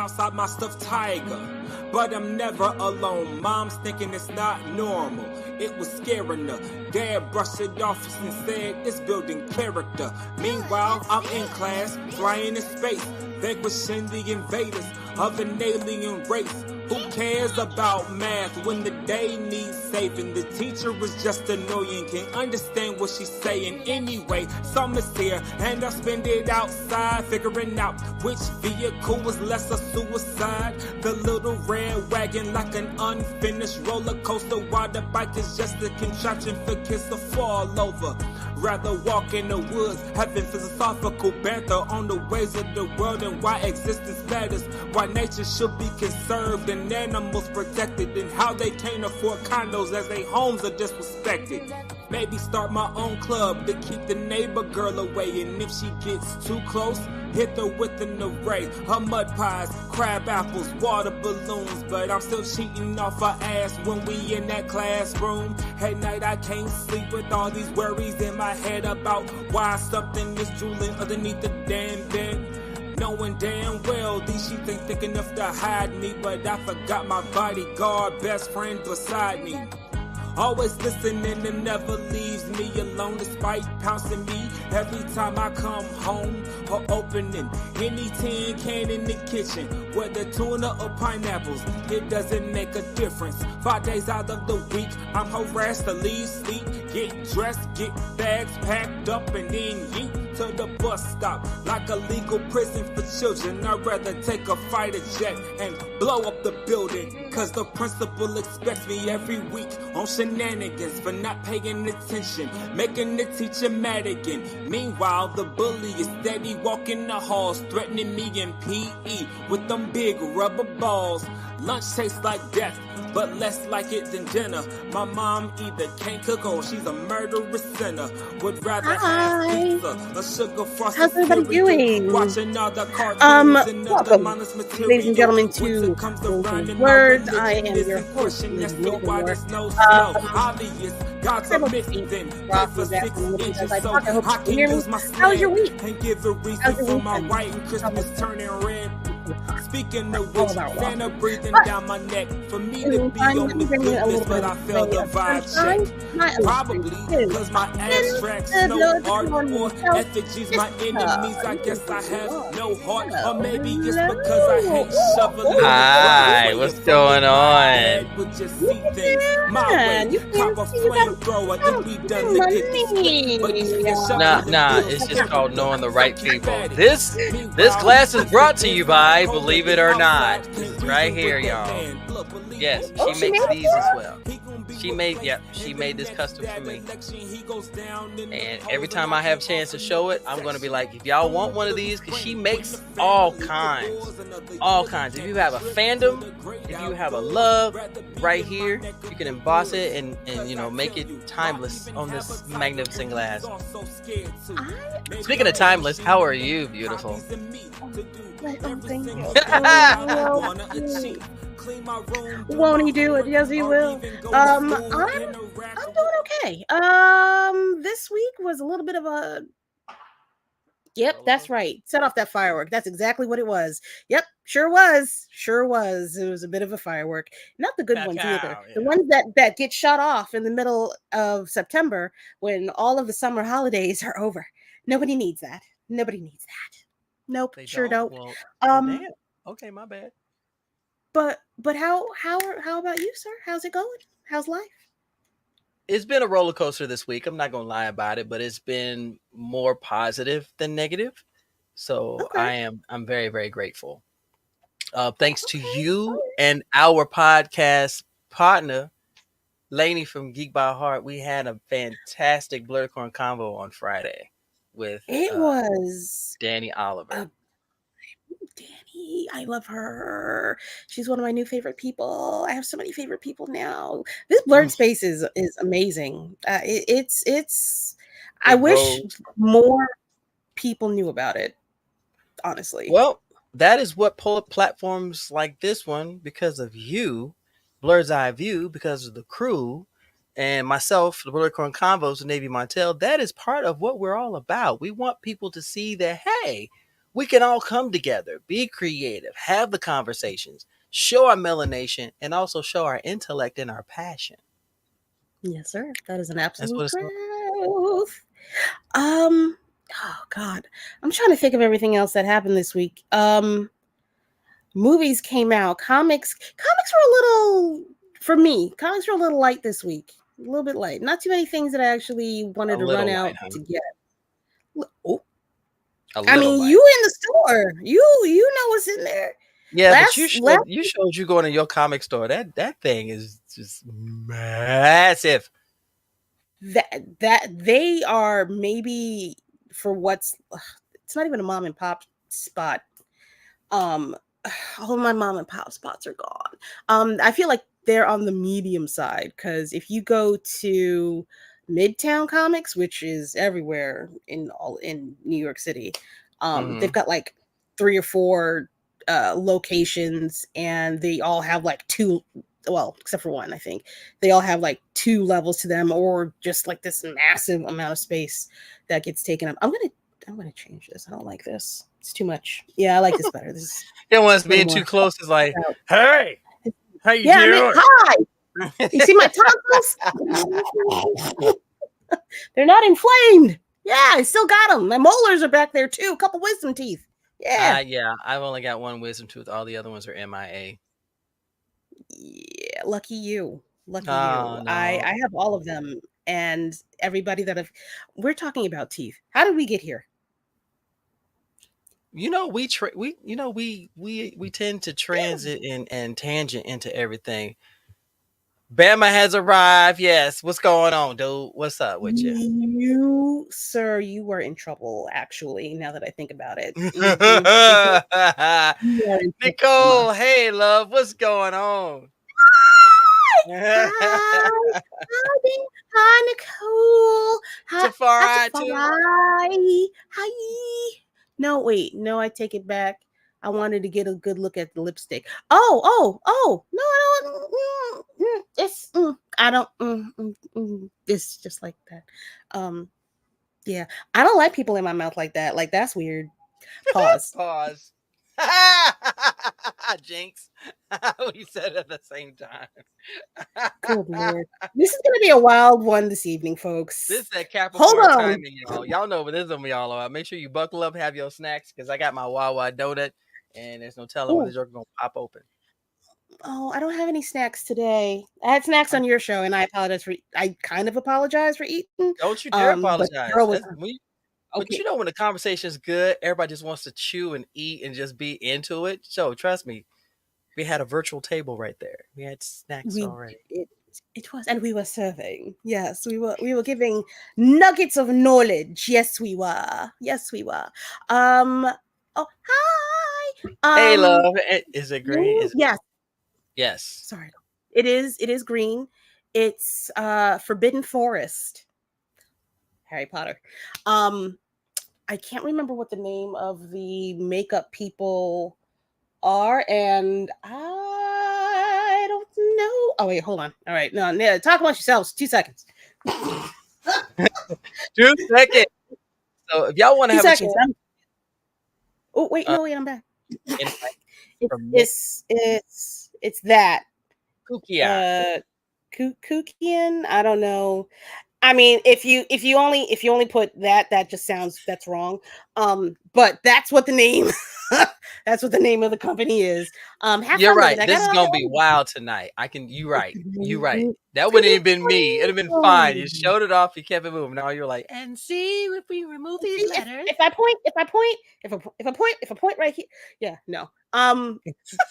outside my stuffed tiger. But I'm never alone. Mom's thinking it's not normal. It was scaring her. Dad brushed it off and said, it's building character. Meanwhile, I'm in class, flying in space, vanquishing the invaders of an alien race. Who cares about math when the day needs saving? The teacher is just annoying, can't understand what she's saying. Anyway, summer's here, and I spend it outside, figuring out which vehicle was less a suicide. The little red wagon like an unfinished roller coaster, while the bike is just a contraption for kids to fall over. Rather walk in the woods, having philosophical banter on the ways of the world and why existence matters, why nature should be conserved and animals protected, and how they can't afford condos as their homes are disrespected. Maybe start my own club to keep the neighbor girl away, and if she gets too close, hit her with an array of mud pies, crab apples, water balloons. But I'm still cheating off her ass when we in that classroom. At night I can't sleep with all these worries in my head about why something is drooling underneath the damn bed. Knowing damn well these sheets ain't thick enough to hide me, but I forgot my bodyguard, best friend beside me. Always listening and never leaves me alone, despite pouncing me every time I come home or opening any tin can in the kitchen, whether tuna or pineapples, it doesn't make a difference. 5 days out of the week, I'm harassed to leave, sleep, get dressed, get bags packed up, and then yeet to the bus stop like a legal prison for children. I'd rather take a fighter jet and blow up the building, cause the principal expects me every week on shenanigans for not paying attention, making the teacher mad again. Meanwhile, the bully is steady walking the halls, threatening me in PE with them big rubber balls. Lunch tastes like death, but less like it than dinner. My mom either can't cook or she's a murderous sinner. Would rather have pizza, a sugar frosted. How's everybody doing? Watching all the cartoons and other Welcome, mindless material. ladies and gentlemen, to Words. I am your host, Liz Milmore. Obvious, God's a myth, then for 6 inches, so I hope I you can hear me. use my How was your slang week? and give a reason for my white and Christmas turning red. Speaking of which, Santa breathing down my neck for me to be on the goodness, but I feel the vibe check. Probably because my abstracts no art or effigies, my enemies, I guess I have no heart, or maybe it's because I hate shoveling. Hi, what's going on? Would just see things my way, cop a flamethrower, and we done to get this. But you can shovel Nah, it's just called knowing the right people. This class is brought to you by Believe It or Not. This is right here, y'all. Yes, she makes these as well. She made this custom for me. And every time I have a chance to show it, I'm going to be like, if y'all want one of these, because she makes all kinds. All kinds. If you have a fandom, if you have a love, right here, you can emboss it and make it timeless on this magnificent glass. Speaking of timeless, how are you, beautiful? Won't he do it? Yes, he will. I'm doing okay. This week was a little bit of a. Yep, that's right. Set off that firework. That's exactly what it was. Yep, sure was. It was a bit of a firework. Not the good ones either. Yeah. The ones that get shut off in the middle of September when all of the summer holidays are over. Nobody needs that. Nope, they sure don't. Well, damn. Okay, my bad. But how about you, sir? How's it going? How's life? It's been a roller coaster this week. I'm not gonna lie about it, but it's been more positive than negative. So okay. I'm very, very grateful. Thanks to you and our podcast partner, Lainey from Geek by Heart. We had a fantastic Blurcorn convo on Friday with was Danny Oliver. Danny, I love her. She's one of my new favorite people. I have so many favorite people now. This Blurred Space is amazing. I wish more people knew about it, honestly. Well, that is what pull up platforms like this one, because of you, Blurred's Eye View, because of the crew, and myself, the Blurcorn Convos, and Navy Montel. That is part of what we're all about. We want people to see that, hey, we can all come together, be creative, have the conversations, show our melanation, and also show our intellect and our passion. Yes, sir. That is an That's what absolute it's about. truth. Oh God, I'm trying to think of everything else that happened this week. Movies came out. Comics were a little, for me, comics were a little light this week. A little bit light. Not too many things that I actually wanted A to run little light, out huh? to get. Oh, A I little mean, light. you in the store. You know what's in there. Yeah, but Last you showed you going to your comic store. That thing is just massive. that they are maybe for what's it's not even a mom and pop spot. Um, all my mom and pop spots are gone. I feel like they're on the medium side because if you go to Midtown Comics, which is everywhere in New York City, they've got like 3 or 4 locations, and they all have like 2. Well, except for one, I think they all have like 2 levels to them, or just like this massive amount of space that gets taken up. I'm gonna change this. I don't like this. It's too much. Yeah, I like this better. This is It was a little being too more. close. Is like, hey, how you Yeah, I mean, doing? hi. You see my tonsils? They're not inflamed. Yeah, I still got them. My molars are back there too. A couple wisdom teeth. Yeah. Yeah. I've only got one wisdom tooth. All the other ones are MIA. Yeah, lucky you. Lucky Oh you. no. I have all of them, and everybody that we're talking about teeth. How did we get here? We tend to transit and tangent into everything. Bama has arrived. Yes. What's going on, dude? What's up with you? You, sir, you were in trouble, actually, now that I think about it. You are in trouble, Emma. Nicole, hey love, what's going on? Hi. Hi, Nicole. Hi, Tafari too. Hi. No, wait. No, I take it back. I wanted to get a good look at the lipstick. Oh. No, I don't. It's I don't. It's just like that. Yeah. I don't like people in my mouth like that. Like that's weird. Pause. Pause. Jinx. We said it at the same time. Good Lord. This is going to be a wild one this evening, folks. This is that Hold Capricorn on. timing, y'all. Y'all know what this is gonna be all about. Make sure you buckle up, have your snacks, because I got my Wawa donut, and there's no telling when the joke gonna pop open. Oh, I don't have any snacks today. I had snacks on your show, and I kind of apologize for eating. Don't you dare apologize. But okay. you know when the conversation is good, everybody just wants to chew and eat and just be into it. So trust me, we had a virtual table right there. We had snacks already. It was, and we were serving. Yes, we were giving nuggets of knowledge. Yes, we were. Oh, hi. Hey, love. Is it green? Yes. Yes. Sorry. It is green. It's Forbidden Forest. Harry Potter. I can't remember what the name of the makeup people are, and I don't know. Oh wait, hold on. All right, no, talk about yourselves. 2 seconds. 2 seconds. So if y'all want to have a chance. Oh wait, I'm back. It's that Kukian. Kukian. I don't know. I mean, if you only put that just sounds that's wrong. But that's what the name that's what the name of the company is. You're right. This is gonna be wild tonight. You right. That wouldn't have been me. It'd have been fine. You showed it off. You kept it moving. Now you're like, and see if we remove these letters. If I point right here. Yeah, no.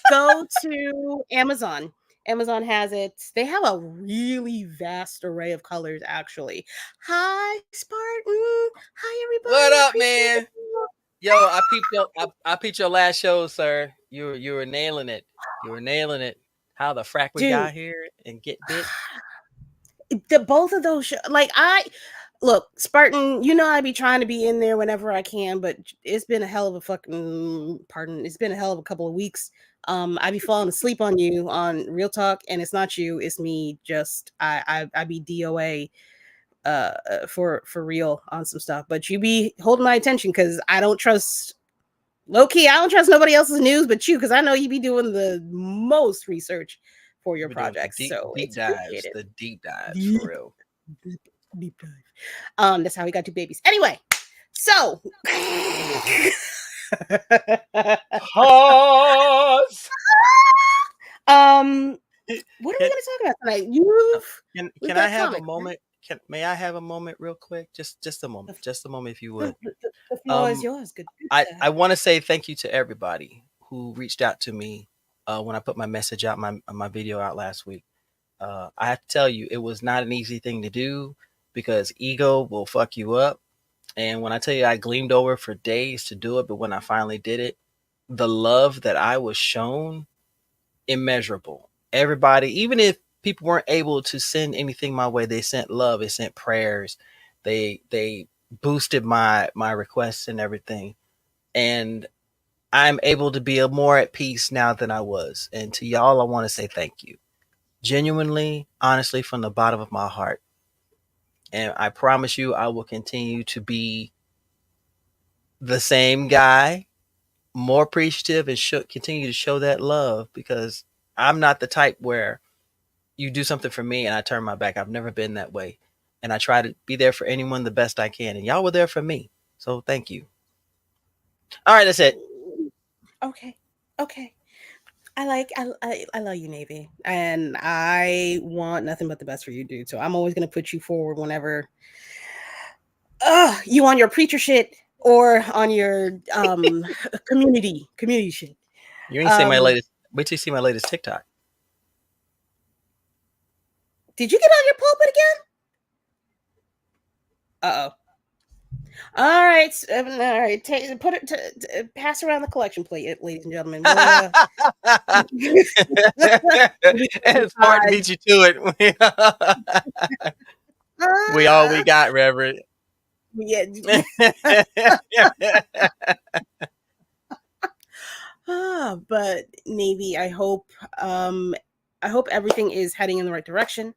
Go to Amazon. Amazon has it. They have a really vast array of colors, actually. Hi, Spartan. Hi, everybody. What up, man? Yo, I peeped your last show, sir. You were nailing it. How the frack we got here and get bit. Both of those look, Spartan, I be trying to be in there whenever I can, but it's been a hell of a it's been a hell of a couple of weeks. I be falling asleep on you on Real Talk, and it's not you, it's me. Just I be DOA for real on some stuff, but you be holding my attention because I don't trust Low key, I don't trust nobody else's news but you, because I know you be doing the most research for your projects. So deep it's dives, appreciated. the deep dives for real. Deep dive. That's how we got two babies. Anyway, so Pause. what are we going to talk about tonight? Can I have a moment? May I have a moment real quick? Just a moment. Just a moment, if you would. The floor is yours. Good. I want to say thank you to everybody who reached out to me when I put my message out, my video out last week. I have to tell you, it was not an easy thing to do because ego will fuck you up. And when I tell you I gleamed over for days to do it, but when I finally did it, the love that I was shown, immeasurable. Everybody, even if people weren't able to send anything my way, they sent love, they sent prayers, they boosted my requests and everything. And I'm able to be more at peace now than I was. And to y'all, I want to say thank you. Genuinely, honestly, from the bottom of my heart. And I promise you, I will continue to be the same guy, more appreciative, and continue to show that love, because I'm not the type where you do something for me and I turn my back. I've never been that way. And I try to be there for anyone the best I can. And y'all were there for me. So thank you. All right, that's it. Okay. I love you, Navy, and I want nothing but the best for you, dude. So I'm always gonna put you forward whenever you on your preacher shit or on your community shit. You ain't seen my latest. Wait till you see my latest TikTok. Did you get on your pulpit again? Uh-oh. All right. Put it. Pass around the collection plate, ladies and gentlemen. It's hard to beat you to it. We all we got, Reverend. Yeah. But Navy, I hope everything is heading in the right direction.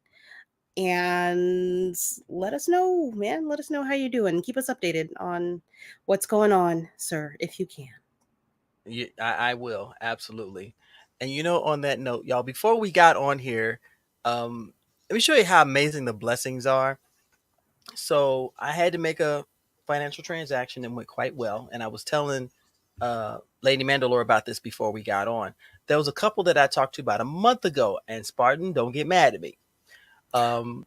And let us know, man. Let us know how you're doing. Keep us updated on what's going on, sir, if you can. Yeah, I will, absolutely. And on that note, y'all, before we got on here, let me show you how amazing the blessings are. So I had to make a financial transaction and went quite well. And I was telling Lady Mandalore about this before we got on. There was a couple that I talked to about a month ago, and Spartan, don't get mad at me. Of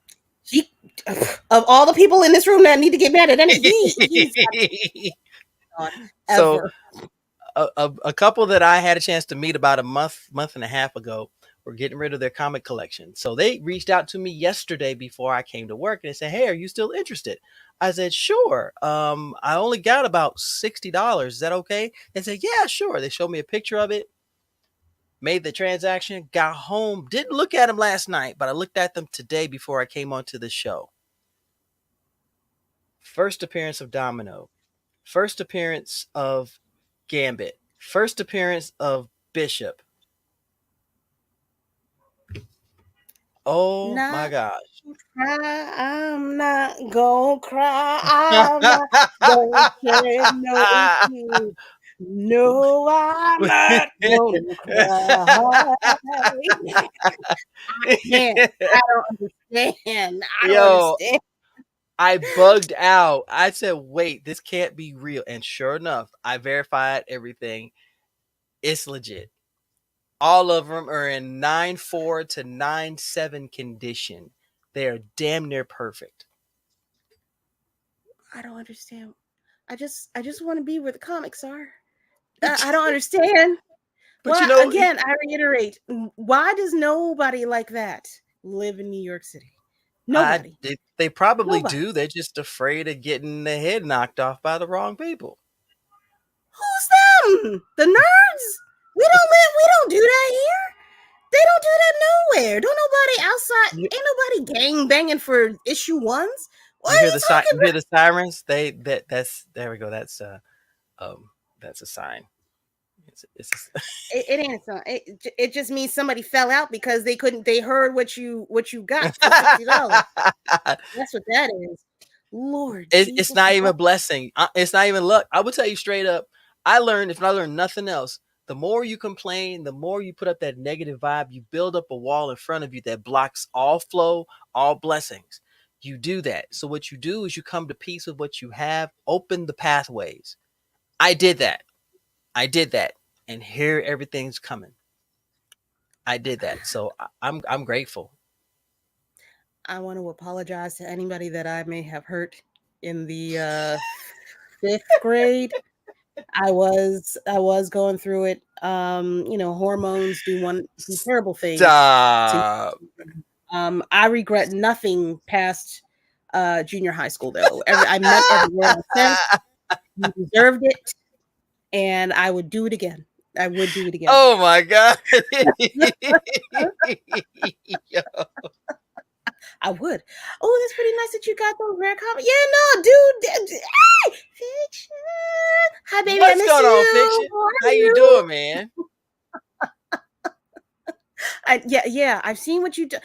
all the people in this room that need to get mad at anything, so a couple that I had a chance to meet about a month and a half ago were getting rid of their comic collection. So they reached out to me yesterday before I came to work, and they said, "Hey, are you still interested?" I said, "Sure. I only got about $60. Is that okay?" They said, "Yeah, sure." They showed me a picture of it. Made the transaction, got home, didn't look at them last night, but I looked at them today before I came onto the show. First appearance of Domino. First appearance of Gambit. First appearance of Bishop. Oh my gosh. I'm not gonna cry. I'm not gonna shed no tears. No, I'm not gonna cry. I don't understand. Understand. I bugged out. I said, wait, this can't be real. And sure enough, I verified everything. It's legit. All of them are in 9.4 to 9.7 condition. They are damn near perfect. I don't understand. I just want to be where the comics are. I don't understand. But again, I reiterate, why does nobody like that live in New York City? Nobody. They probably do. They're just afraid of getting their head knocked off by the wrong people. Who's them? The nerds? We don't do that here. They don't do that nowhere. Don't nobody outside. Ain't nobody gang banging for issue ones. You hear the sirens? There we go. That's a sign. It ain't a sign. It just means somebody fell out because they heard what you got for $60. That's what that is. Lord, it's not even a blessing. It's not even luck. I would tell you straight up. I learned, if I learned nothing else, the more you complain, the more you put up that negative vibe, you build up a wall in front of you that blocks all flow, all blessings. You do that. So what you do is you come to peace with what you have, open the pathways. I did that. And here everything's coming. I did that. So I'm grateful. I want to apologize to anybody that I may have hurt in the 5th grade. I was going through it. Hormones do terrible things. Stop. I regret nothing past junior high school though. I met everywhere since. You deserved it, and I would do it again. Oh my God. Yo. I would. Oh, that's pretty nice that you got those rare comments. Yeah, no, dude. Hey, Fiction. Hi, baby. What's going on, Fiction? How you doing, man? Yeah. I've seen what you do.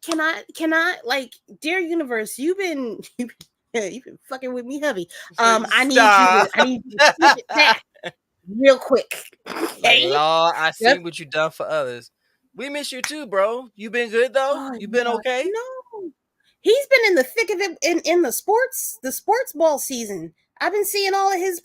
Can I like, dear universe? You've been fucking with me heavy. I need you to keep it back real quick. Okay? Like, Lord, I see what you done for others. We miss you too, bro. You been good though? Oh, you been okay? No, he's been in the thick of it in the sports ball season. I've been seeing all of his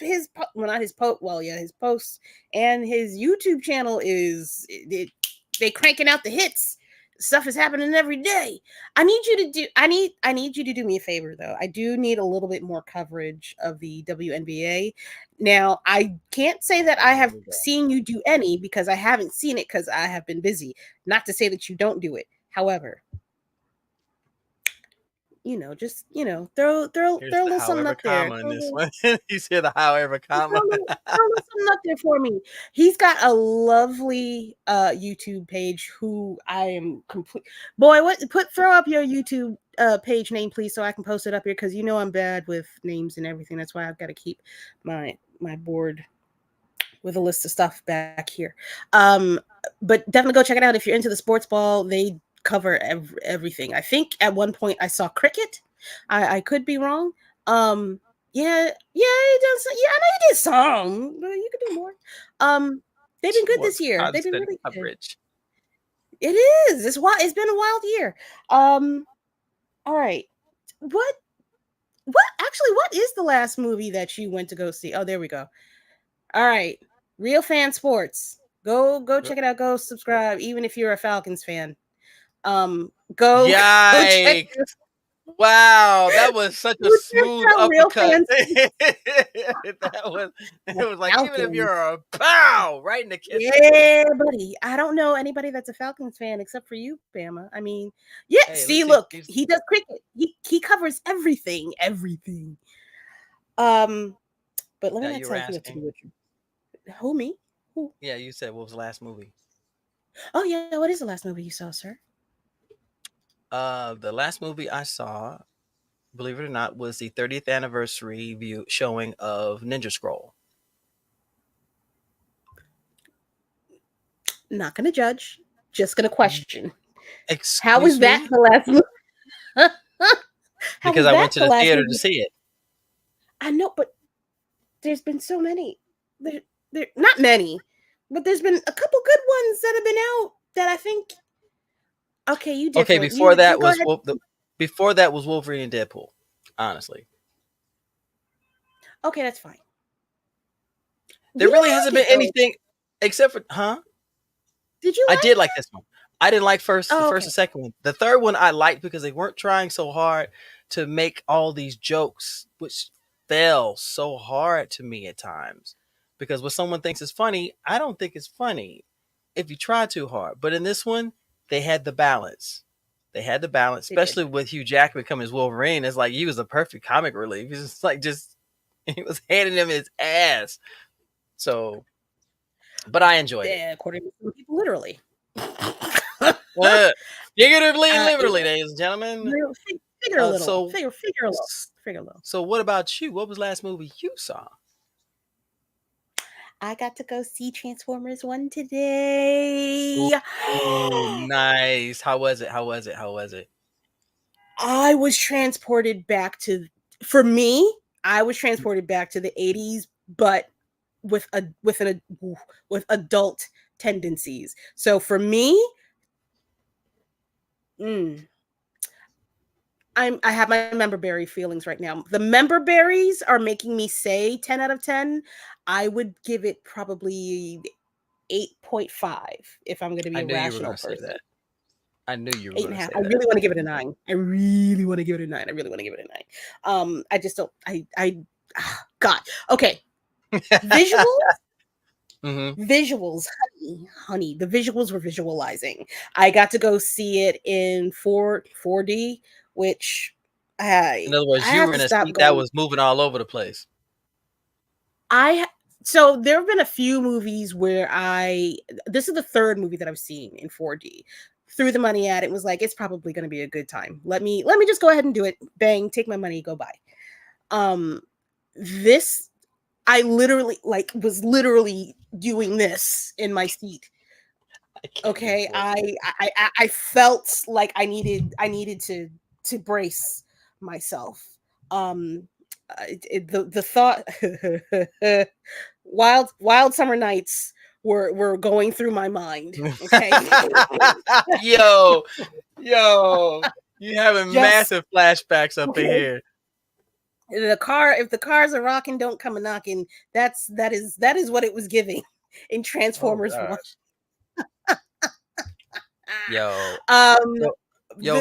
not his post. Well, yeah, his posts and his YouTube channel they cranking out the hits. Stuff is happening every day. I need you to do me a favor though. I do need a little bit more coverage of the WNBA. Now, I can't say that I have seen you do any because I haven't seen it because I have been busy. Not to say that you don't do it. However, just throw a little something up there. In this one. You said the however comma. Throw a little something up there for me. He's got a lovely YouTube page. Who I am complete. Boy, throw up your YouTube page name, please, so I can post it up here because I'm bad with names and everything. That's why I've got to keep my board with a list of stuff back here. But definitely go check it out if you're into the sports ball. They cover everything. I think at one point I saw cricket. I could be wrong. Yeah, he does. Yeah, I know he did some, but you could do more. They've been good this year. They've been really good. It is. It's been a wild year. All right. What is the last movie that you went to go see? Oh, there we go. All right. Real Fan Sports. Go check it out. Go subscribe, even if you're a Falcons fan. Go. Yikes. Wow, that was such a smooth uppercut. It was like, Falcons. Even if you're a pow right in the kitchen. Yeah, buddy. I don't know anybody that's a Falcons fan except for you, Bama. I mean, yeah. Hey, see, look, he does cricket. He covers everything. But let me not tell you what to do with you. Who, me? Who? Yeah, you said what was the last movie? Oh yeah, what is the last movie you saw, sir? The last movie I saw, believe it or not, was the 30th anniversary showing of Ninja Scroll. Not gonna judge, just gonna question. How was that the last movie? Because I went to the theater to see it. I know, but there's been so many. There not many, but there's been a couple good ones that have been out that I think. Okay, you did. Okay, before that was Wolverine and Deadpool. Honestly. Okay, that's fine. There really hasn't been anything except for, Did you? I did like this one. I didn't like the first and second one. The third one I liked because they weren't trying so hard to make all these jokes, which fell so hard to me at times. Because what someone thinks is funny, I don't think it's funny if you try too hard. But in this one, they had the balance. Especially with Hugh Jackman coming as Wolverine. It's like he was a perfect comic relief. He's just like he was handing him his ass. So, but I enjoyed it. According to some people, literally. Figuratively and literally, ladies and gentlemen. Figure a little. Figure a little. So what about you? What was the last movie you saw? I got to go see Transformers 1 today. Oh, nice. How was it? I was transported back to the 80s, but with adult tendencies. So for me, I have my member berry feelings right now. The member berries are making me say 10 out of 10. I would give it probably 8.5 if I'm going to be I a knew you were rational going to say person. that. I knew you were Eight going and to a say half. that. I really want to give it a 9. I really want to give it a 9. I really want to give it a 9. I just don't. God. Okay. Visuals. Visuals, honey. The visuals were visualizing. I got to go see it in 4D, which in other words, I you have were to in a stop seat going. that was moving all over the place. So there have been a few movies where this is the third movie that I've seen in 4D. Threw the money at it, was like, it's probably going to be a good time. Let me just go ahead and do it. Bang, take my money, go buy. This, I literally was literally doing this in my seat. Okay, I felt like I needed to brace myself. The thought wild summer nights were going through my mind. Okay. yo, you having massive flashbacks up in here. If the cars are rocking, don't come a knocking. That is what it was giving in Transformers 1.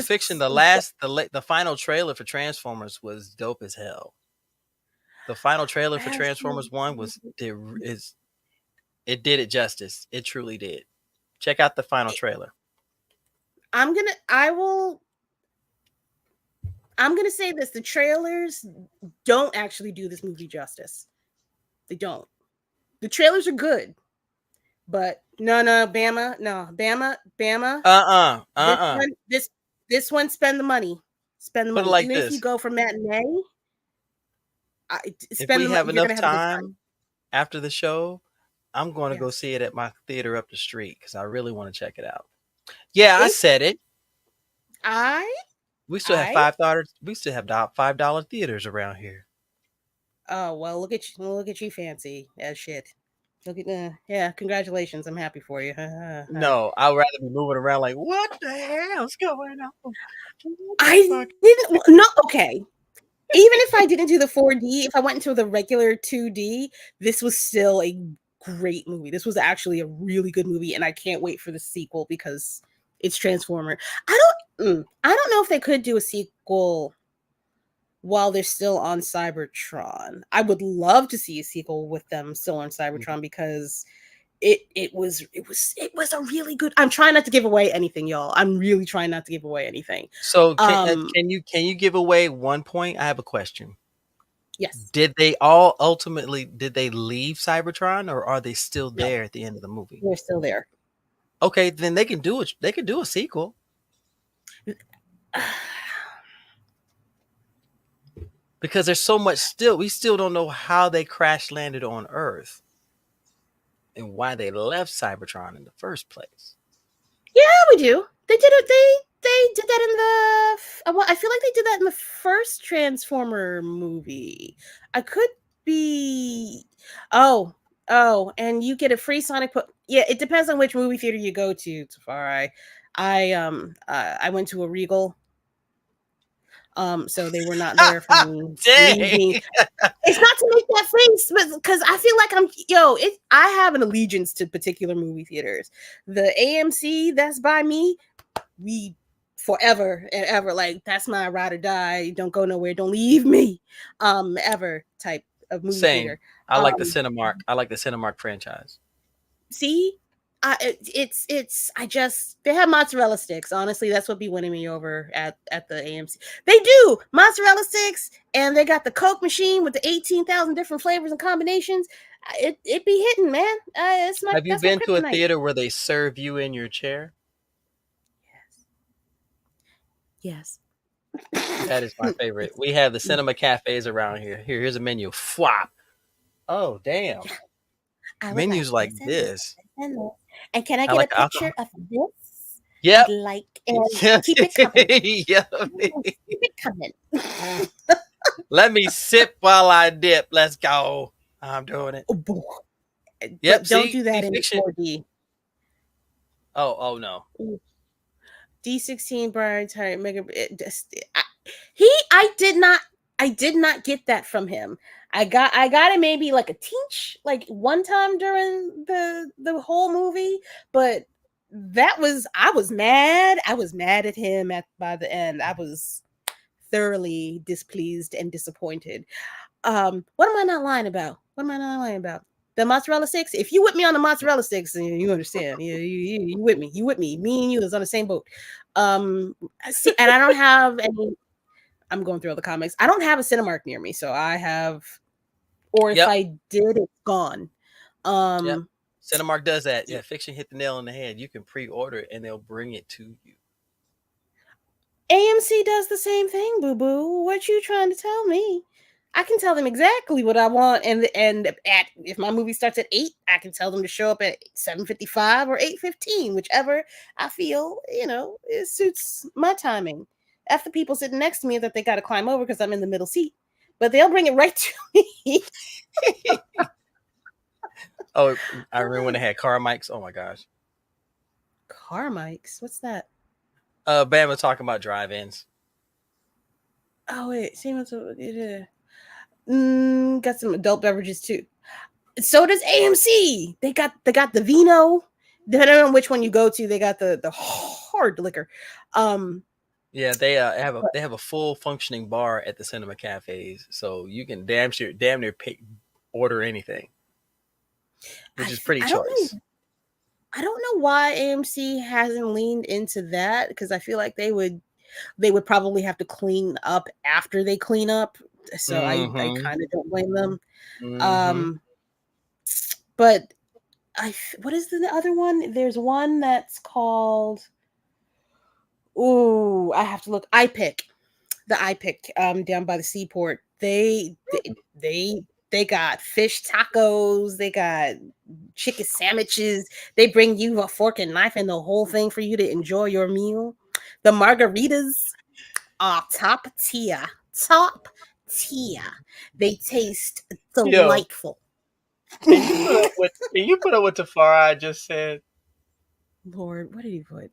Fiction. The final trailer for Transformers was dope as hell. The final trailer for Transformers 1 it did it justice. It truly did. Check out the final trailer. I'm gonna say this: the trailers don't actually do this movie justice. They don't. The trailers are good, but no, Bama. This one, spend the money. Spend the money. Like even this. If you go for matinee, if we have enough time after the show, I'm going to go see it at my theater up the street because I really want to check it out. Yeah, I said it. We still have $5. We still have $5 theaters around here. Oh well, look at you, fancy as shit. Look at congratulations. I'm happy for you. No, I'd rather be moving around like, what the hell's going on? Okay. Even if I didn't do the 4D, if I went into the regular 2D, this was still a great movie. This was actually a really good movie, and I can't wait for the sequel because it's Transformer. I don't know if they could do a sequel while they're still on Cybertron. I would love to see a sequel with them still on Cybertron because it was a really good. I'm trying not to give away anything, y'all. I'm really trying not to give away anything. So can you give away 1 point? I have a question. Yes. Did they all ultimately leave Cybertron, or are they still there at the end of the movie? They're still there. Okay, then they can do it. They can do a sequel. Because there's so much we still don't know how they crash landed on Earth and why they left Cybertron in the first place. Yeah, we do. They did it. They did that in the. I feel like they did that in the first Transformer movie. I could be. Oh, and you get a free Sonic. Yeah, it depends on which movie theater you go to, Tafari. I went to a Regal. So they were not there for me. It's not to make that face, but because I feel like I have an allegiance to particular movie theaters. The AMC that's by me, we forever and ever, like that's my ride or die. Don't go nowhere. Don't leave me. Ever type of movie theater. I like the Cinemark. I like the Cinemark franchise. See, they have mozzarella sticks. Honestly, that's what be winning me over at the AMC. They do mozzarella sticks, and they got the Coke machine with the 18,000 different flavors and combinations. It be hitting, man. Have you been to a theater where they serve you in your chair? Yes. That is my favorite. We have the cinema cafes around here. Here's a menu. Fwop. Oh, damn. Menus like this. And can I get a picture of this? Yep. Keep it coming. Keep it coming. Let me sip while I dip. Let's go. I'm doing it. Yep. But don't See, do that in fiction. 4D. Oh no. D16 Brian Tyrant Mega. I did not get that from him. I got it maybe like a teach, like one time during the whole movie, but I was mad. I was mad at him by the end. I was thoroughly displeased and disappointed. What am I not lying about? What am I not lying about? The mozzarella sticks. If you with me on the mozzarella sticks, you understand. You with me. You with me. Me and you is on the same boat. See, and I don't have any. I'm going through all the comics. I don't have a Cinemark near me, so I have, or if Yep. I did, it's gone. Yep. Cinemark does that. Yeah, fiction hit the nail on the head. You can pre-order it and they'll bring it to you. AMC does the same thing, boo boo. What you trying to tell me? I can tell them exactly what I want, and if my movie starts at 8, I can tell them to show up at 7:55 or 8:15, whichever I feel it suits my timing. F the people sitting next to me that they got to climb over because I'm in the middle seat, but they'll bring it right to me. Oh, I remember when they had car mics. Oh my gosh. Car mics? What's that? Bama talking about drive-ins. Oh wait, got some adult beverages too. So does AMC. They got the vino. Depending on which one you go to, they got the hard liquor. Yeah, they have a full functioning bar at the cinema cafes, so you can damn near order anything, which is pretty choice. I don't know why AMC hasn't leaned into that, because I feel like they would probably have to clean up after they clean up. So I kind of don't blame them. But what is the other one? There's one that's called, I have to look. iPic. The iPic down by the seaport. They got fish tacos, they got chicken sandwiches, they bring you a fork and knife and the whole thing for you to enjoy your meal. The margaritas are top tier. They taste delightful. Can you put up what Tafari just said? Lord, what did he put?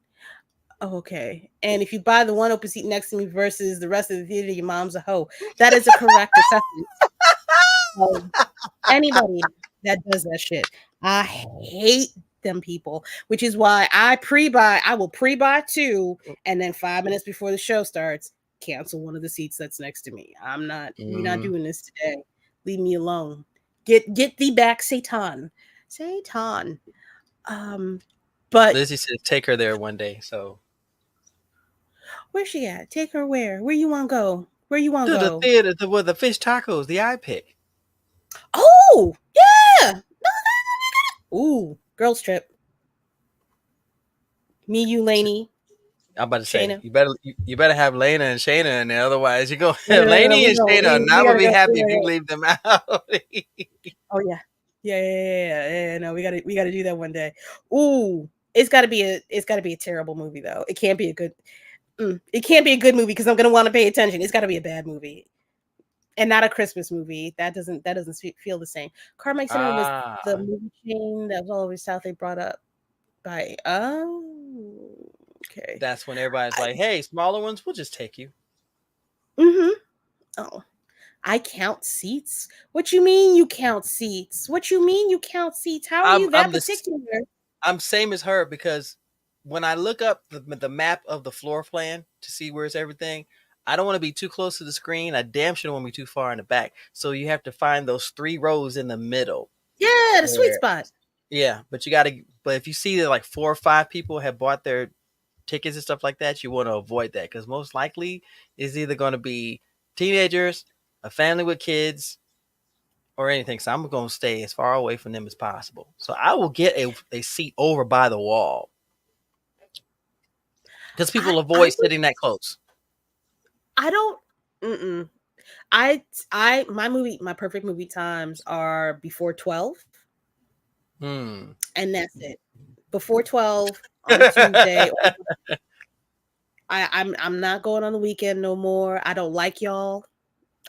Oh, okay. And if you buy the one open seat next to me versus the rest of the theater, your mom's a hoe. That is a correct assessment. Anybody that does that shit, I hate them people, which is why I will pre-buy 2, and then 5 minutes before the show starts, cancel one of the seats that's next to me. We're not doing this today. Leave me alone. Get thee back, Satan. But Lizzie said take her there one day. So where's she at? Take her where? Where you want to go? Where you want to go? The theater, with the fish tacos, the iPic. Oh yeah. Ooh, girls trip. Me, you, Lainey. I'm about to say Shayna. you better have Lena and Shayna in there, otherwise you go. Lainey and Shayna are not gonna be happy if you leave them out. Oh yeah. No, we gotta do that one day. Ooh, it's gotta be a terrible movie though. It can't be a good. It can't be a good movie because I'm gonna want to pay attention. It's gotta be a bad movie, and not a Christmas movie. That doesn't feel the same. Carmike Cinema was the movie chain that was all over South. They brought up by okay. That's when everybody's like, "Hey, smaller ones, we'll just take you." Oh, I count seats. What you mean you count seats? How are you that particular? I'm same as her, because when I look up the map of the floor plan to see where's everything, I don't want to be too close to the screen. I damn sure don't want to be too far in the back. So you have to find those 3 rows in the middle. Yeah, the sweet spot. Yeah, but if you see that like 4 or 5 people have bought their tickets and stuff like that, you want to avoid that, because most likely is either going to be teenagers, a family with kids, or anything. So I'm going to stay as far away from them as possible. So I will get a seat over by the wall, because people avoid sitting that close. I don't. My perfect movie times are before 12. And that's it. Before 12 on Tuesday. I'm not going on the weekend no more. I don't like y'all.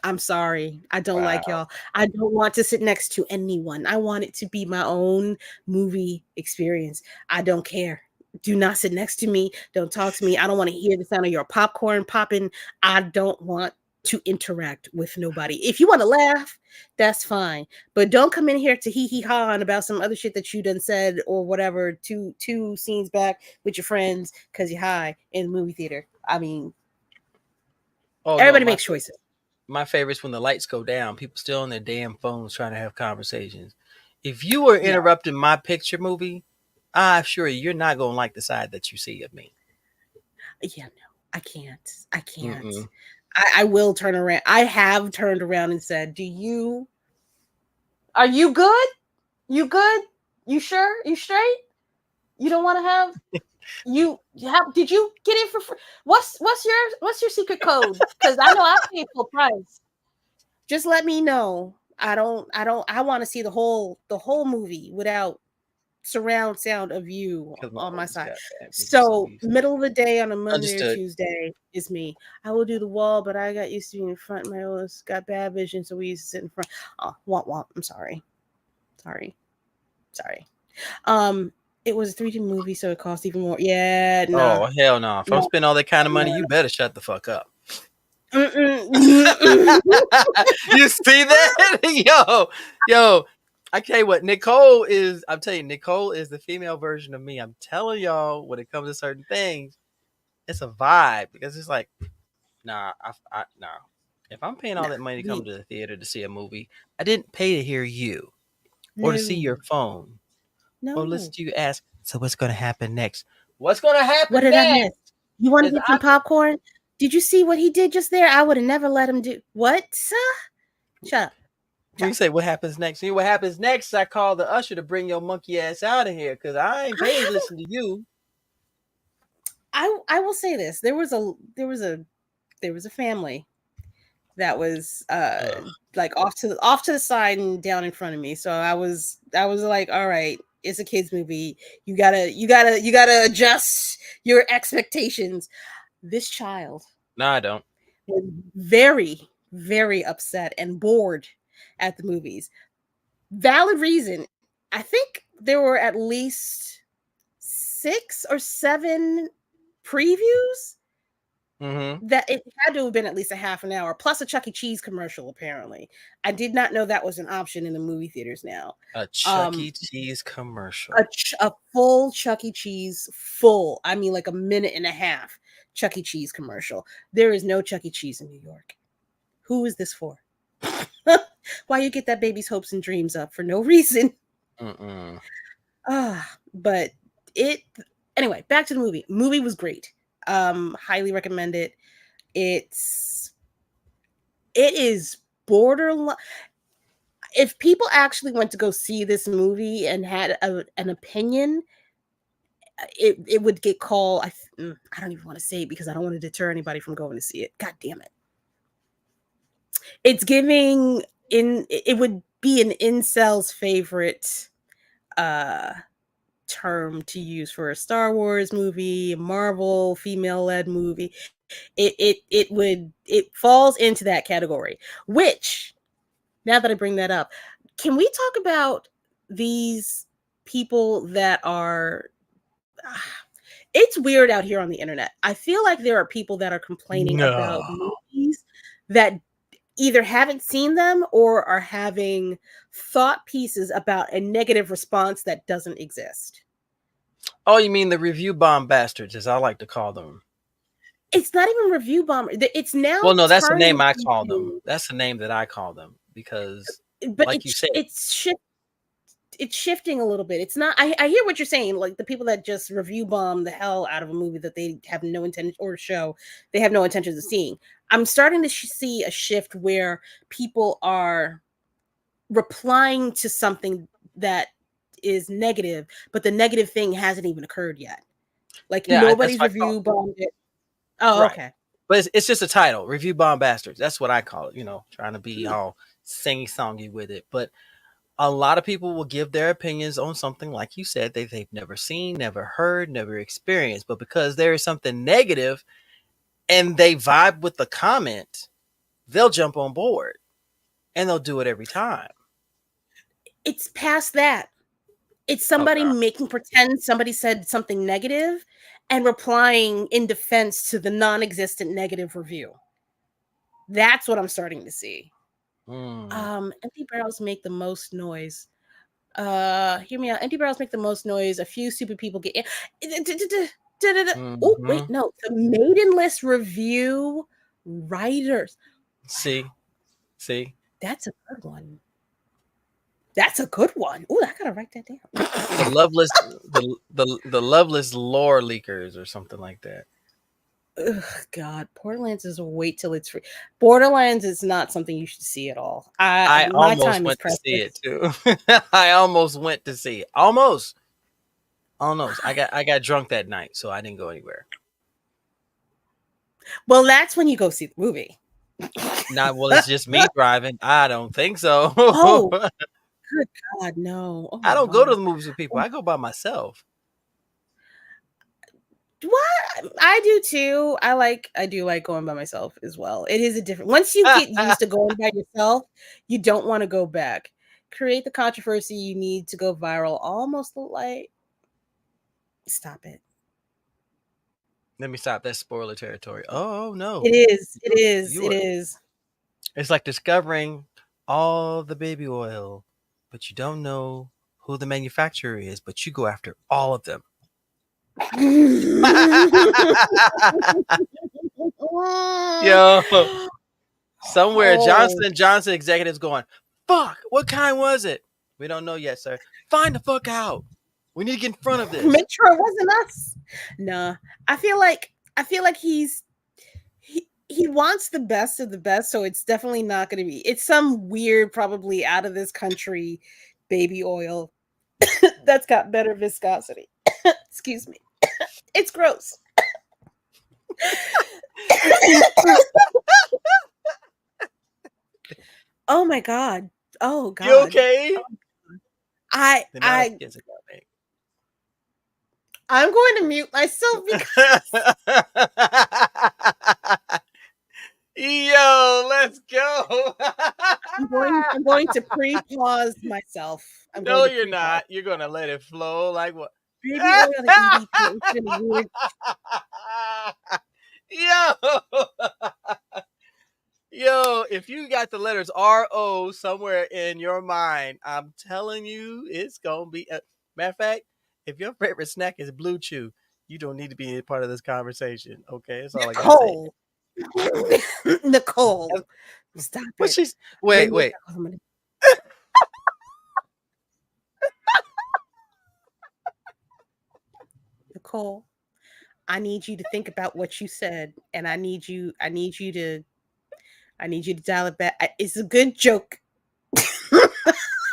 I'm sorry. I don't like Wow. y'all. I don't want to sit next to anyone. I want it to be my own movie experience. I don't care. Do not sit next to me. Don't talk to me. I don't want to hear the sound of your popcorn popping. I don't want to interact with nobody. If you want to laugh, that's fine. But don't come in here to hee hee ha and about some other shit that you done said or whatever two scenes back with your friends because you're high in the movie theater. I mean, everybody makes choices. My favorite is when the lights go down, people still on their damn phones trying to have conversations. If you were interrupting my picture movie, I'm sure you're not going to like the side that you see of me. Yeah, no, I can't. I can't. I will turn around. I have turned around and said, are you good? You good? You sure? You straight? You don't want to have did you get it for free? What's your secret code? Because I know I paid full price. Just let me know. I want to see the whole movie without surround sound of you on my side. So middle of the day on a Monday or Tuesday is me. I will do the wall, but I got used to being in front. My oldest got bad vision, so we used to sit in front. Oh, womp. I'm sorry. It was a 3D movie, so it cost even more. Yeah, no. Oh, hell no. If I'm spending all that kind of money, you better shut the fuck up. You see that? Yo, I tell you what, Nicole is the female version of me. I'm telling y'all, when it comes to certain things, it's a vibe because it's like, nah. If I'm paying all that money to come to the theater to see a movie, I didn't pay to hear you or to see your phone or listen to you ask, so what's going to happen next? What's going to happen What did I miss? You want to get some popcorn? Did you see what he did just there? I would have never let him do what? Shut up. When you say what happens next, what happens next? I call the usher to bring your monkey ass out of here because I ain't paying to listen to you. I will say this: there was a family that was like off to the side and down in front of me. So I was like, all right, it's a kids movie. You gotta adjust your expectations. This child, no, I don't. Was very, very upset and bored at the movies. Valid reason. I think there were at least 6 or 7 previews. That it had to have been at least a half an hour, plus a Chuck E. Cheese commercial, apparently. I did not know that was an option in the movie theaters now. A Chuck E. Cheese commercial. A full Chuck E. Cheese, full. I mean, like a minute and a half Chuck E. Cheese commercial. There is no Chuck E. Cheese in New York. Who is this for? Why you get that baby's hopes and dreams up for no reason? But anyway, back to the movie. Movie was great. Highly recommend it. It is borderline. If people actually went to go see this movie and had an opinion, it would get called. I don't even want to say it because I don't want to deter anybody from going to see it. God damn it! It's giving it would be an incel's favorite term to use for a Star Wars movie, a Marvel female-led movie. It falls into that category. Which, now that I bring that up, can we talk about these people that are it's weird out here on the internet. I feel like there are people that are complaining about movies that either haven't seen them or are having thought pieces about a negative response that doesn't exist. Oh, you mean the review bomb bastards, as I like to call them? It's not even review bomb. It's now. Well, no, that's the name I call them. That's the name that I call them because, like you said, it's shifting a little bit. It's not. I hear what you're saying. Like the people that just review bomb the hell out of a movie that they have no intention or show they have no intentions of seeing. I'm starting to see a shift where people are replying to something that is negative, but the negative thing hasn't even occurred yet. Like nobody's review bombed it. Oh, right. Okay. But it's just a title, Review Bomb Bastards. That's what I call it, trying to be all sing-songy with it. But a lot of people will give their opinions on something, like you said, they've never seen, never heard, never experienced. But because there is something negative and they vibe with the comment, they'll jump on board and they'll do it every time. It's past that. It's somebody making pretend somebody said something negative and replying in defense to the non-existent negative review. That's what I'm starting to see. Empty barrels make the most noise. Hear me out. Empty barrels make the most noise. A few stupid people get. Oh wait, no. The maiden list review writers. See, that's a good one. That's a good one. Oh, I gotta write that down. The Loveless, the Loveless lore leakers or something like that. Ugh, God, Borderlands is a wait till it's free. Borderlands is not something you should see at all. I almost went to see it too. I almost went to see it. Almost. I got drunk that night, so I didn't go anywhere. Well, that's when you go see the movie. It's just me driving. I don't think so. Oh, good God, no! Oh, I don't go to the movies with people. I go by myself. What? I do too. I do like going by myself as well. It is a different. Once you get used to going by yourself, you don't want to go back. Create the controversy you need to go viral. Almost like. Stop it. Let me stop. That's spoiler territory. Oh no. It is. It's like discovering all the baby oil, but you don't know who the manufacturer is, but you go after all of them. Yo, somewhere Johnson & Johnson executives going, fuck, what kind was it? We don't know yet, sir. Find the fuck out. We need to get in front of this. Make sure it wasn't us. Nah, I feel like he wants the best of the best, so it's definitely not going to be. It's some weird, probably out of this country baby oil that's got better viscosity. Excuse me. It's gross. Oh my God. Oh God. You okay? I'm going to mute myself because yo, let's go. I'm going to pre-pause myself. No, you're not. You're going to let it flow like what? Baby oil, the Yo, if you got the letters R-O somewhere in your mind, I'm telling you, it's going to be. Matter of fact, if your favorite snack is Blue Chew, you don't need to be a part of this conversation. Okay, that's all I gotta say. Nicole, stop what it. She's wait. Nicole, I need you to think about what you said, and I need you to dial it back. It's a good joke.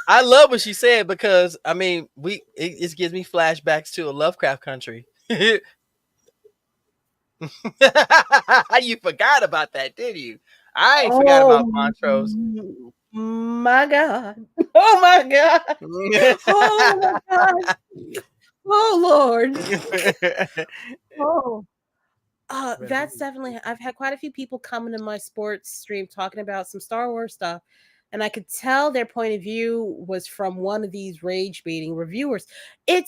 I love what she said because I mean, it gives me flashbacks to a Lovecraft Country. You forgot about that, did you? I ain't forgot about Montrose. My God! Oh my God! Oh my God! Oh Lord! That's definitely. I've had quite a few people come into my sports stream talking about some Star Wars stuff. And I could tell their point of view was from one of these rage-baiting reviewers. I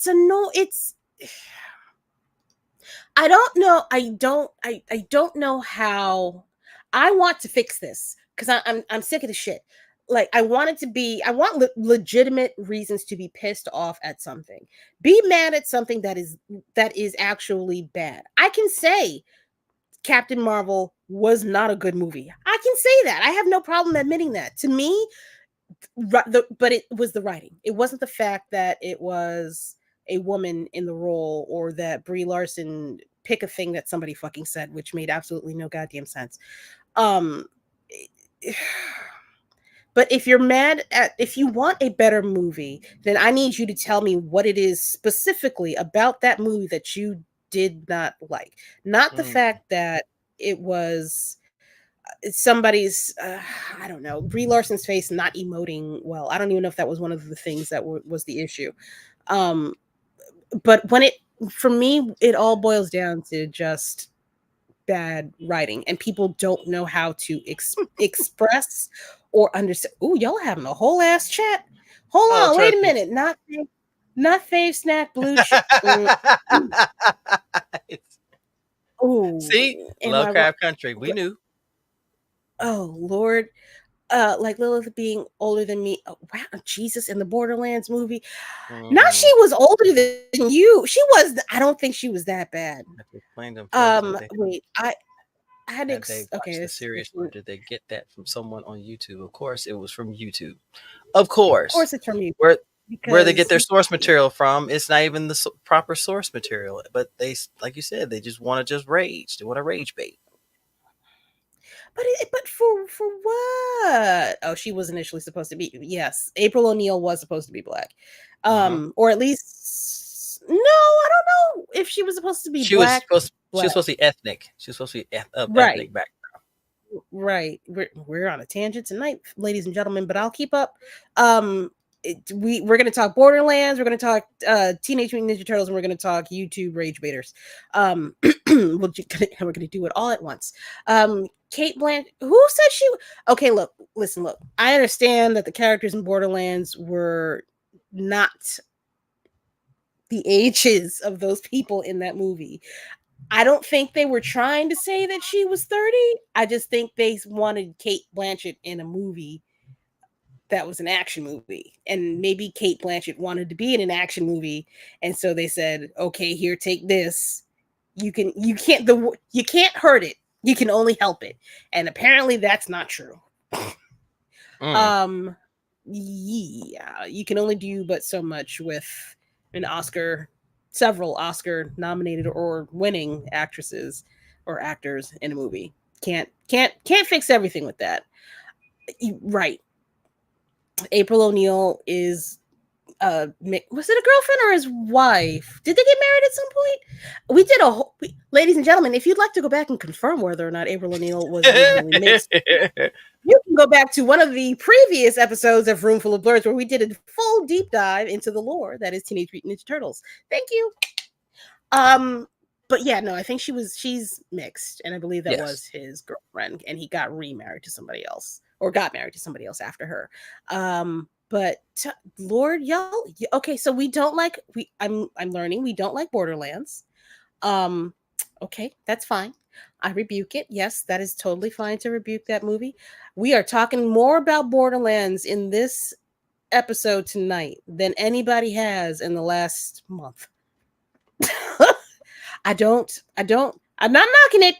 don't know. I don't know how. I want to fix this because I'm sick of the shit. Like I want legitimate reasons to be pissed off at something. Be mad at something that is actually bad. I can say Captain Marvel was not a good movie. I can say that. I have no problem admitting that. To me, but it was the writing. It wasn't the fact that it was a woman in the role or that Brie Larson pick a thing that somebody fucking said, which made absolutely no goddamn sense. But if you're mad at, if you want a better movie, then I need you to tell me what it is specifically about that movie that you did not like. Not the fact that it was somebody's, I don't know, Brie Larson's face not emoting well. I don't even know if that was one of the things that was the issue. But for me, it all boils down to just bad writing, and people don't know how to express or understand. Oh, y'all having a whole ass chat. Hold on, wait a minute. Not fave snack blue. Oh, see, Lovecraft Country. We knew. Oh Lord. Like Lilith being older than me. Oh, wow, Jesus, in the Borderlands movie. Not she was older than you. She was. I don't think she was that bad. Wait, I had to. Okay, the series, or did they get that from someone on YouTube? Of course, it was from YouTube. Of course, it's from you. Where they get their source material from, it's not even the proper source material. But they, like you said, they just want to just rage. They want to rage bait. But for what? Oh, she was initially supposed to be. Yes, April O'Neil was supposed to be black, or at least no, I don't know if she was supposed to be black. She was supposed to be ethnic. She was supposed to be ethnic background. Right. We're on a tangent tonight, ladies and gentlemen, but I'll keep up. We're going to talk Borderlands, we're going to talk Teenage Mutant Ninja Turtles, and we're going to talk YouTube rage baiters. We're going to do it all at once. Cate Blanchett, who said she? Okay, look. I understand that the characters in Borderlands were not the ages of those people in that movie. I don't think they were trying to say that she was 30. I just think they wanted Cate Blanchett in a movie that was an action movie, and maybe Cate Blanchett wanted to be in an action movie, and so they said, "Okay, here, take this. You can't hurt it. You can only help it." And apparently, that's not true. Yeah, you can only do but so much with several Oscar nominated or winning actresses or actors in a movie. Can't fix everything with that. Right. April O'Neil is was it a girlfriend or his wife? Did they get married at some point? We did ladies and gentlemen, if you'd like to go back and confirm whether or not April O'Neil was originally mixed, you can go back to one of the previous episodes of Roomful of Blurs where we did a full deep dive into the lore that is Teenage Mutant Ninja Turtles. Thank you. But yeah, no, I think she's mixed, and I believe that was his girlfriend, and he got remarried to somebody else, or got married to somebody else after her. But Lord, y'all, okay, so I'm learning we don't like Borderlands. Okay, that's fine. I rebuke it. Yes, that is totally fine to rebuke that movie. We are talking more about Borderlands in this episode tonight than anybody has in the last month. I'm not knocking it.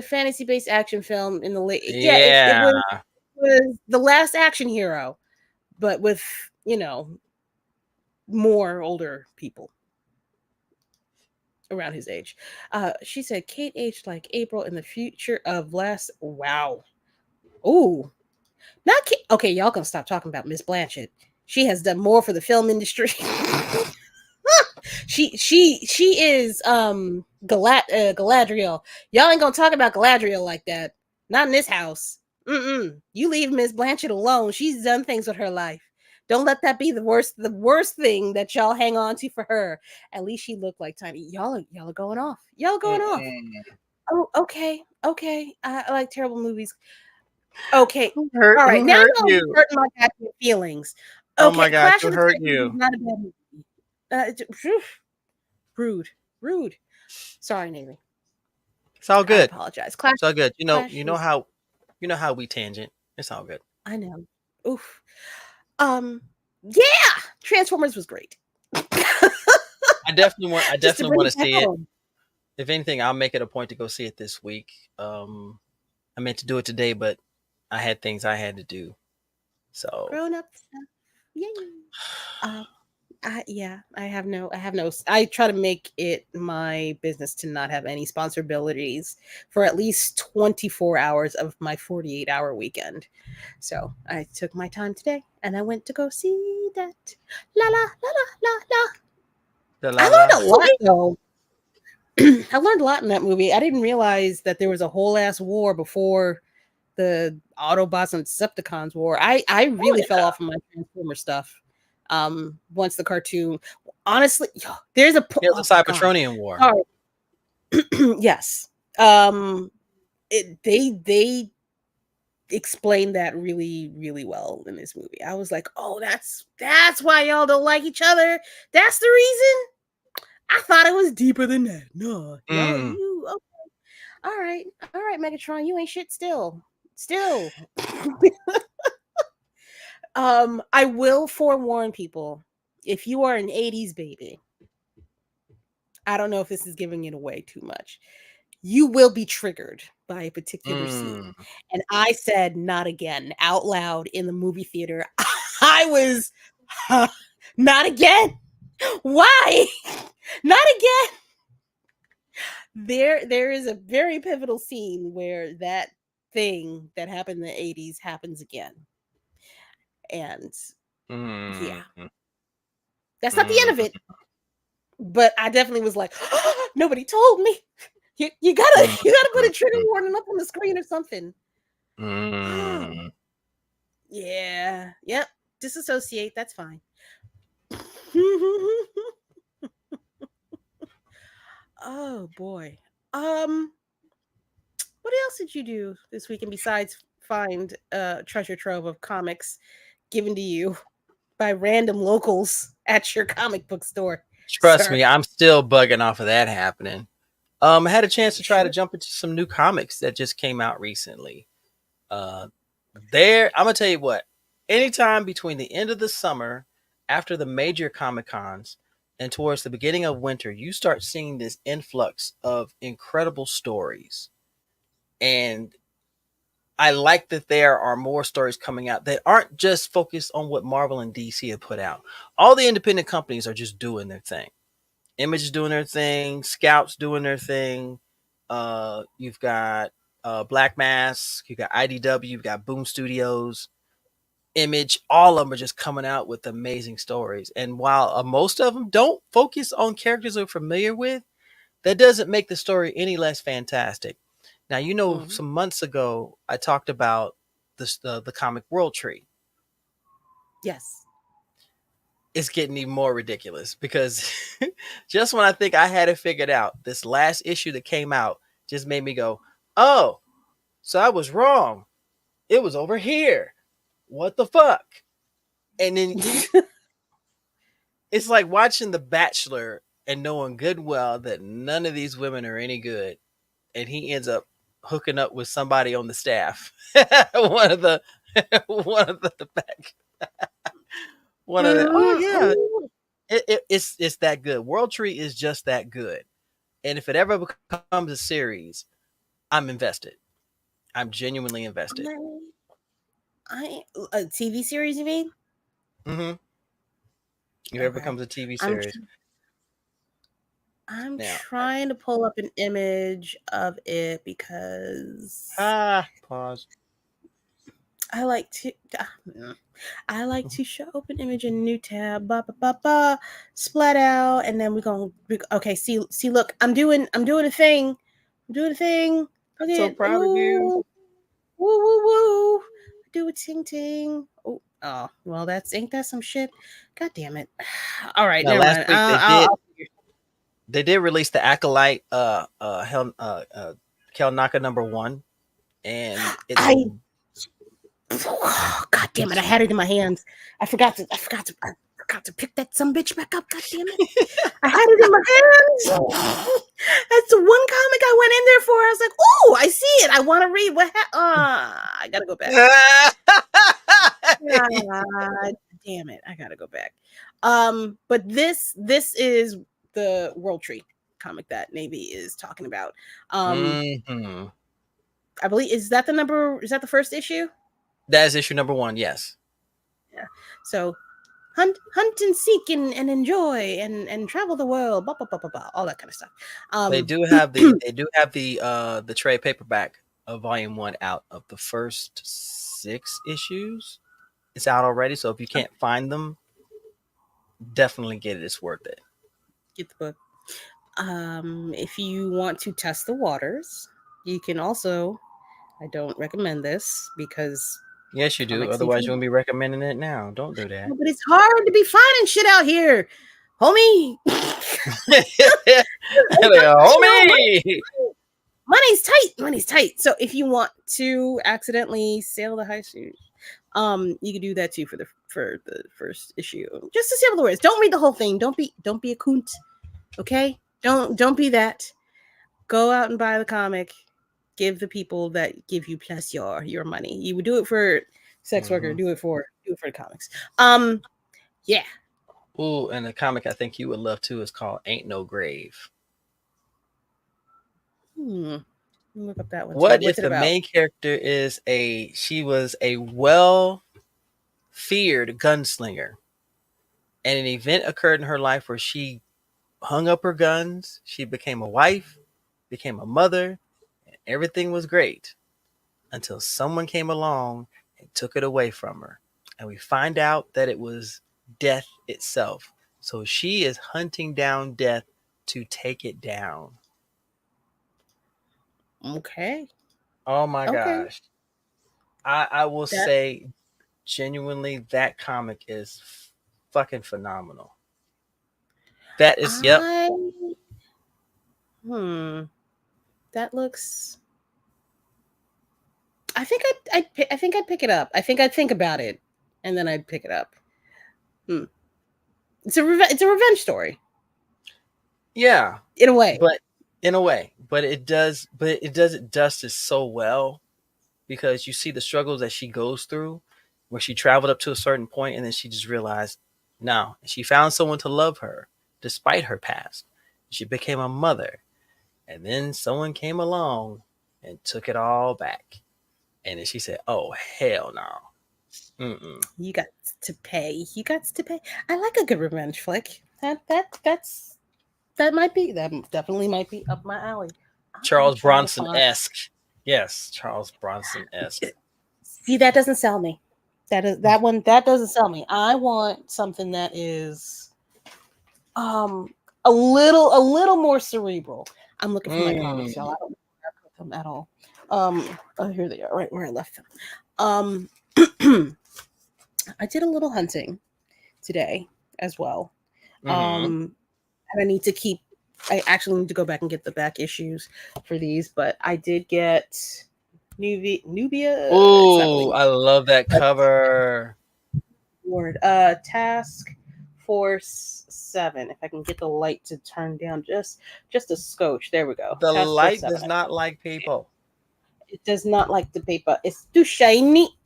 Fantasy-based action film in the late. Yeah. It was the last action hero, but with, more older people around his age. She said Kate aged like April in the future of last. Wow. Ooh. Not Kate. Okay, y'all gonna stop talking about Miss Blanchett. She has done more for the film industry. She is Galadriel. Y'all ain't gonna talk about Galadriel like that. Not in this house. You leave Miss Blanchett alone. She's done things with her life. Don't let that be the worst thing that y'all hang on to for her. At least she looked like Tiny. Y'all are going off. Y'all going off. Oh, okay. I like terrible movies. Okay. All right. Now I'm hurting my goddamn feelings. Okay, oh my gosh, who hurt you? Not a bad movie. Rude. Sorry, Navy. It's all good. I apologize. It's all good. You know how we tangent. It's all good. I know. Oof. Yeah, Transformers was great. I definitely want to see it. If anything, I'll make it a point to go see it this week. I meant to do it today, but I had things I had to do. So grown up stuff. Yay. I try to make it my business to not have any sponsorabilities for at least 24 hours of my 48-hour weekend. So I took my time today and I went to go see that. La la la la la la. I learned a lot though. I learned a lot in that movie. I didn't realize that there was a whole ass war before the Autobots and Decepticons war. I really fell off of my Transformer stuff. Once the cartoon, honestly, there's a Cybertronian war. Yes. They explained that really, really well in this movie. I was like, oh, that's why y'all don't like each other. That's the reason. I thought it was deeper than that. No, y'all, you okay. All right, Megatron, you ain't shit still. I will forewarn people, if you are an 80s baby, I don't know if this is giving it away too much. You will be triggered by a particular scene. And I said, not again, out loud in the movie theater. I was, not again. Why? Not again. There is a very pivotal scene where that thing that happened in the 80s happens again. And yeah, that's not the end of it. But I definitely was like, oh, nobody told me. You gotta put a trigger warning up on the screen or something. Yeah. Yep. Disassociate. That's fine. Oh boy. What else did you do this weekend besides find a treasure trove of comics given to you by random locals at your comic book store? Trust me, I'm still bugging off of that happening. I had a chance to try to jump into some new comics that just came out recently. I'm gonna tell you what. Anytime between the end of the summer, after the major Comic Cons, and towards the beginning of winter, you start seeing this influx of incredible stories. And I like that there are more stories coming out that aren't just focused on what Marvel and DC have put out. All the independent companies are just doing their thing. Image is doing their thing. Scout's doing their thing. You've got Black Mask. You've got IDW. You've got Boom Studios. Image. All of them are just coming out with amazing stories. And while most of them don't focus on characters we're familiar with, that doesn't make the story any less fantastic. Now, some months ago, I talked about the comic World Tree. Yes. It's getting even more ridiculous because just when I think I had it figured out, this last issue that came out just made me go, oh, so I was wrong. It was over here. What the fuck? And then it's like watching The Bachelor and knowing good well that none of these women are any good. And he ends up hooking up with somebody on the staff. one of the back. One of the it's that good. World Tree is just that good. And if it ever becomes a series, I'm invested. I'm genuinely invested. A TV series, you mean? Mm-hmm. If it ever becomes a TV series. I'm trying to pull up an image of it because pause. I like to show open image in a new tab, splat out, and then we're gonna okay. See, look, I'm doing a thing. I'm so proud of you. Woo. Do a ting. Oh, well, ain't that some shit? God damn it. All right, now, never mind. They did release the Acolyte Kel Naka #1, and God damn it! I had it in my hands. I forgot to pick that some bitch back up. God damn it! I had it in my hands. That's the one comic I went in there for. I was like, "Oh, I see it. I want to read what." I gotta go back. God damn it! I gotta go back. But this is the World Tree comic that Navy is talking about. I believe is that the first issue? That is issue #1, yes. Yeah. So hunt and seek and enjoy and travel the world, all that kind of stuff. They do have the trade paperback of Volume 1 out of the first 6 issues. It's out already, so if you can't find them, definitely get it. It's worth it. Get the book. If you want to test the waters, you can also. I don't recommend this because. Yes, you do. Otherwise, you won't be recommending it now. Don't do that. But it's hard to be finding shit out here. homie. Homie. Money's tight. Money's tight. So if you want to accidentally sail the high shoot, you can do that too for the first issue, just to see how the words. Don't read the whole thing. Don't be a coont. Okay, don't be that. Go out and buy the comic. Give the people that give you plus your money. You would do it for sex worker. Do it for the comics. Yeah. Ooh, and the comic I think you would love too is called Ain't No Grave. Look up that one. What if the main character she was a well-feared gunslinger, and an event occurred in her life where she hung up her guns, she became a wife, became a mother, and everything was great until someone came along and took it away from her. And we find out that it was death itself. So she is hunting down death to take it down. Okay. Oh my gosh. I will say genuinely that comic is fucking phenomenal. That is That looks. I think I'd pick it up. I think I'd think about it, and then I'd pick it up. It's a revenge story. Yeah, in a way, but it does it justice so well, because you see the struggles that she goes through, where she traveled up to a certain point and then she just realized no, she found someone to love her despite her past. She became a mother, and then someone came along and took it all back, and then she said, "Oh hell no." You got to pay. I like a good revenge flick. That definitely might be up my alley. Charles Bronson-esque. Yes, Charles Bronson-esque. See, that doesn't sell me. That one doesn't sell me. I want something that is a little more cerebral. I'm looking for my comics, y'all. I don't know them at all. Oh, here they are, right where I left them. I did a little hunting today as well. And I actually need to go back and get the back issues for these, but I did get Nubia. Oh, I love that cover. Task Force 7. If I can get the light to turn down just a scotch. There we go. The light does not like people. It does not like the paper. It's too shiny.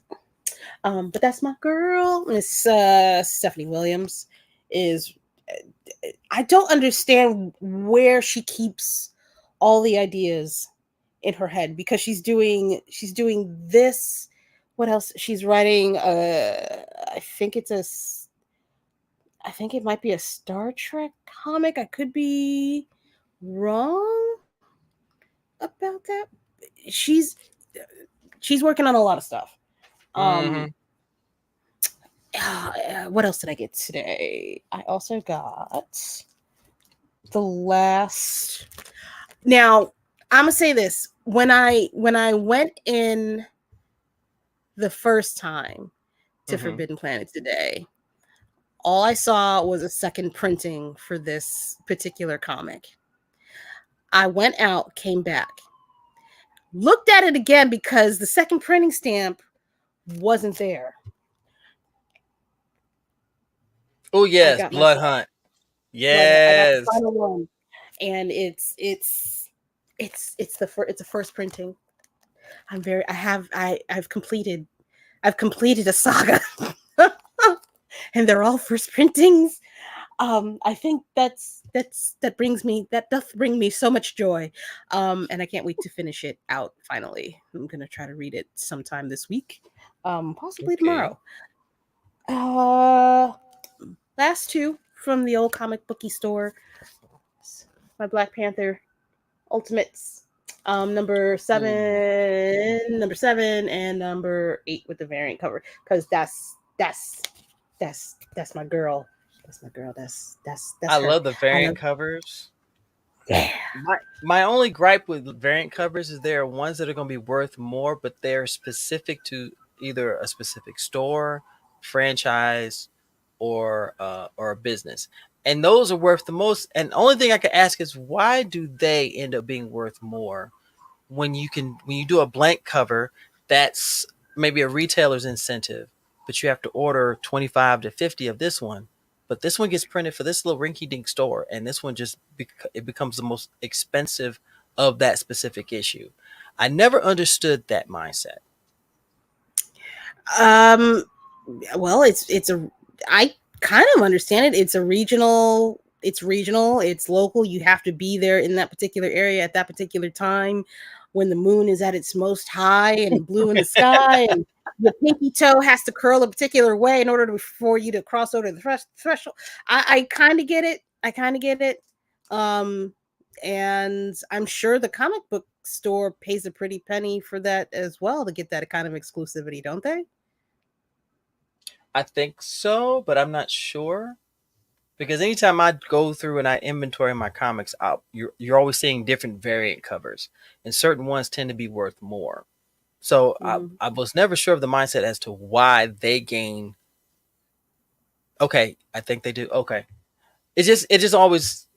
But that's my girl, Miss Stephanie Williams. I don't understand where she keeps all the ideas in her head, because she's doing this. What else? She's writing. I think it might be a Star Trek comic. I could be wrong about that. She's working on a lot of stuff. What else did I get today? I also got the last. Now, I'm gonna say this: when I went in the first time to Forbidden Planet today, all I saw was a second printing for this particular comic. I went out, came back, looked at it again, because the second printing stamp wasn't there. Oh yes, Blood Hunt. Yes, I got the final one, and it's a first printing. I've completed a saga, and they're all first printings. I think that doth bring me so much joy, and I can't wait to finish it out. Finally, I'm gonna try to read it sometime this week, possibly tomorrow. Last two from the old comic bookie store. My Black Panther Ultimates, number 7, and number 8 with the variant cover, because that's my girl. That's my girl. That's I love the variant covers. Yeah. My only gripe with variant covers is there are ones that are going to be worth more, but they're specific to either a specific store, franchise, or a business. and those are worth the most. And the only thing I can ask is, why do they end up being worth more when you do a blank cover? That's maybe a retailer's incentive, but you have to order 25 to 50 of this one. But this one gets printed for this little rinky-dink store, and this one it becomes the most expensive of that specific issue. I never understood that mindset. Well, I kind of understand it. It's regional, it's local. You have to be there in that particular area at that particular time when the moon is at its most high and blue in the sky, and your pinky toe has to curl a particular way in order for you to cross over the threshold. I kind of get it. And I'm sure the comic book store pays a pretty penny for that as well to get that kind of exclusivity, don't they? I think so, but I'm not sure. Because anytime I go through and I inventory my comics, you're always seeing different variant covers, and certain ones tend to be worth more. So I was never sure of the mindset as to why they gain. Okay, I think they do. Okay, it just always,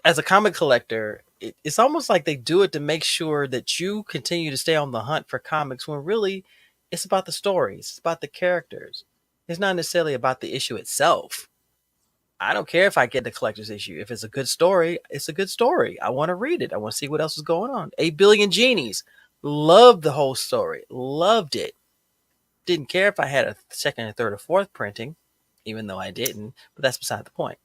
as a comic collector, it's almost like they do it to make sure that you continue to stay on the hunt for comics, when really it's about the stories, it's about the characters. It's not necessarily about the issue itself. I don't care if I get the collector's issue. If it's a good story, it's a good story. I want to read it. I want to see what else is going on. 8 Billion Genies. Loved the whole story. Loved it. Didn't care if I had a second, or third, or fourth printing, even though I didn't. But that's beside the point.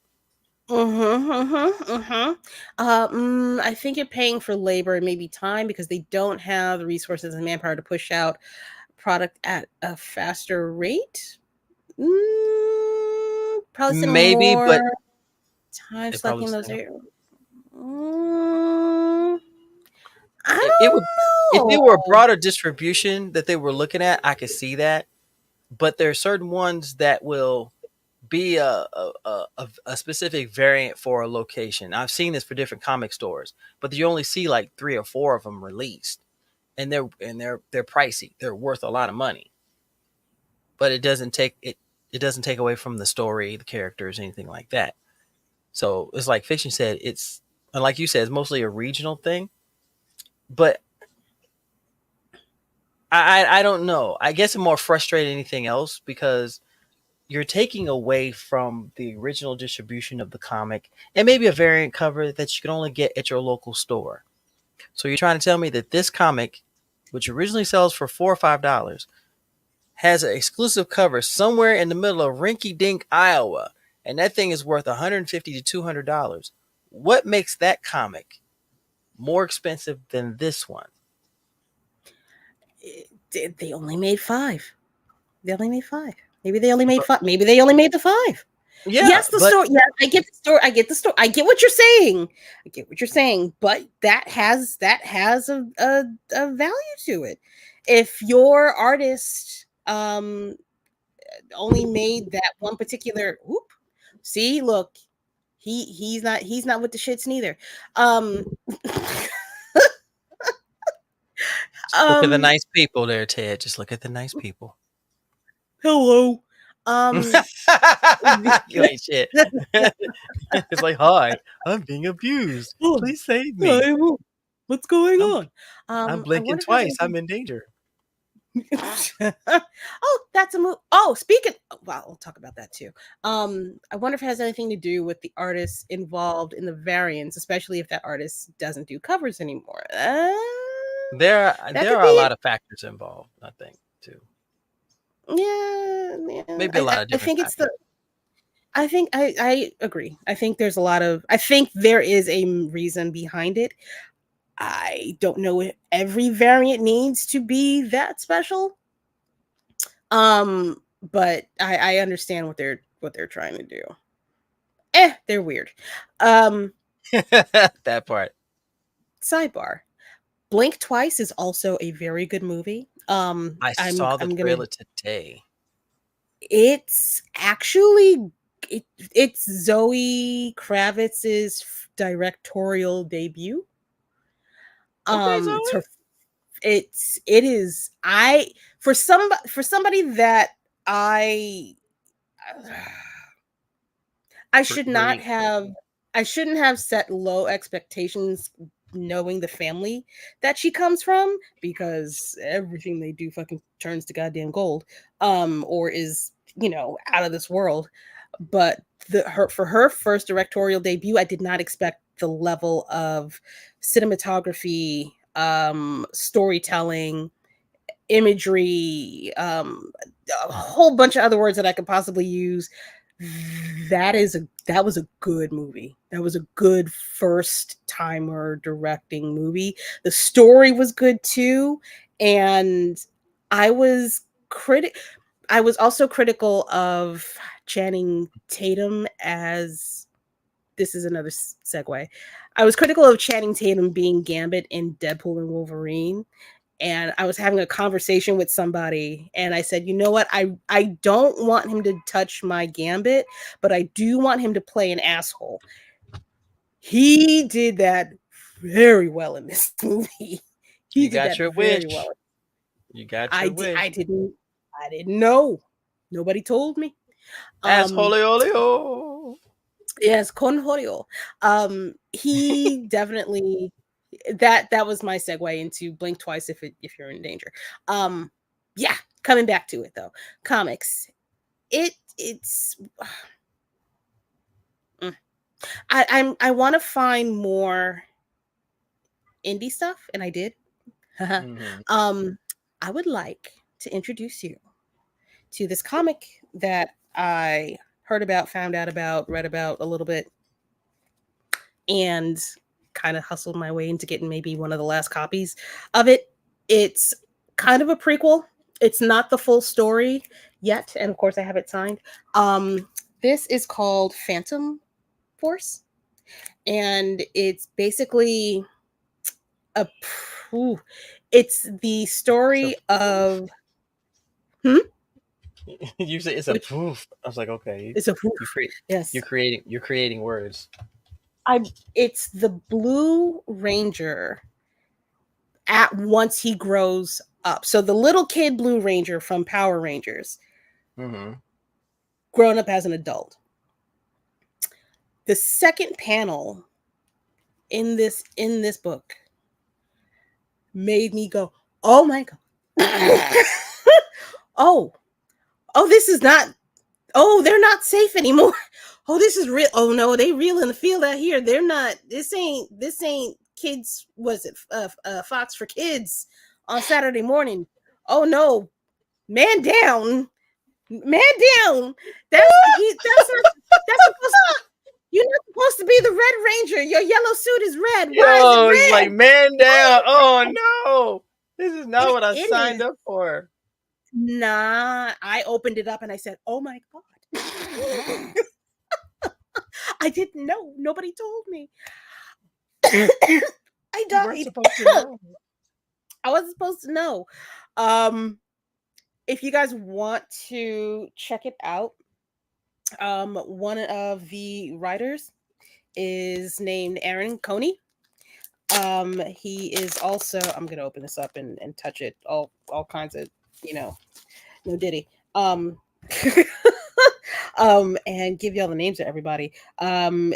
I think you're paying for labor and maybe time because they don't have the resources and manpower to push out product at a faster rate. Probably maybe, more but time selecting those areas. If it were a broader distribution that they were looking at, I could see that. But there are certain ones that will be a specific variant for a location. I've seen this for different comic stores, but you only see like 3 or 4 of them released, and they're pricey. They're worth a lot of money, but it doesn't take away from the story, the characters, anything like that. So it's like Fiction said, it's, like you said, it's mostly a regional thing. But I don't know. I guess I'm more frustrated than anything else because you're taking away from the original distribution of the comic and maybe a variant cover that you can only get at your local store. So you're trying to tell me that this comic, which originally sells for $4 or $5, has an exclusive cover somewhere in the middle of rinky-dink Iowa, and that thing is worth $150 to $200. What makes that comic more expensive than this one? They only made 5. Maybe they only made 5. Maybe they only made the 5. Yeah, yes, the story. Yeah, I get the story. I get what you're saying. But that has a value to it. If your artist only made that one particular see, look, he's not with the shits neither. Look at the nice people there, Ted. Just look at the nice people. Hello. You ain't shit. It's like, hi, I'm being abused. Please save me. What's going on? I'm blinking twice. I'm in danger. Oh, that's a move. Oh, speaking. Well, we'll talk about that too. I wonder if it has anything to do with the artists involved in the variants, especially if that artist doesn't do covers anymore. There are a lot of factors involved, I think, too. Yeah. Maybe a lot of different factors. I agree. I think there is a reason behind it. I don't know if every variant needs to be that special. But I understand what they're trying to do. They're weird. That part. Sidebar. Blink Twice is also a very good movie. I saw the trailer today. It's actually it's Zoe Kravitz's directorial debut. Okay, it is for somebody that I shouldn't have set low expectations knowing the family that she comes from, because everything they do fucking turns to goddamn gold, or is, out of this world. But for her first directorial debut, I did not expect the level of cinematography, storytelling, imagery, a whole bunch of other words that I could possibly use. That was a good movie. That was a good first timer directing movie. The story was good too, and I was also critical of Channing Tatum as, this is another segue. I was critical of Channing Tatum being Gambit in Deadpool and Wolverine. And I was having a conversation with somebody, and I said, you know what? I don't want him to touch my Gambit, but I do want him to play an asshole. He did that very well in this movie. You got your wish. You got your wish. I didn't know. Nobody told me. Asshole. Yes, conholio. He definitely, that was my segue into blink twice if you're in danger. Yeah, coming back to it though. Comics. It's I want to find more indie stuff, and I did. Mm-hmm. I would like to introduce you to this comic that I heard about, found out about, read about a little bit, and kind of hustled my way into getting maybe one of the last copies of it. It's kind of a prequel. It's not the full story yet, and of course I have it signed. This is called Phantom Force, and it's basically it's the story of You say it's a poof. I was like, okay. It's a poof. Yes. You're creating words. It's the Blue Ranger at once he grows up. So the little kid Blue Ranger from Power Rangers, grown up as an adult. The second panel in this book made me go, oh my God. Oh, this is not, they're not safe anymore. Oh, this is real. Oh no, they real in the field out here. They're not, this ain't kids, was it Fox for Kids on Saturday morning. Oh no, man down. That's supposed to, you're not supposed to be the Red Ranger. Your yellow suit is red. Why is it red? It's like man down. Oh no, this is not what I signed up for. Nah, I opened it up and I said, oh my God. I didn't know. Nobody told me. I died. I wasn't supposed to know. If you guys want to check it out, one of the writers is named Aaron Coney. He is also, I'm gonna open this up and touch it, all kinds of, no diddy. And give y'all the names of everybody. Aaron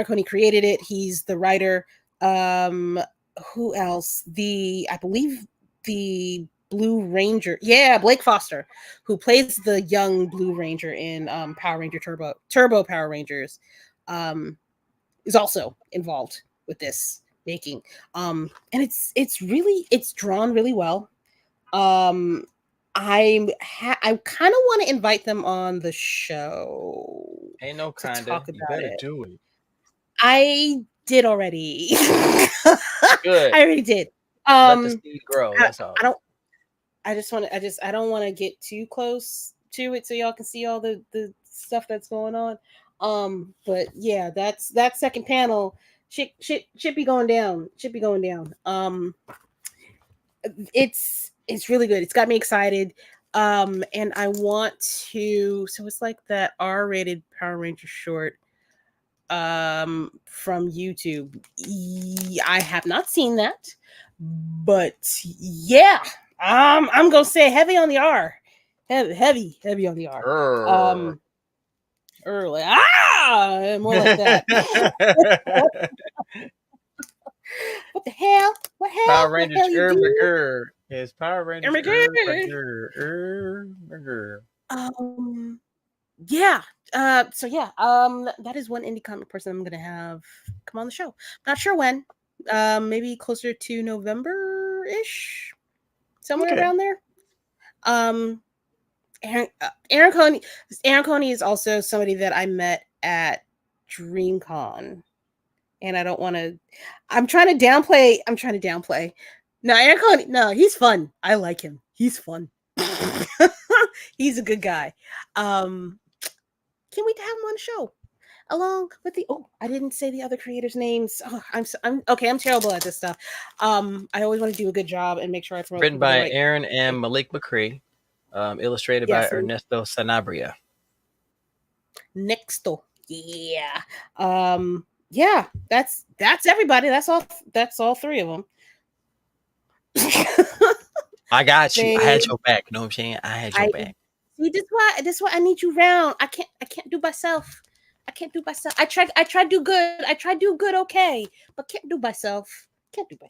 Coney created it. He's the writer. Who else? I believe the Blue Ranger. Yeah, Blake Foster, who plays the young Blue Ranger in Power Ranger Turbo Power Rangers, is also involved with this making. And it's drawn really well. I kind of want to invite them on the show. Ain't no kind of. You better do it. I did already. Good. I already did. Let the seed grow. That's all. I don't want to get too close to it so y'all can see all the stuff that's going on. But yeah, that second panel should be going down. Should be going down. It's really good. It's got me excited. And I want to, so it's like that R-rated Power Ranger short from YouTube. I have not seen that, but yeah, I'm gonna say heavy on the R. Heavy on the R. Early. More like that. What the hell? What hell? Power What Rangers hell you do? It's Power Rangers Yeah. So yeah, that is one indie comic person I'm gonna have come on the show. Not sure when. Maybe closer to November-ish, somewhere around there. Aaron Coney. Aaron Coney is also somebody that I met at DreamCon, and I don't want to. I'm trying to downplay. No, Aaron Coney. No, he's fun. I like him. He's fun. He's a good guy. Can we have him on the show? Along with I didn't say the other creators' names. Oh, I'm okay. I'm terrible at this stuff. I always want to do a good job and make sure I promote. written by Aaron M. Malik McCree, illustrated by Ernesto Sanabria. Nexto, yeah. Yeah, that's everybody. That's all three of them. I got you. I had your back. You know what I'm saying? I had your back. See, this why I need you round. I can't do myself. I can't do myself. I try to do good. I try to do good, okay, but can't do myself. Need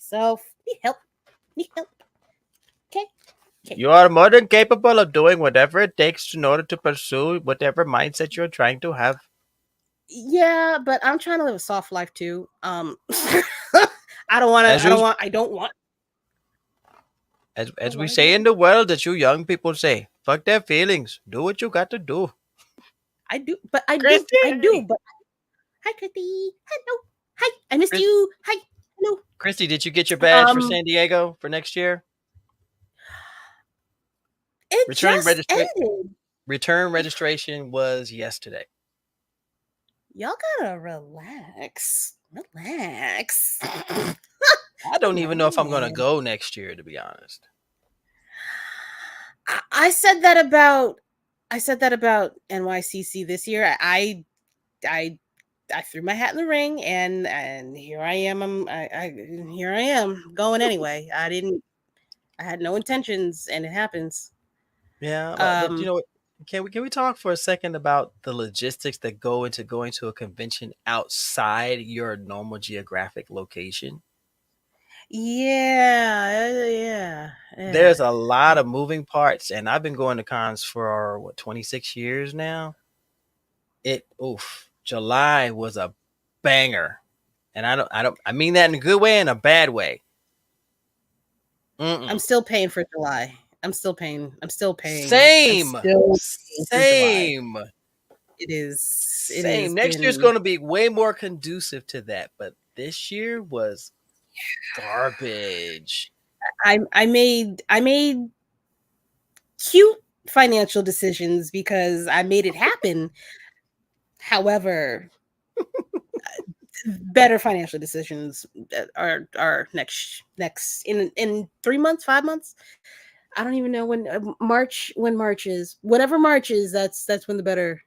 help. Okay. You are more than capable of doing whatever it takes in order to pursue whatever mindset you're trying to have. Yeah, but I'm trying to live a soft life too. I don't want. As we say in the world that you young people say, fuck their feelings. Do what you got to do. I do, but But hi, Christy. Hello. Hi. I missed you. Hi. Hello. Christy, did you get your badge for San Diego for next year? Return registration was yesterday. Y'all gotta relax. I don't even know if I'm gonna go next year, to be honest. I said that about NYCC this year. I threw my hat in the ring, and here I am. Here I am going anyway. I had no intentions, and it happens. Yeah, but you know what? Can we talk for a second about the logistics that go into going to a convention outside your normal geographic location? Yeah. There's a lot of moving parts, and I've been going to cons for 26 years now. July was a banger, and I mean that in a good way and a bad way. I'm still paying for July. I'm still paying. Same. It is. Same. Next year's going to be way more conducive to that, but this year was garbage. I made cute financial decisions because I made it happen. However, better financial decisions are next in 3 months, 5 months. I don't even know when March is. Whenever March is, that's when the better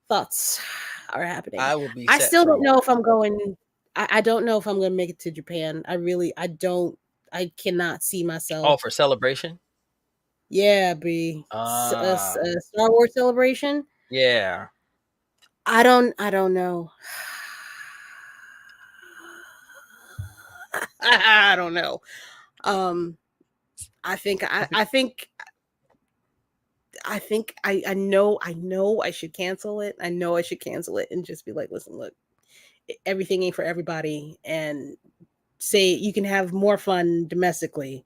thoughts are happening. I still don't know if I'm going. I don't know if I'm going to make it to Japan. I cannot see myself. Oh, for celebration? Yeah, Star Wars celebration. Yeah. I don't know. I don't know. I know I should cancel it. I know I should cancel it and just be like, listen, look, everything ain't for everybody, and say you can have more fun domestically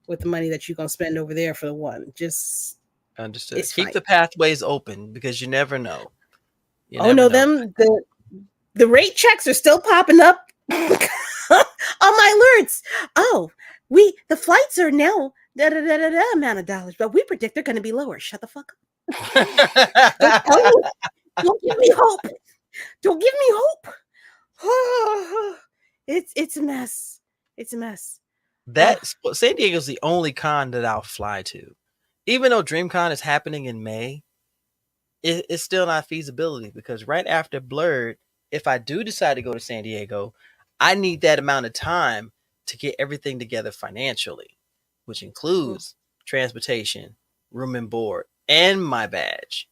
with the money that you're gonna spend over there for the one. Just understood. Keep the pathways open because you never know. The rate checks are still popping up on my alerts. Oh, the flights are now amount of dollars, but we predict they're going to be lower. Shut the fuck up. Don't give me hope. Don't give me hope. It's a mess. It's a mess. San Diego's the only con that I'll fly to. Even though DreamCon is happening in May, it's still not feasibility because right after Blurred, if I do decide to go to San Diego, I need that amount of time to get everything together financially, which includes transportation, room and board, and my badge.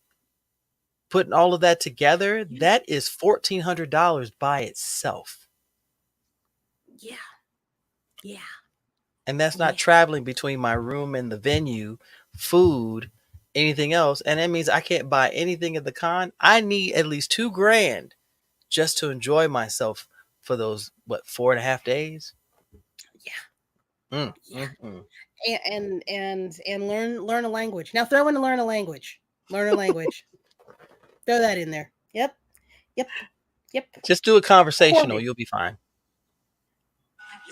putting all of that together, that is $1,400 by itself. Yeah. Yeah. And that's not traveling between my room and the venue, food, anything else. And that means I can't buy anything at the con. I need at least $2,000 just to enjoy myself for those, 4.5 days? Yeah. And learn a language. Now throw in learn a language. Learn a language. Throw that in there. Yep. Just do a conversational. You'll be fine.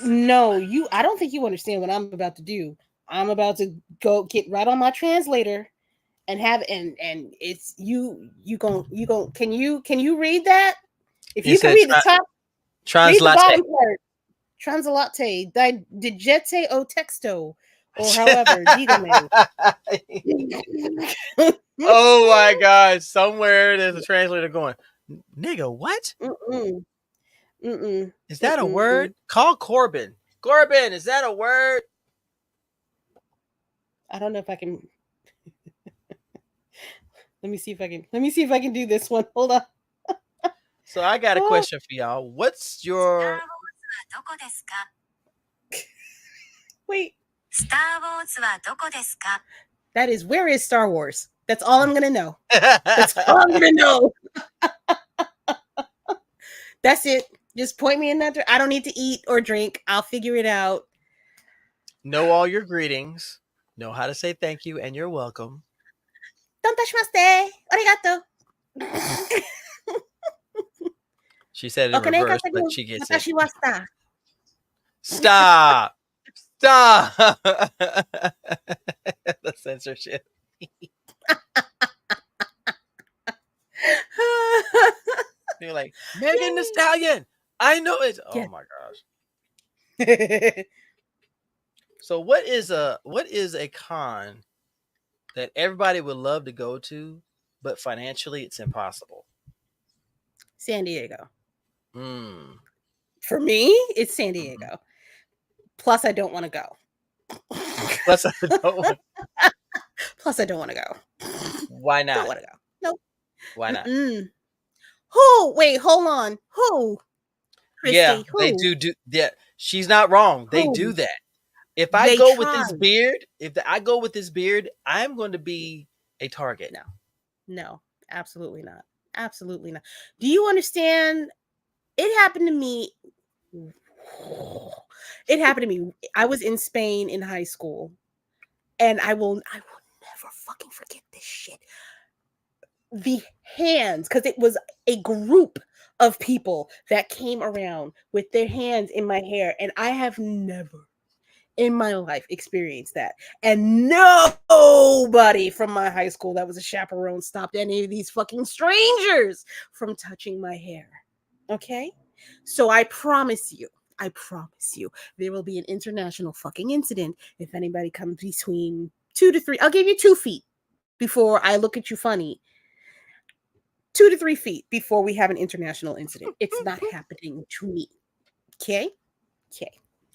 No, I don't think you understand what I'm about to do. I'm about to go get right on my translator and have and it's you gon' can you read that? If you can read the top, read the bottom part. Translate, digete o texto, or however, dígame. Oh my God! Somewhere there's a translator going, nigga, what? Is that a word? Call Corbin. Corbin, is that a word? I don't know if I can. Let me see if I can do this one. Hold on. So I got a question for y'all. What's your wait? That is, where is Star Wars? That's all I'm gonna know. That's all I'm gonna know. That's it. Just point me in that direction. I don't need to eat or drink. I'll figure it out. Know all your greetings. Know how to say thank you and you're welcome. Dontashimashite. Arigato. She said it in reverse, but she gets it. Stop. The censorship. You're like, Megan Thee Stallion. I know it. Oh my gosh. So what is a con that everybody would love to go to, but financially it's impossible? San Diego. For me, it's San Diego. Plus, I don't want to go. Plus, I don't want to go. Why not? Don't want to go. Nope. Why not? Who? Wait, hold on. Who? Christy, yeah, who? They do. Yeah, she's not wrong. They do that. If I go with this beard, I'm going to be a target. No, absolutely not. Absolutely not. Do you understand? It happened to me. I was in Spain in high school, and I will never fucking forget this shit. The hands, because it was a group of people that came around with their hands in my hair, and I have never in my life experienced that. And nobody from my high school that was a chaperone stopped any of these fucking strangers from touching my hair. Okay? So I promise you, there will be an international fucking incident if anybody comes between 2 to 3. I'll give you 2 feet before I look at you funny. 2 to 3 feet before we have an international incident. It's not happening to me. Okay?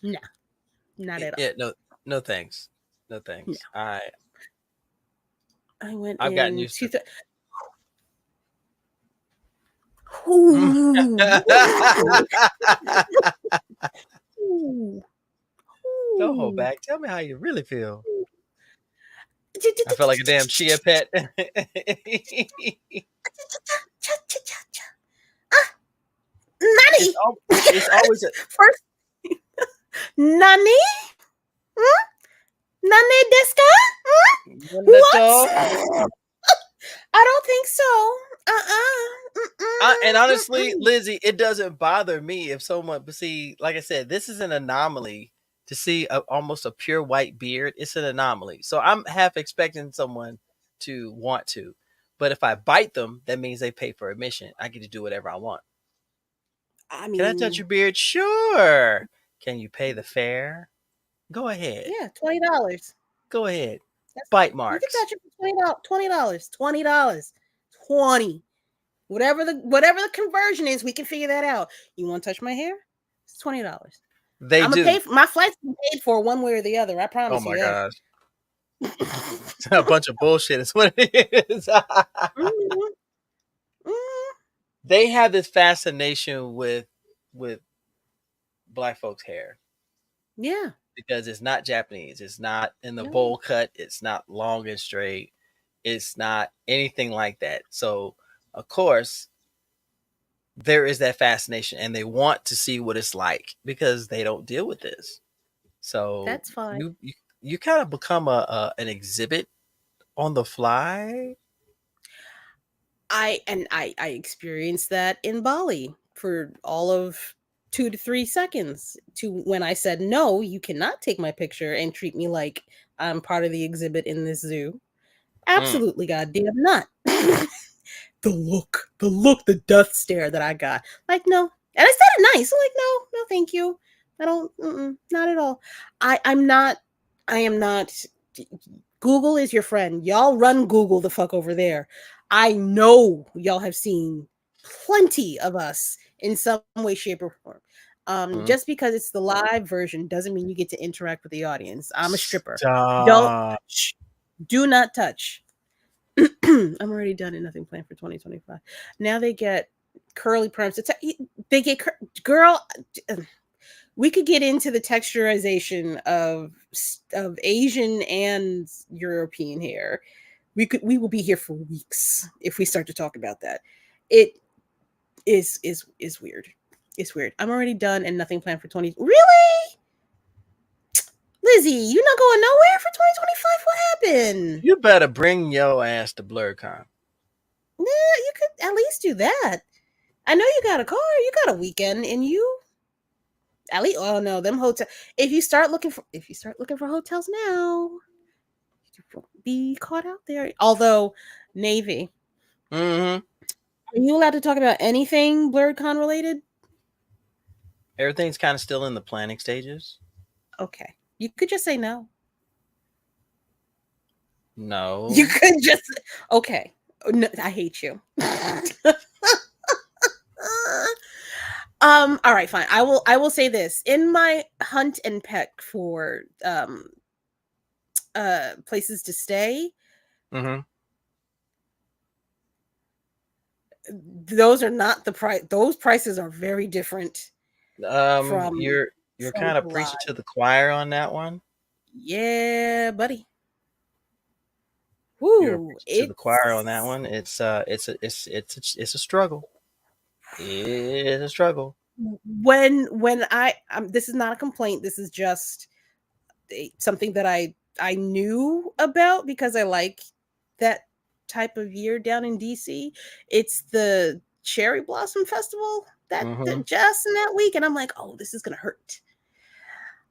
No. Not at all. Yeah, no thanks. No thanks. No. I've gotten used to it. Don't hold back. Tell me how you really feel. I feel like a damn chia pet. Nani? It's always first. Nani? Nani desu ka? What? I don't think so. And honestly, Lizzie, it doesn't bother me if someone, but see, like I said, this is an anomaly to see almost a pure white beard. It's an anomaly. So I'm half expecting someone to want to, but if I bite them, that means they pay for admission. I get to do whatever I want. I mean, can I touch your beard? Sure. Can you pay the fare? Go ahead. Yeah, $20. Go ahead. Bite marks. You can touch it for $20. $20. Whatever the conversion is, we can figure that out. You want to touch my hair? It's $20. I'm do. Pay for, my flight's paid for one way or the other. I promise you. Oh my gosh. It's a bunch of bullshit is what it is. they have this fascination with black folks' hair Yeah. because it's not Japanese. It's not in the No. bowl cut. It's not long and straight. It's not anything like that. So, of course, there is that fascination, and they want to see what it's like because they don't deal with this. So That's fine. you kind of become an exhibit on the fly. I experienced that in Bali for all of 2 to 3 seconds to when I said, "No, you cannot take my picture and treat me like I'm part of the exhibit in this zoo." Absolutely goddamn not. The look, the death stare that I got. Like, no. And I said it nice. I'm like, no, thank you. I don't, not at all. I am not. Google is your friend. Y'all run Google the fuck over there. I know y'all have seen plenty of us in some way, shape, or form. Just because it's the live version doesn't mean you get to interact with the audience. I'm a stripper. Stop. Don't touch. Do not touch. I'm already done and nothing planned for 2025. Now they get curly perms. They get girl. We could get into the texturization of Asian and European hair. We will be here for weeks if we start to talk about that. It is weird. It's weird. I'm already done and nothing planned for 20. Really? Lizzie, you not going nowhere for 2025? What happened? You better bring your ass to BlurCon. Yeah, you could at least do that. I know you got a car. You got a weekend, and you at least. Oh no, them hotel. If you start looking for hotels now, you won't be caught out there. Although Navy, Mm-hmm. are you allowed to talk about anything BlurCon related? Everything's kind of still in the planning stages. Okay, you could just say no. No, You could just okay. No, I hate you. All right, fine. I will say this. In my hunt and peck for places to stay, mm-hmm. those are not the price. Those prices are very different. From You're kind of preaching to the choir on that one. Yeah, buddy. You're Woo, to the choir on that one. It's a struggle. It's a struggle. When I this is not a complaint. This is just something that I knew about because I like that type of year down in DC. It's the Cherry Blossom Festival that just in that week, and I'm like, oh, this is gonna hurt.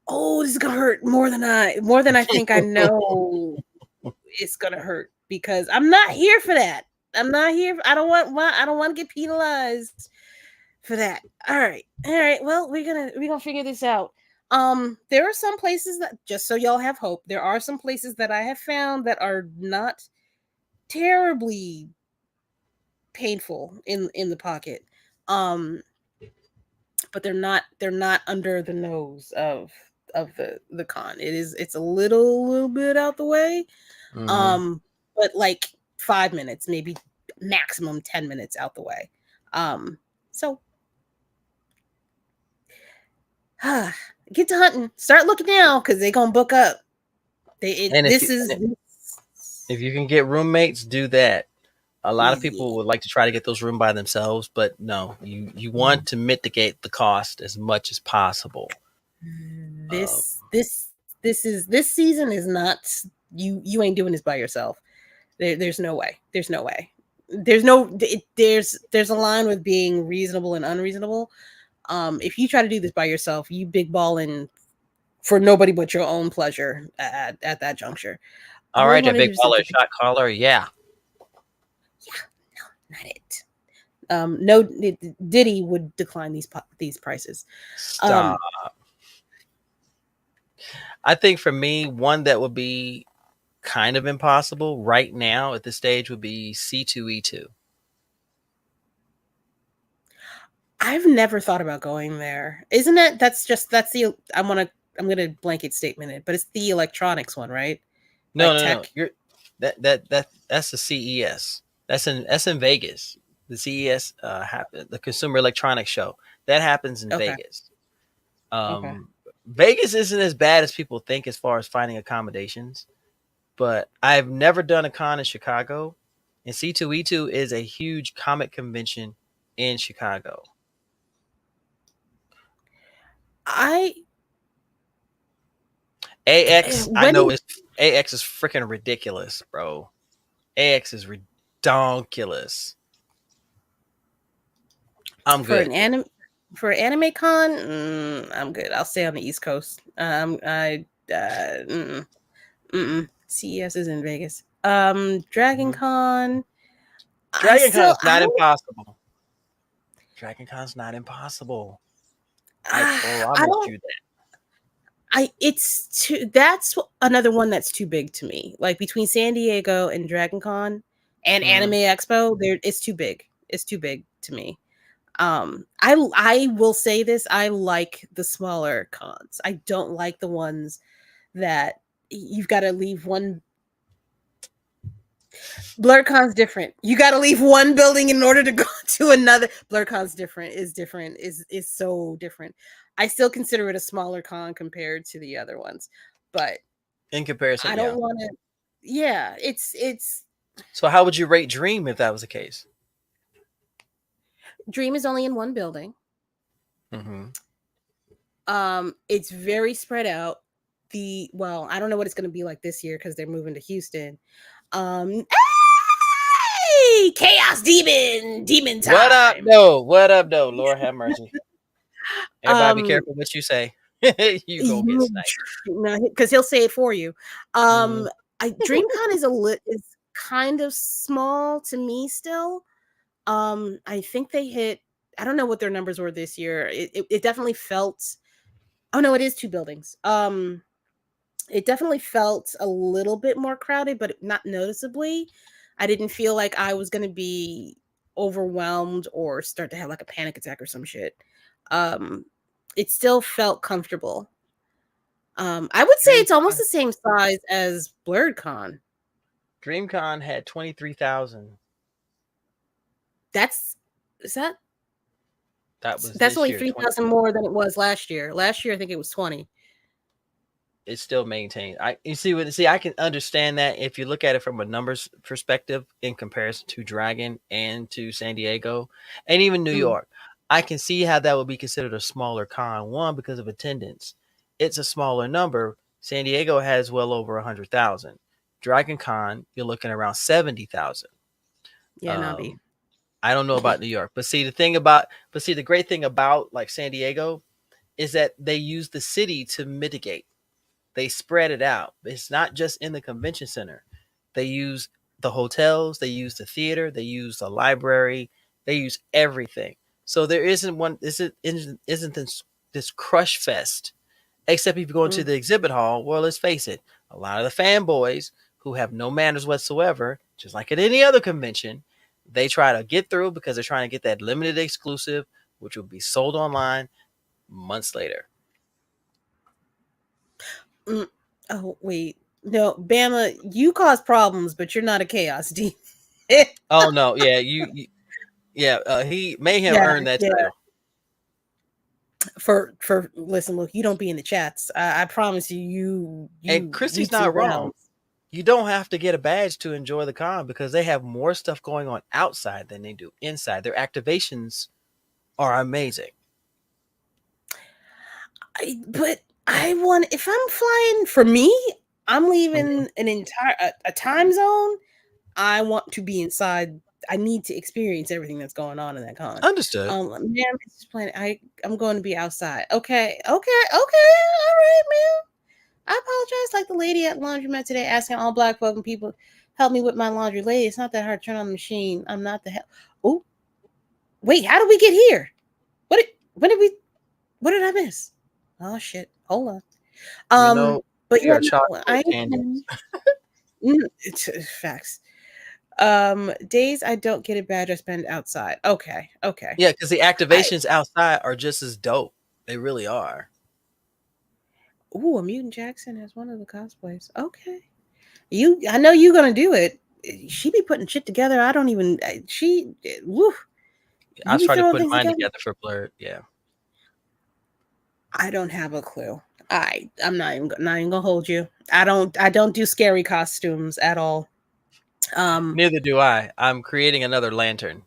Oh, this is gonna hurt more than I think I know. It's gonna hurt because I'm not here for that. I'm not here. I don't want to get penalized for that. All right. Well, we're gonna figure this out. There are some places that, just so y'all have hope, there are some places that I have found that are not terribly painful in the pocket. But they're not under the nose of the con. It's a little bit out the way. But like 5 minutes, maybe maximum 10 minutes out the way. So get to hunting. Start looking now because they're gonna book up. If you can get roommates, do that. A lot of people would like to try to get those rooms by themselves, but no, you want to mitigate the cost as much as possible. This season is not you ain't doing this by yourself. There's no way. There's a line with being reasonable and unreasonable. If you try to do this by yourself, you big balling for nobody but your own pleasure at that juncture. All right, a big baller shot caller, yeah. No, not it. No, Diddy would decline these prices. Stop. I think for me, one that would be kind of impossible right now at this stage would be C2E2. I've never thought about going there. Isn't it? I'm gonna blanket statement it, but it's the electronics one, right? No. That's the CES. That's in Vegas. the CES the Consumer Electronics Show. That happens in Okay. Vegas. Okay. Vegas isn't as bad as people think as far as finding accommodations, but I've never done a con in Chicago, and C2E2 is a huge comic convention in Chicago. AX, I know AX is freaking ridiculous, bro. AX is redonkulous. I'm good. For anime con, I'm good. I'll stay on the East Coast. CES is in Vegas. Dragon Con. Dragon Con is not impossible. Dragon Con's not impossible. I promise you that. That's another one that's too big to me. Like between San Diego and Dragon Con and Anime Expo, it's too big. It's too big to me. I will say this, I like the smaller cons. I don't like the ones that you've got to leave one. BlurCon's different. You got to leave one building in order to go to another. BlurCon's different, is so different. I still consider it a smaller con compared to the other ones, but in comparison, I don't want to. Yeah, it's. So how would you rate Dream if that was the case? Dream is only in one building. It's very spread out. I don't know what it's going to be like this year because they're moving to Houston. Hey, Chaos Demon time. What up, though? Lord have mercy. Everybody be careful what you say. You gonna get sniped. No, because he'll say it for you. DreamCon is kind of small to me still. I think they hit, I don't know what their numbers were this year. It definitely felt, oh no, it is 2 buildings. It definitely felt a little bit more crowded, but not noticeably. I didn't feel like I was going to be overwhelmed or start to have like a panic attack or some shit. It still felt comfortable. I would say it's almost the same size as BlurCon. DreamCon had 23,000. That's only 3,000 more than it was last year. Last year, I think it was 20. It's still maintained. I can understand that if you look at it from a numbers perspective in comparison to Dragon and to San Diego and even New York. I can see how that would be considered a smaller con. One, because of attendance. It's a smaller number. San Diego has well over 100,000. Dragon Con, you're looking around 70,000. Yeah, Nabi. I don't know about New York, but the great thing about like San Diego is that they use the city to mitigate. They spread it out. It's not just in the convention center. They use the hotels, they use the theater, they use the library, they use everything. So there isn't this crush fest, except if you go into the exhibit hall. Well, let's face it, a lot of the fanboys who have no manners whatsoever, just like at any other convention, they try to get through because they're trying to get that limited exclusive, which will be sold online months later. Oh, wait. No, Bama, you cause problems, but you're not a Chaos Demon. Oh, no. Yeah, he may have earned that title. Listen, look, you don't be in the chats. I promise you. And Christy's not wrong. You don't have to get a badge to enjoy the con because they have more stuff going on outside than they do inside. Their activations are amazing. If I'm flying, for me, I'm leaving an entire a time zone. I want to be inside. I need to experience everything that's going on in that con. Understood. Man, I'm going to be outside. Okay. All right, man. I apologize. Like the lady at laundromat today asking all black folk and people help me with my laundry. Lady, it's not that hard to turn on the machine. I'm not the hell. Oh, wait, how did we get here? What did I miss? Oh shit. Hold on. But yeah, it's facts. Days I don't get a badge, I spend outside. Okay. Yeah, because the activations outside are just as dope. They really are. Ooh, a Mutant Jackson has one of the cosplays. Okay. I know you're gonna do it. she be putting shit together. I don't even. She. Woo. I started putting mine together for Blurred. Yeah. I don't have a clue. I'm not even gonna hold you. I don't do scary costumes at all. Neither do I. I'm creating another lantern.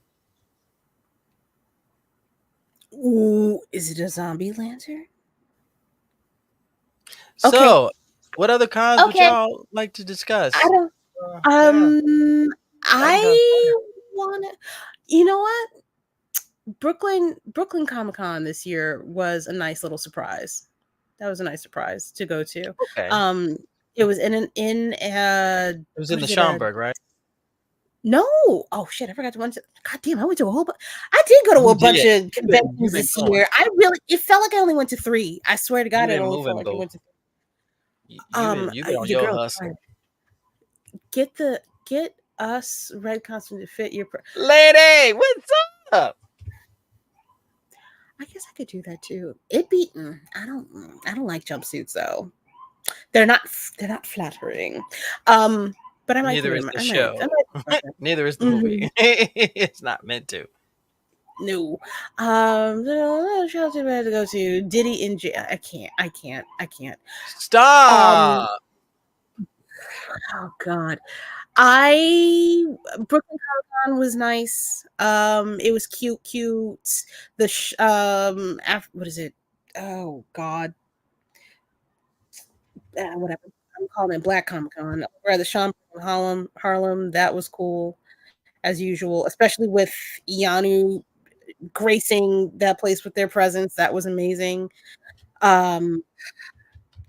Ooh, is it a zombie lantern? So, what other cons would y'all like to discuss? I don't. I wanna. You know what? Brooklyn Comic Con this year was a nice little surprise. That was a nice surprise to go to. Okay. It was it was in the Schaumburg, right? No. Oh shit! I forgot to God damn! I went to a whole. I did go to a bunch of conventions this year. It felt like I only went to 3. I swear to God, it only felt like I went to 3. You been on your hustle. Get us red costume to fit your lady. What's up? I guess I could do that too. I don't like jumpsuits though. They're not flattering. But I might. Neither is the show. Neither is the movie. It's not meant to. No. Shout to go to Diddy in jail. I can't. Stop. Oh God. Brooklyn Comic Con was nice. It was cute. What is it? Oh God. Whatever. I'm calling it Black Comic Con. Or the Sean Harlem. That was cool, as usual. Especially with Ianu gracing that place with their presence. That was amazing.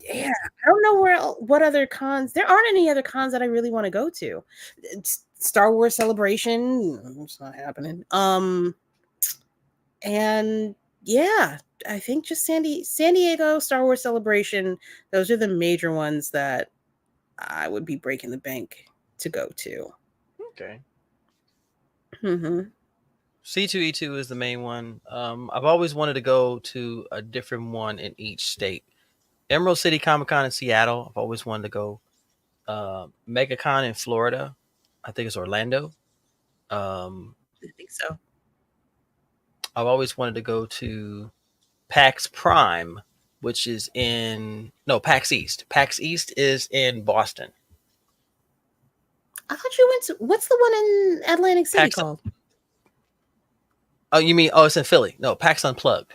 Yeah, I don't know what other cons. There aren't any other cons that I really want to go to. Star Wars Celebration, it's not happening. And yeah, I think just San Diego Star Wars Celebration. Those are the major ones that I would be breaking the bank to go to. Okay. Mm-hmm. C2E2 is the main one. I've always wanted to go to a different one in each state. Emerald City Comic Con in Seattle. I've always wanted to go. MegaCon in Florida. I think it's Orlando. I think so. I've always wanted to go to PAX Prime, which is PAX East. PAX East is in Boston. I thought you went to, what's the one in Atlantic City called? Oh, you mean, it's in Philly. No, PAX Unplugged.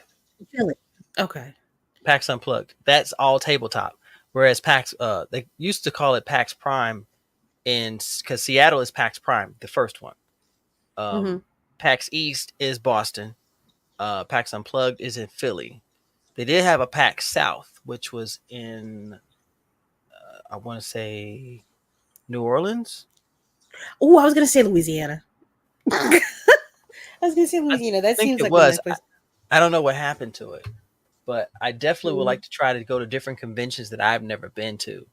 Philly. Okay. PAX Unplugged. That's all tabletop. Whereas PAX, they used to call it PAX Prime because Seattle is PAX Prime, the first one. PAX East is Boston. PAX Unplugged is in Philly. They did have a PAX South, which was in, I want to say, New Orleans. Oh, I was going to say Louisiana. That seems like it was. I don't know what happened to it, but I definitely would like to try to go to different conventions that I've never been to.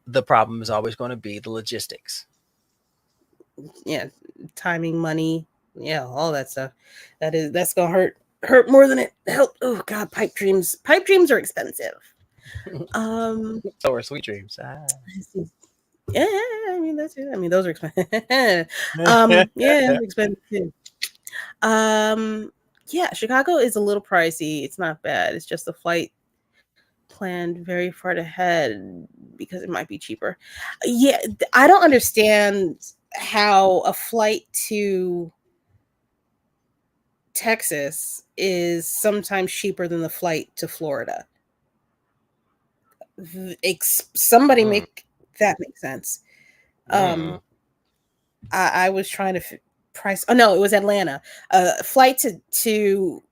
The problem is always going to be the logistics. Yeah, timing, money, all that stuff. That's gonna hurt more than it helped. Oh God, pipe dreams are expensive. So are sweet dreams. Yeah, I mean that's it. I mean those are expensive. Yeah, expensive too. Yeah, Chicago is a little pricey. It's not bad. It's just the flight planned very far ahead because it might be cheaper. Yeah, I don't understand how a flight to Texas is sometimes cheaper than the flight to Florida. Somebody make that make sense. I was trying to price. Oh no, it was Atlanta. Flight to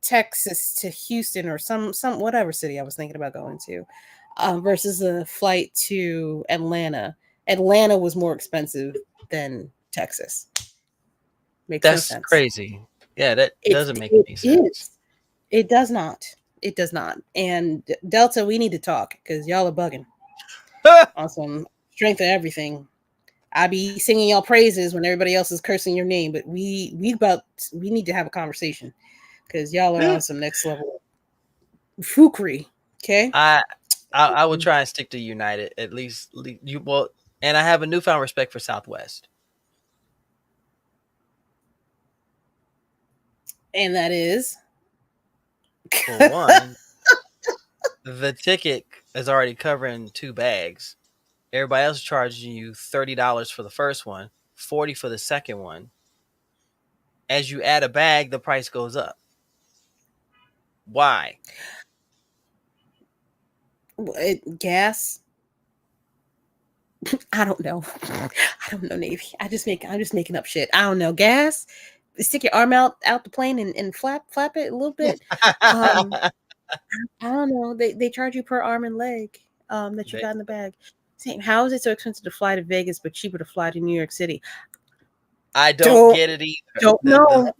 Texas to Houston or some whatever city I was thinking about going to, versus a flight to Atlanta. Atlanta was more expensive than Texas. Makes no sense. That's crazy. Yeah, that doesn't make any sense. It does not. It does not. And Delta, we need to talk because y'all are bugging. On some strength of everything. I be singing y'all praises when everybody else is cursing your name, but we need to have a conversation because y'all are on some next level fuckery. Okay. I would try and stick to United at least. And I have a newfound respect for Southwest. And that is, For one, the ticket is already covering 2 bags. Everybody else is charging you $30 for the first one, $40 for the second one. As you add a bag, the price goes up. Why? gas. I don't know. I don't know, Navy. I'm just making up shit. I don't know. Gas. Stick your arm out the plane and flap it a little bit. I don't know. They charge you per arm and leg that you got in the bag. Same. How is it so expensive to fly to Vegas but cheaper to fly to New York City? I don't get it either. Don't know.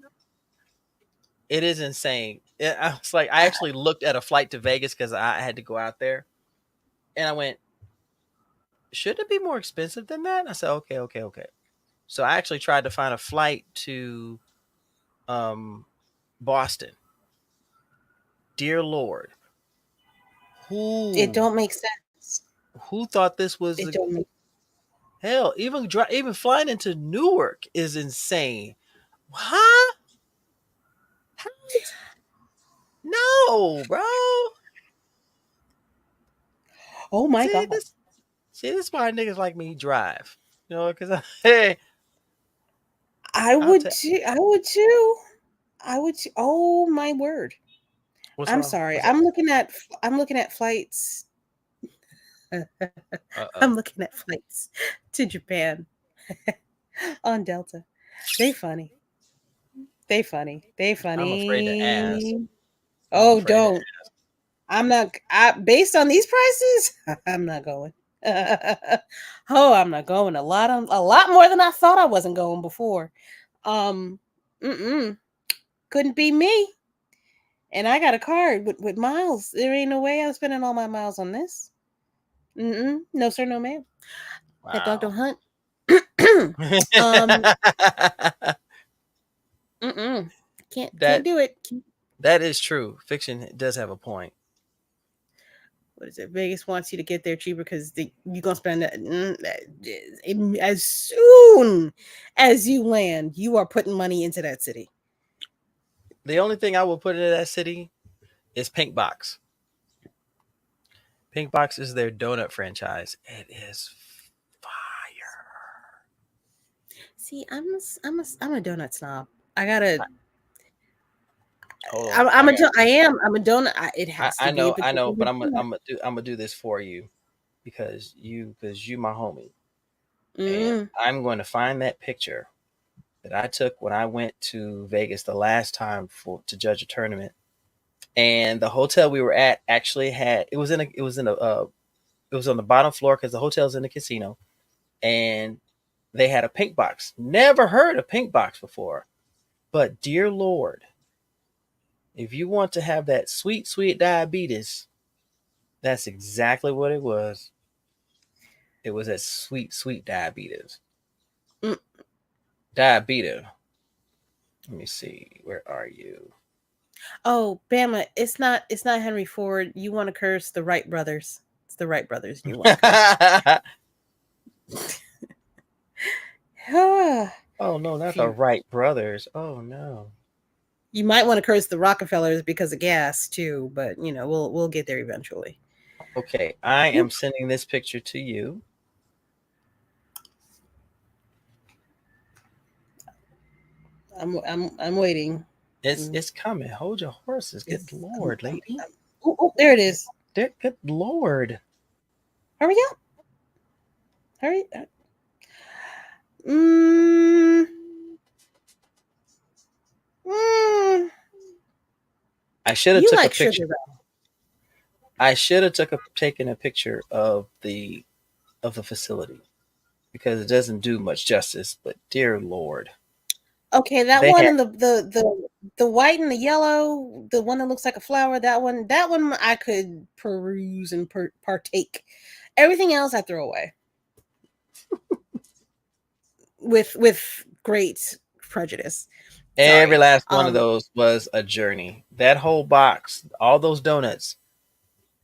It is insane. I was like, I actually looked at a flight to Vegas because I had to go out there, and I went, should it be more expensive than that? And I said, okay. So I actually tried to find a flight to Boston. Dear Lord, It don't make sense. Who thought this was? Hell, even flying into Newark is insane. Huh? No, bro. Oh my God. This is why niggas like me drive. You know, because hey, I would too. Oh my word. I'm sorry. I'm looking at flights. I'm looking at flights to Japan on Delta. They funny. I'm afraid to ask. Oh, don't. I'm not. Based on these prices, I'm not going. I'm not going. A lot more than I thought I wasn't going before. Couldn't be me. And I got a card with miles. There ain't no way I'm spending all my miles on this. No sir, no ma'am. Wow. That dog don't hunt. Can't do it. That is true. Fiction does have a point. What is it? Vegas wants you to get there cheaper because you're gonna spend as soon as you land, you are putting money into that city. The only thing I will put into that city is Pink Box. Pink Box is their donut franchise. It is fire. See, I'm a donut snob. I gotta. I'm a donut. It has to be. I know, but I'm gonna do this for you because you my homie. And I'm going to find that picture that I took when I went to Vegas the last time to judge a tournament, and the hotel we were at actually had it was on the bottom floor because the hotel's in the casino, and they had a Pink Box. Never heard of Pink Box before, but dear Lord, if you want to have that sweet diabetes, that's exactly what it was. It was that sweet diabetes. Diabetes. Let me see. Where are you? Oh, Bama, it's not Henry Ford. You want to curse the Wright brothers. It's the Wright brothers you want to curse. Oh no, not the Wright brothers. Oh no. You might want to curse the Rockefellers because of gas too, but we'll get there eventually. Okay, I am sending this picture to you. I'm waiting. It's coming. Hold your horses. Good Lord, lady. Oh, there it is. Good Lord. Hurry up. Hurry up. I should have took a picture. I should have taken a picture of the facility because it doesn't do much justice. But dear Lord. Okay, that one and the white and the yellow, the one that looks like a flower, that one I could peruse and partake. Everything else I throw away. with great prejudice. Every last one of those was a journey. That whole box, all those donuts,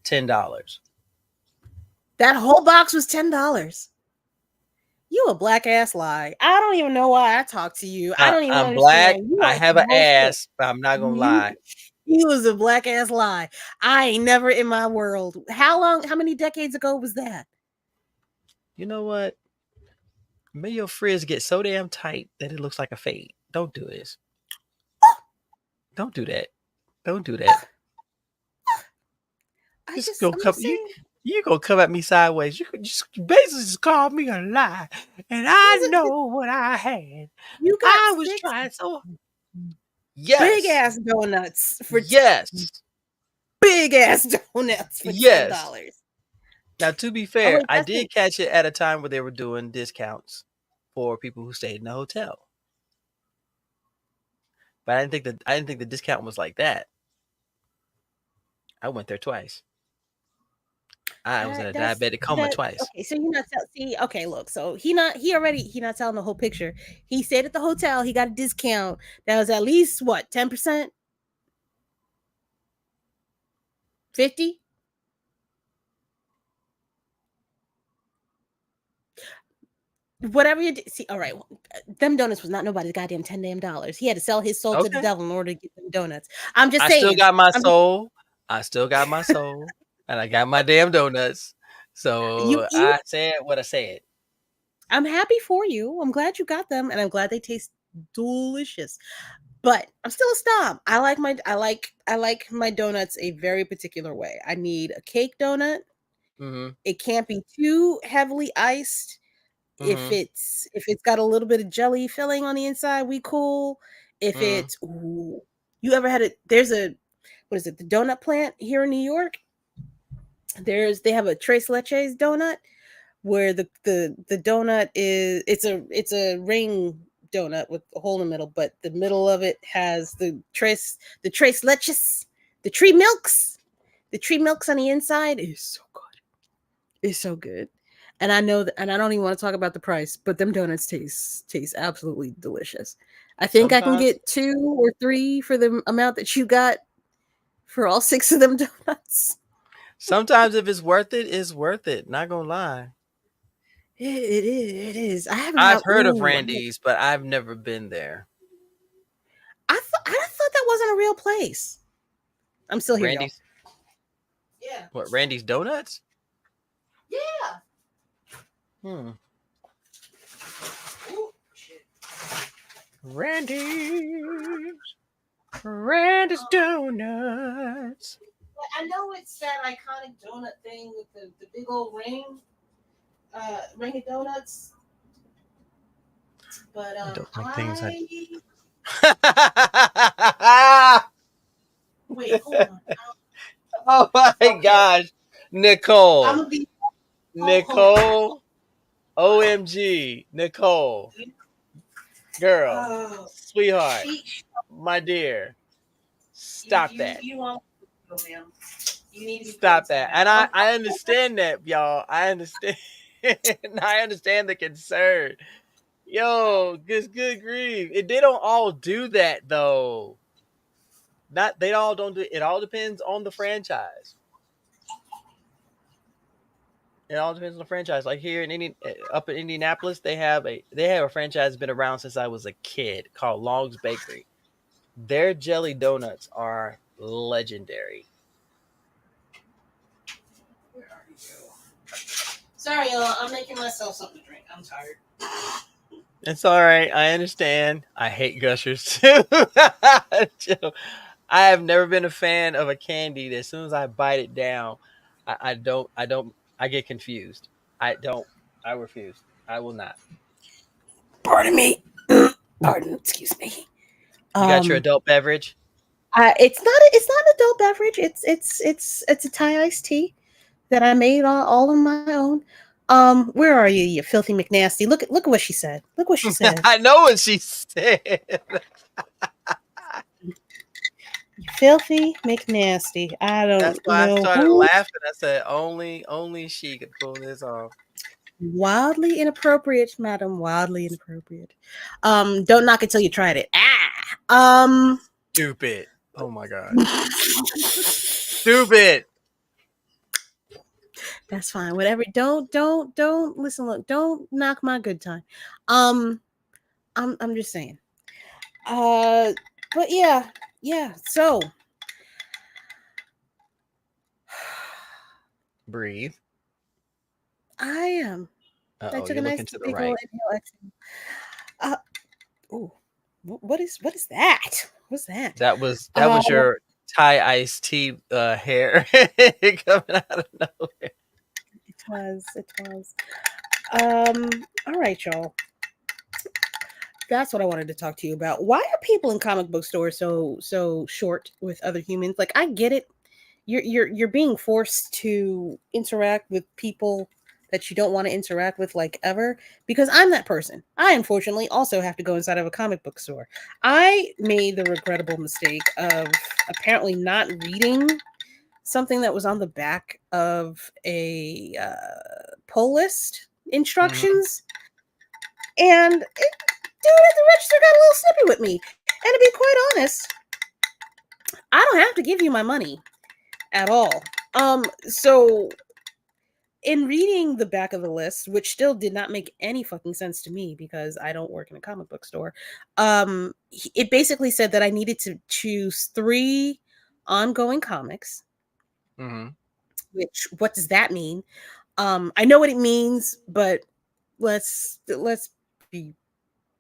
$10. That whole box was $10. You a black ass lie. I don't even know why I talk to you. I don't even I'm black. understand. You I are have an bullshit. ass, but I'm not gonna lie. You was a black ass lie. I ain't never in my world. How many decades ago was that? You know what? May your frizz get so damn tight that it looks like a fade. Don't do this. Don't do that. Don't do that. You gonna come at me sideways. You could just basically just call me a lie, and I know what I had. I was trying so. Yes. Big ass donuts for big ass donuts for $10. Now, to be fair, I did catch it at a time where they were doing discounts for people who stayed in the hotel, but I didn't think the discount was like that. I went there twice. I was in a diabetic coma twice. Okay, so you're not okay, look, so he not telling the whole picture. He stayed at the hotel, he got a discount that was at least what, 10%? 50? Whatever you see, all right. Them donuts was not nobody's goddamn $10. He had to sell his soul to the devil in order to get them donuts. I'm just saying. I still got my soul. I still got my soul. And I got my damn donuts. So I said what I said. I'm happy for you. I'm glad you got them, and I'm glad they taste delicious. But I'm still a snob. I like my donuts a very particular way. I need a cake donut. Mm-hmm. It can't be too heavily iced. Mm-hmm. If it's got a little bit of jelly filling on the inside, we cool. If it's you ever had the donut plant here in New York? They have a Tres Leches donut where the donut is it's a ring donut with a hole in the middle, but the middle of it has the Tres Leches, the tree milks. The tree milks on the inside is so good. It's so good. And I know that, and I don't even want to talk about the price, but them donuts taste absolutely delicious. I think I can get 2 or 3 for the amount that you got for all 6 of them donuts. Sometimes if it's worth it, it's worth it. Not gonna lie. It is. I've heard of Randy's, but I've never been there. I thought that wasn't a real place. I'm still here. Randy's? Yeah. What, Randy's Donuts? Yeah. Ooh, shit. Randy's Donuts. I know it's that iconic donut thing with the big old ring of donuts. But I don't like things wait, hold on. Oh my gosh, Nicole. Nicole. OMG, Nicole. Girl, sweetheart, my dear. Stop that. Stop that. And I understand that, y'all. I understand. I understand the concern. Yo, good grief. They don't all do that though. They all don't do it. It all depends on the franchise. It all depends on the franchise. Like here up in Indianapolis, they have a franchise that's been around since I was a kid called Long's Bakery. Their jelly donuts are legendary. Where are you? Sorry, y'all. I'm making myself something to drink. I'm tired. It's all right. I understand. I hate Gushers too. I have never been a fan of a candy that as soon as I bite it down, I get confused. I refuse. I will not. Pardon me. Pardon. Excuse me. You got your adult beverage? It's not an adult beverage. It's a Thai iced tea that I made all on my own. Where are you, you filthy McNasty? Look at what she said. Look what she said. I know what she said. You filthy McNasty. I don't know. That's why I started laughing. I said, only she could pull this off. Wildly inappropriate, madam. Wildly inappropriate. Don't knock it till you tried it. That's fine. Whatever. Don't listen. Look, don't knock my good time. I'm just saying. But yeah. So Breathe. I am. I took a You're nice looking to the big right. old inhale. Ooh, what is that? What's that? That was your Thai iced tea hair coming out of nowhere. It was. All right, y'all. That's what I wanted to talk to you about. Why are people in comic book stores so short with other humans? Like, I get it. You're being forced to interact with people that you don't want to interact with, like, ever, because I'm that person. I unfortunately also have to go inside of a comic book store. I made the regrettable mistake of apparently not reading something that was on the back of a pull list instructions, and dude at the register got a little snippy with me. And to be quite honest, I don't have to give you my money at all. So in reading the back of the list, which still did not make any fucking sense to me because I don't work in a comic book store, it basically said that I needed to choose 3 ongoing comics. Which, what does that mean? I know what it means, but let's be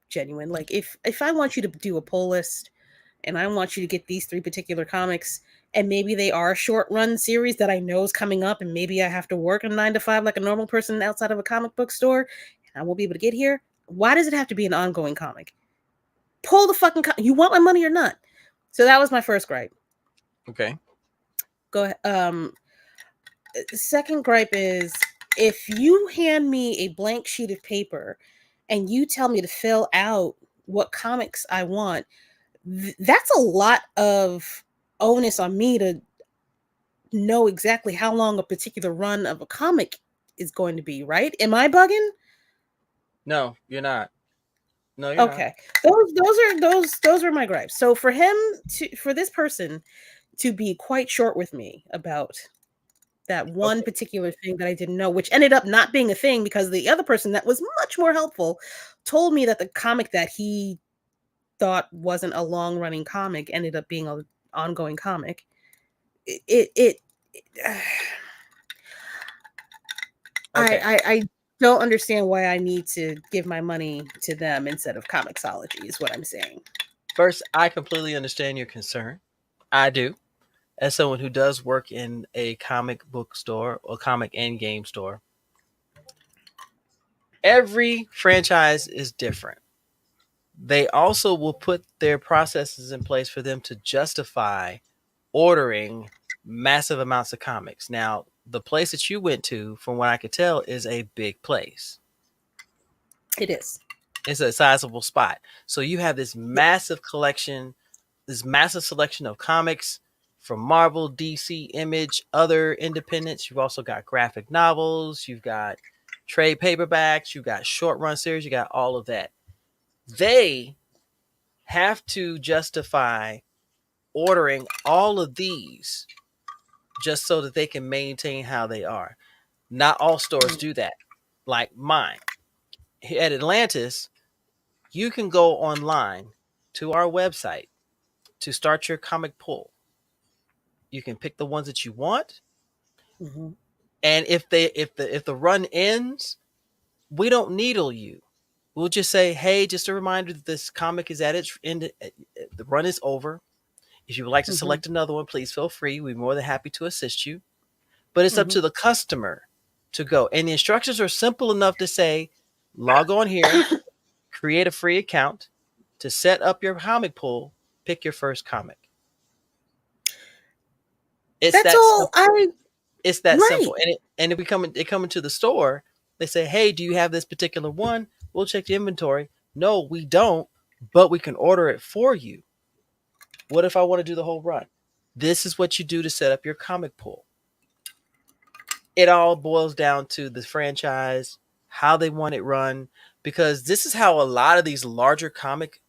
genuine. Like, if I want you to do a pull list and I want you to get these 3 particular comics, and maybe they are short run series that I know is coming up, and maybe I have to work a 9 to 5 like a normal person outside of a comic book store, and I won't be able to get here, why does it have to be an ongoing comic? Pull the fucking you want my money or not? So that was my first gripe. Okay. Go ahead. Second gripe is, if you hand me a blank sheet of paper and you tell me to fill out what comics I want, that's a lot of onus on me to know exactly how long a particular run of a comic is going to be, right? Am I bugging? No, you're not. No, you're okay. Those are my gripes. So for this person to be quite short with me about that one particular thing that I didn't know, which ended up not being a thing because the other person that was much more helpful told me that the comic that he thought wasn't a long running comic ended up being an ongoing comic. I don't understand why I need to give my money to them instead of Comixology is what I'm saying. First, I completely understand your concern. I do. As someone who does work in a comic book store or comic and game store, every franchise is different. They also will put their processes in place for them to justify ordering massive amounts of comics. Now, the place that you went to, from what I could tell, is a big place. It is. It's a sizable spot. So you have this massive collection, this massive selection of comics from Marvel, DC, Image, other independents. You've also got graphic novels. You've got trade paperbacks. You've got short run series. You got all of that. They have to justify ordering all of these just so that they can maintain how they are. Not all stores do that. Like mine. At Atlantis, you can go online to our website to start your comic pull. You can pick the ones that you want. Mm-hmm. And if the run ends, we don't needle you. We'll just say, hey, just a reminder that this comic is at its end. The run is over. If you would like to select another one, please feel free. We're more than happy to assist you. But it's up to the customer to go. And the instructions are simple enough to say, log on here, create a free account to set up your comic pool, pick your first comic. It's That's that all. simple. It's that simple. And if they come into the store, they say, hey, do you have this particular one? We'll check the inventory. No, we don't, but we can order it for you. What if I want to do the whole run? This is what you do to set up your comic pool. It all boils down to the franchise, how they want it run, because this is how a lot of these larger comic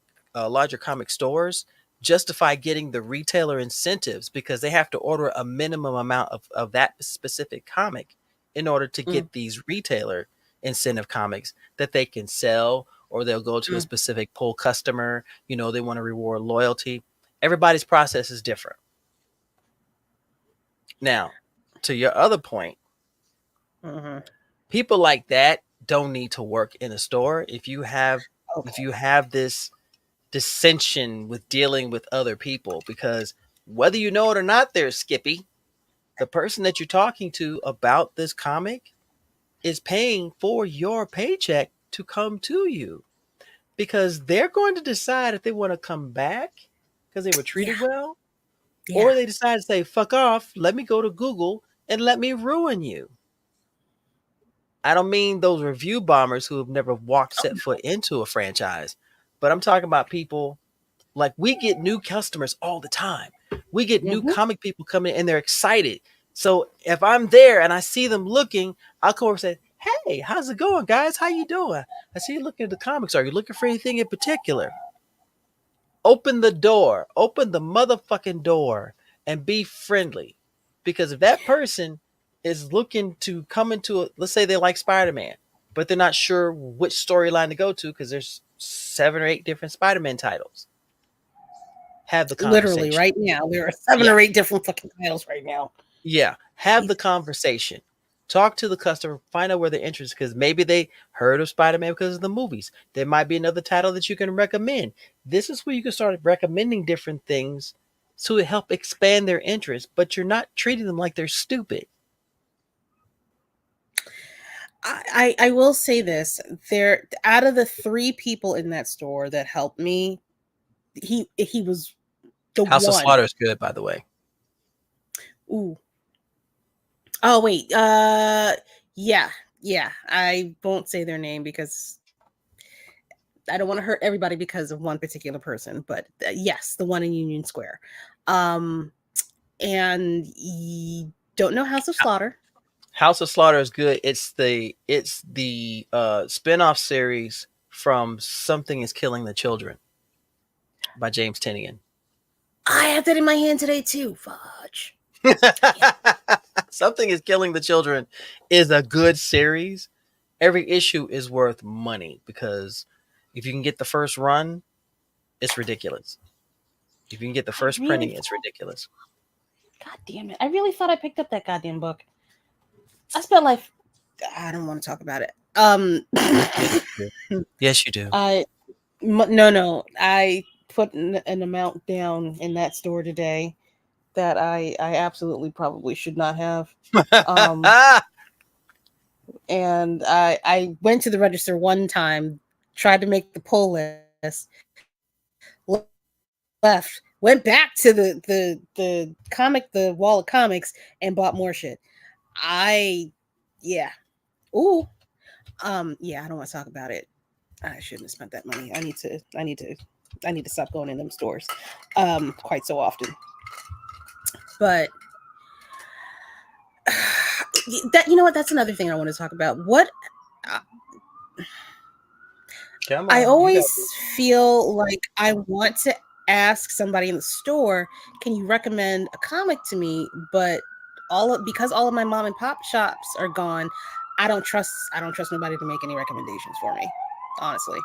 stores justify getting the retailer incentives, because they have to order a minimum amount of that specific comic in order to get these retailer incentive comics that they can sell, or they'll go to a specific pull customer. You know, they want to reward loyalty. Everybody's process is different. Now, to your other point, people like that don't need to work in a store. If you have this dissension with dealing with other people, because whether you know it or not, there's Skippy, the person that you're talking to about this comic is paying for your paycheck to come to you, because they're going to decide if they want to come back because they were treated well, or they decide to say, fuck off, let me go to Google and let me ruin you. I don't mean those review bombers who have never set foot into a franchise, but I'm talking about people like, we get new customers all the time. We get new comic people coming in and they're excited. So if I'm there and I see them looking, I'll come over and say, hey, how's it going, guys? How you doing? I see you looking at the comics. Are you looking for anything in particular? Open the door. Open the motherfucking door and be friendly. Because if that person is looking to come into let's say they like Spider-Man, but they're not sure which storyline to go to because there's 7 or 8 different Spider-Man titles. Have the conversation. Literally right now. There are 7 or 8 different fucking titles right now. Yeah. Have the conversation. Talk to the customer. Find out where they're interested, because maybe they heard of Spider-Man because of the movies. There might be another title that you can recommend. This is where you can start recommending different things to help expand their interest, but you're not treating them like they're stupid. I will say this. Out of the 3 people in that store that helped me, he was the House one. of Slaughter is good, by the way. Ooh. Oh wait. Yeah. I won't say their name because I don't want to hurt everybody because of one particular person. But yes, the one in Union Square. And you don't know House of Slaughter. House of Slaughter is good. It's the spin-off series from Something is Killing the Children by James Tynion. I have that in my hand today too. Fudge. Something is Killing the Children is a good series. Every issue is worth money, because if you can get the first run, it's ridiculous. If you can get the first printing, it's ridiculous. God damn it. I really thought I picked up that goddamn book. I spent like, I don't want to talk about it. Yes, you do. No. I put an amount down in that store today that I absolutely probably should not have. And I went to the register one time, tried to make the pull list, left, went back to the wall of comics, and bought more shit. I don't want to talk about it. I shouldn't have spent that money. I need to stop going in them stores quite so often. But that, you know what, that's another thing I want to talk about. I always feel like I want to ask somebody in the store, can you recommend a comic to me? But because all of my mom and pop shops are gone, I don't trust nobody to make any recommendations for me, honestly.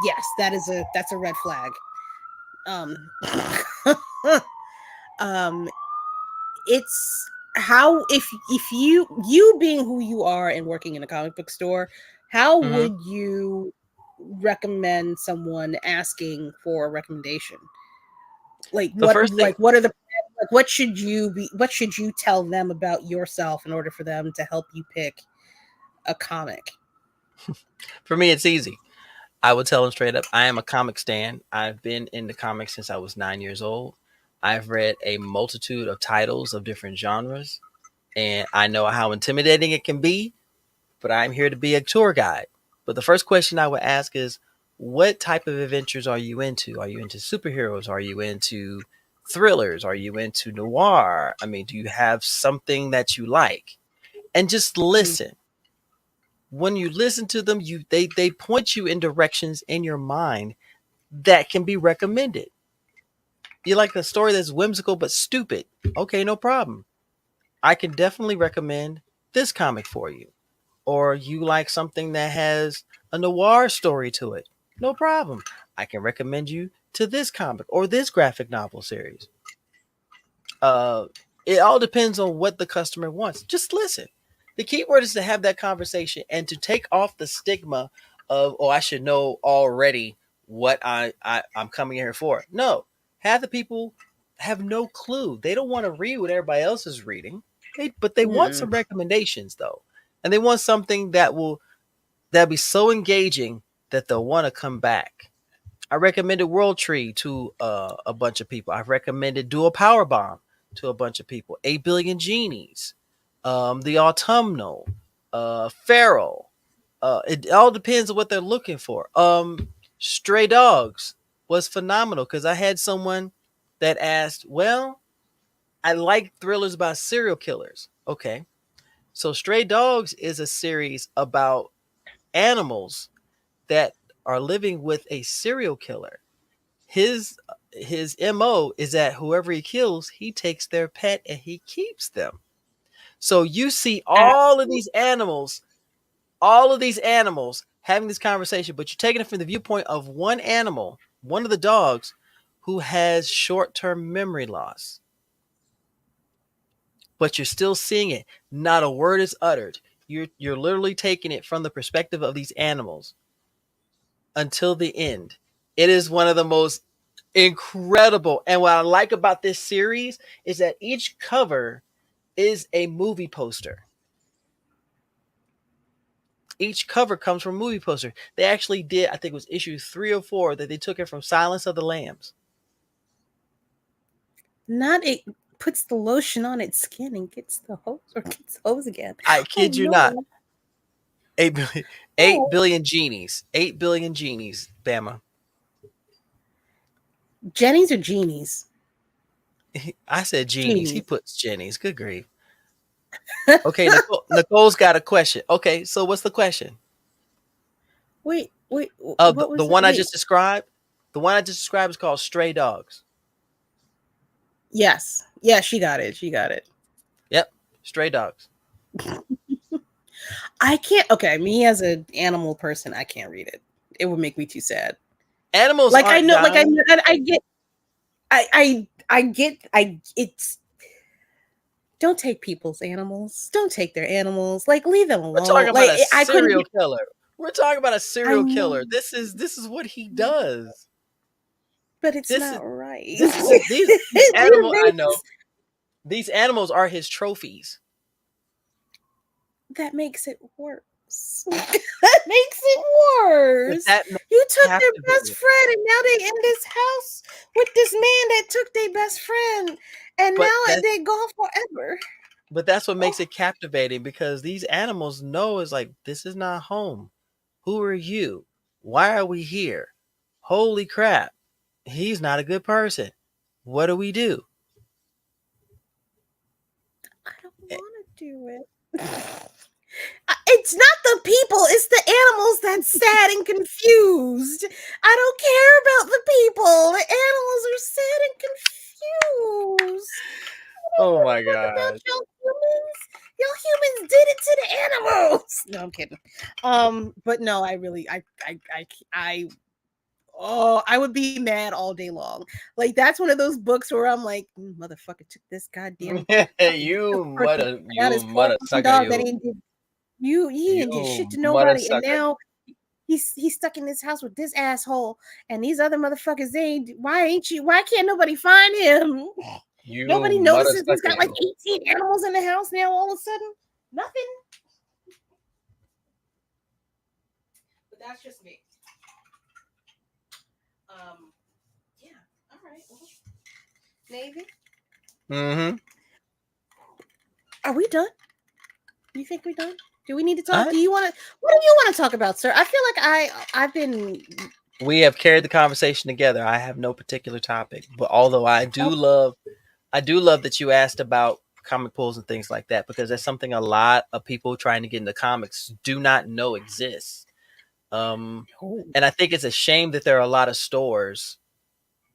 Yes, that's a red flag. It's how, if you being who you are and working in a comic book store, how would you recommend someone asking for a recommendation? Like, what should you tell them about yourself in order for them to help you pick a comic? For me, it's easy. I would tell them straight up, I am a comic stan. I've been into comics since I was 9 years old. I've read a multitude of titles of different genres, and I know how intimidating it can be, but I'm here to be a tour guide. But the first question I would ask is, what type of adventures are you into? Are you into superheroes? Are you into thrillers? Are you into noir? I mean, do you have something that you like? And just listen. When you listen to them, they point you in directions in your mind that can be recommended. You like a story that's whimsical but stupid? Okay, no problem. I can definitely recommend this comic for you. Or you like something that has a noir story to it. No problem. I can recommend you to this comic or this graphic novel series. Uh, it all depends on what the customer wants. Just listen. The key word is to have that conversation and to take off the stigma of, oh, I should know already what I'm coming here for. No, half the people have no clue. They don't want to read what everybody else is reading, but they want some recommendations though, and they want something that'll be so engaging that they'll want to come back. I recommended World Tree to a bunch of people. I've recommended Dual Power Bomb to a bunch of people. 8 Billion Genies, The Autumnal, Feral. It all depends on what they're looking for. Stray Dogs was phenomenal because I had someone that asked, well, I like thrillers about serial killers. Okay. So Stray Dogs is a series about animals that are living with a serial killer. His MO is that whoever he kills, he takes their pet and he keeps them. So you see all of these animals having this conversation, but you're taking it from the viewpoint of one animal, one of the dogs, who has short-term memory loss. But you're still seeing it. Not a word is uttered. You're literally taking it from the perspective of these animals until the end. It is one of the most incredible. And what I like about this series is that each cover is a movie poster. Each cover comes from a movie poster. They actually did, I think it was issue 3 or 4, that they took it from Silence of the Lambs. Not it puts the lotion on its skin and gets the hose again. I kid you not. 8 billion genies. 8 billion genies, Bama. Jennies or genies? I said genies. He puts Jennies. Good grief. Okay, Nicole's got a question. Okay, so what's the question? Wait. The one I just described? The one I just described is called Stray Dogs. Yes. Yeah, she got it. Yep, Stray Dogs. I can't. Okay, me as an animal person, I can't read it. It would make me too sad. Animals, like I know, dying. Like I know, I get. It's. Don't take people's animals. Don't take their animals. Like, leave them alone. We're talking about a serial killer. We're talking about a serial killer. This is what he does. But it's not right. These animals, I know. These animals are his trophies. That makes it worse. That makes it worse. You took their best friend, and now they in this house with this man that took their best friend, and now they're gone forever. But that's what makes it captivating, because these animals know is like, this is not home. Who are you? Why are we here? Holy crap. He's not a good person. What do we do? I don't want to do it. It's not the people, it's the animals that's sad and confused. I don't care about the people. The animals are sad and confused. Oh my God. Y'all humans did it to the animals. No, I'm kidding. But no, I would be mad all day long. Like, that's one of those books where I'm like, motherfucker took this goddamn you mother sucker. He didn't do shit to nobody, and now he's stuck in this house with this asshole, and these other motherfuckers. Why can't nobody find him? Nobody notices he's got like 18 animals in the house now. All of a sudden, nothing. But that's just me. Yeah. All right. Well, Navy. Mm-hmm. Are we done? You think we're done? Do we need to talk? What do you want to talk about, sir? I feel like I've been. We have carried the conversation together. I have no particular topic, but although I do love that you asked about comic pools and things like that, because that's something a lot of people trying to get into comics do not know exists. And I think it's a shame that there are a lot of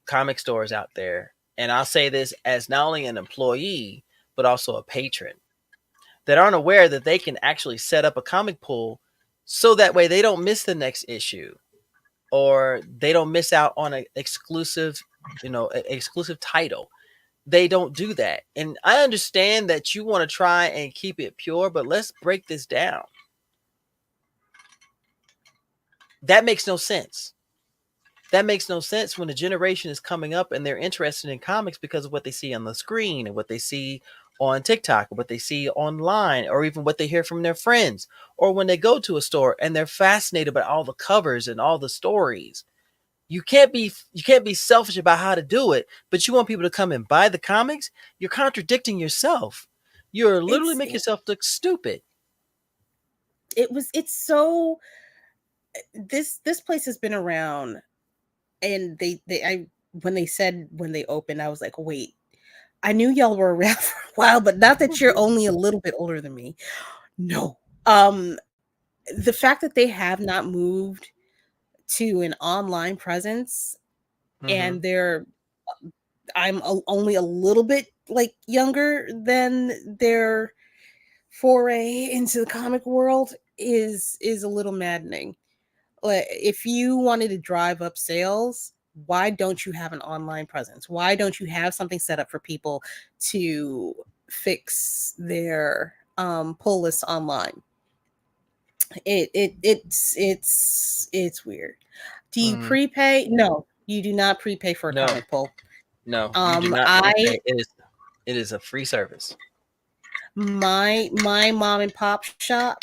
comic stores out there. And I'll say this as not only an employee, but also a patron, that aren't aware that they can actually set up a comic pool so that way they don't miss the next issue, or they don't miss out on an exclusive, exclusive title. They don't do that. And I understand that you want to try and keep it pure, but let's break this down. That makes no sense. That makes no sense when a generation is coming up and they're interested in comics because of what they see on the screen and what they see on TikTok, or what they see online, or even what they hear from their friends, or when they go to a store and they're fascinated by all the covers and all the stories. You can't be selfish about how to do it, but you want people to come and buy the comics. You're contradicting yourself. You're literally making yourself look stupid. It's so, this place has been around, and when they opened, I was like, wait, I knew y'all were around for a while, but not that you're only a little bit older than me. No. The fact that they have not moved to an online presence, and I'm only a little bit like younger than their foray into the comic world is a little maddening. If you wanted to drive up sales, why don't you have an online presence? Why don't you have something set up for people to fix their pull lists online? It's weird. Do you prepay? No, you do not prepay for a comic pull. No, you do not prepay. It is a free service. My mom and pop shop,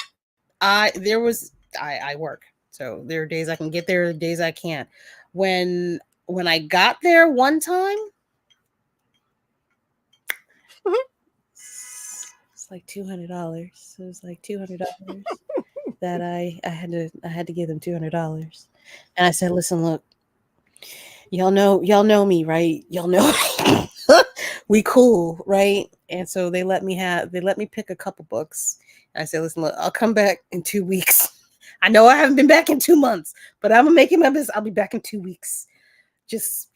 I work, so there are days I can get there, days I can't. When I got there one time, it's like $200. It was like $200 that I had to give them $200, and I said, "Listen, look, y'all know me, right? Y'all know we cool, right?" And so they let me pick a couple books. And I said, "Listen, look, I'll come back in 2 weeks. I know I haven't been back in 2 months, but I'm gonna make it my business. I'll be back in 2 weeks. Just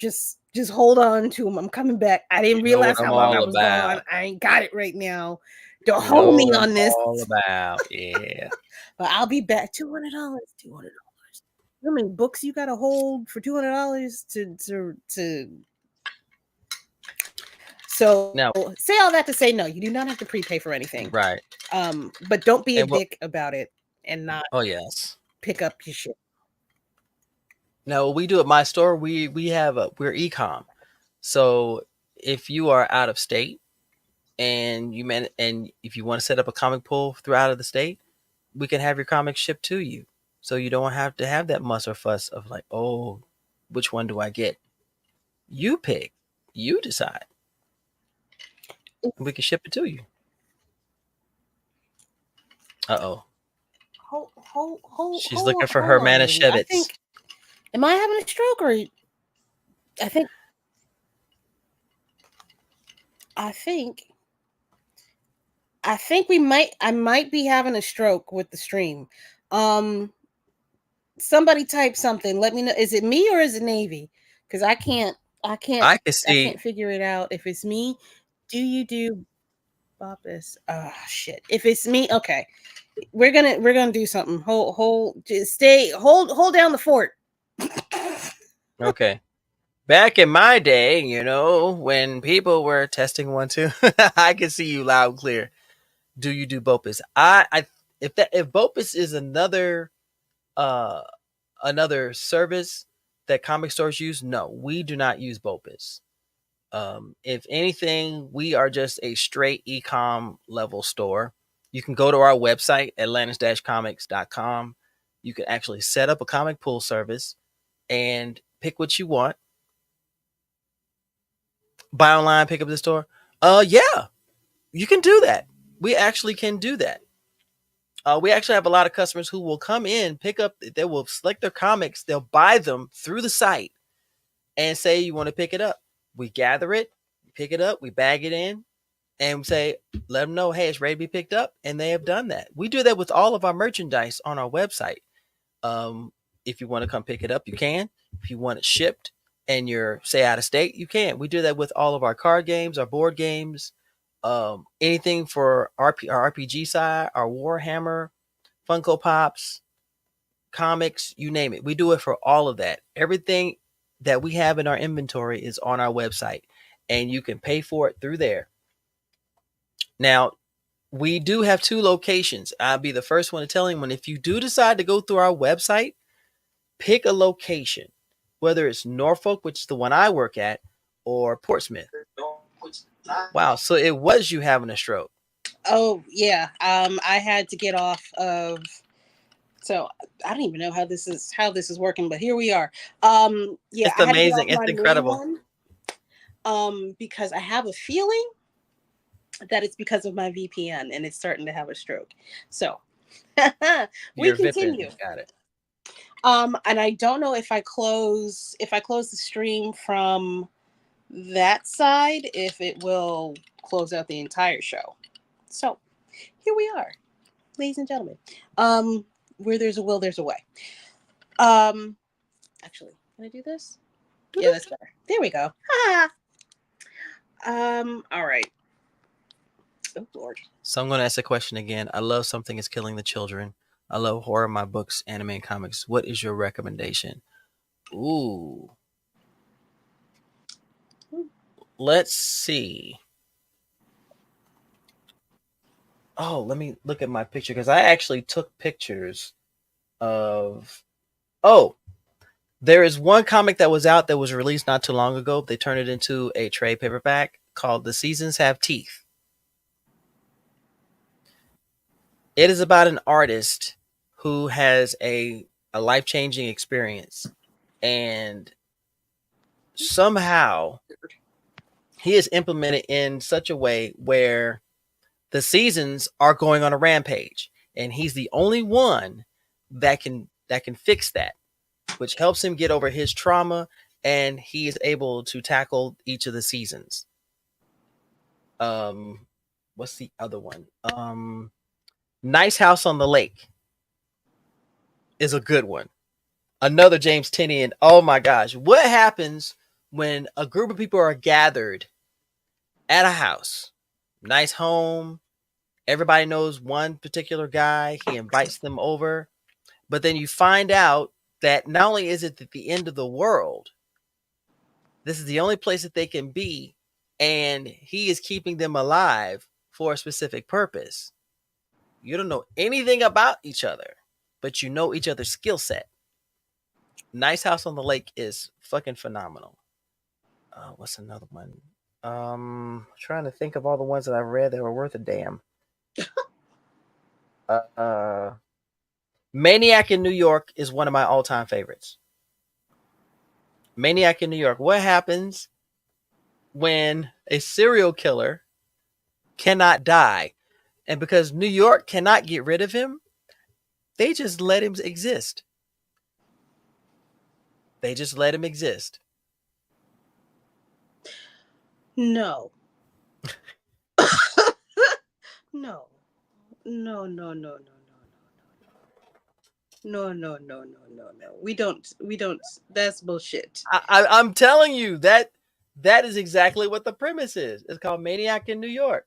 hold on to them. I'm coming back. I didn't realize how long I was gone. I ain't got it right now. Don't hold me on this." All about, yeah. But I'll be back. $200. How many books you gotta hold for $200 to So now, say all that to say, no, you do not have to prepay for anything. Right. But don't be a dick about it and not pick up your shit. Now, what we do at my store, we're e-com. So if you are out of state and if you want to set up a comic pull throughout of the state, we can have your comics shipped to you. So you don't have to have that muss or fuss of like, oh, which one do I get? You pick, you decide. We can ship it to you. Uh-oh. She's looking for her Manischewitz. Am I having a stroke, or I think I might be having a stroke with the stream. Somebody type something. Let me know. Is it me or is it Navy? Because I can't figure it out. If it's me, do you do Boppus? Oh shit. If it's me, okay. We're gonna do something. Hold down the fort. Okay. Back in my day, when people were testing 1, 2, I can see you loud and clear. Do you do Boppus? If Boppus is another service that comic stores use, no, we do not use Boppus. If anything, we are just a straight e-com level store. You can go to our website, atlantis-comics.com. You can actually set up a comic pool service and pick what you want. Buy online, pick up the store. Yeah, you can do that. We actually can do that. We actually have a lot of customers who will come in, pick up, they will select their comics, they'll buy them through the site and say, you want to pick it up. We gather it, pick it up, we bag it in, and say, let them know, hey, it's ready to be picked up. And they have done that. We do that with all of our merchandise on our website. If you want to come pick it up, you can. If you want it shipped and you're, say, out of state, you can. We do that with all of our card games, our board games, Anything for our RPG side, our Warhammer, Funko Pops, comics, you name it. We do it for all of that. Everything that we have in our inventory is on our website, and you can pay for it through there. Now, we do have 2 locations. I'll be the first one to tell anyone, if you do decide to go through our website, pick a location, whether it's Norfolk, which is the one I work at, or Portsmouth. Wow, so it was you having a stroke. Oh yeah. I had to get off of, so I don't even know how this is working, but here we are. Yeah, It's amazing. It's incredible. Because I have a feeling that it's because of my VPN and it's starting to have a stroke. So we continue. Got it. And I don't know if I close the stream from that side, if it will close out the entire show. So here we are, ladies and gentlemen. Where there's a will, there's a way. Actually, can I do this? Yeah, that's better. There we go. All right. Oh Lord. So I'm going to ask a question again. I love Something Is Killing the Children. I love horror, my books, anime, and comics. What is your recommendation? Ooh. Let's see. Oh, let me look at my picture, because I actually took pictures of... Oh, there is one comic that was out that was released not too long ago. They turned it into a trade paperback called The Seasons Have Teeth. It is about an artist who has a life-changing experience, and somehow he is implemented in such a way where the seasons are going on a rampage, and he's the only one that can fix that, which helps him get over his trauma, and he is able to tackle each of the seasons. What's the other one? Nice House on the Lake is a good one. Another James Tynion. Oh my gosh. What happens when a group of people are gathered at a house? Nice home. Everybody knows one particular guy. He invites them over. But then you find out that not only is it at the end of the world, this is the only place that they can be, and he is keeping them alive for a specific purpose. You don't know anything about each other, but you know each other's skill set. Nice House on the Lake is fucking phenomenal. What's another one? Trying to think of all the ones that I've read that were worth a damn. Maniac in New York is one of my all-time favorites. Maniac in New York. What happens when a serial killer cannot die? And because New York cannot get rid of him, they just let him exist. They just let him exist. No. No. No. We don't. That's bullshit. I'm telling you that is exactly what the premise is. It's called Maniac in New York.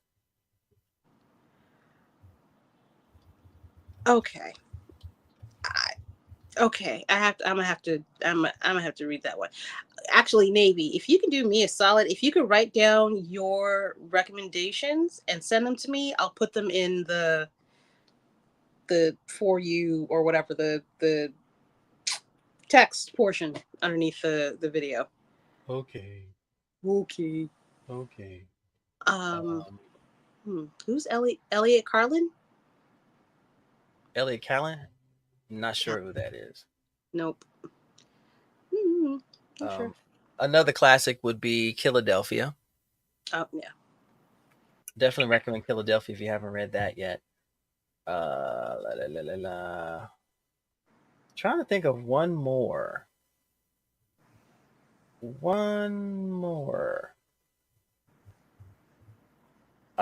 Okay. Okay. I'm gonna have to read that one. Actually, Navy, if you can do me a solid, if you could write down your recommendations and send them to me, I'll put them in the for you or whatever the text portion underneath the video. Okay. Who's Elliot Carlin? Elliot Callan? Not sure who that is. Nope. Sure. Another classic would be Philadelphia. Oh yeah. Definitely recommend Philadelphia if you haven't read that yet. Trying to think of one more. I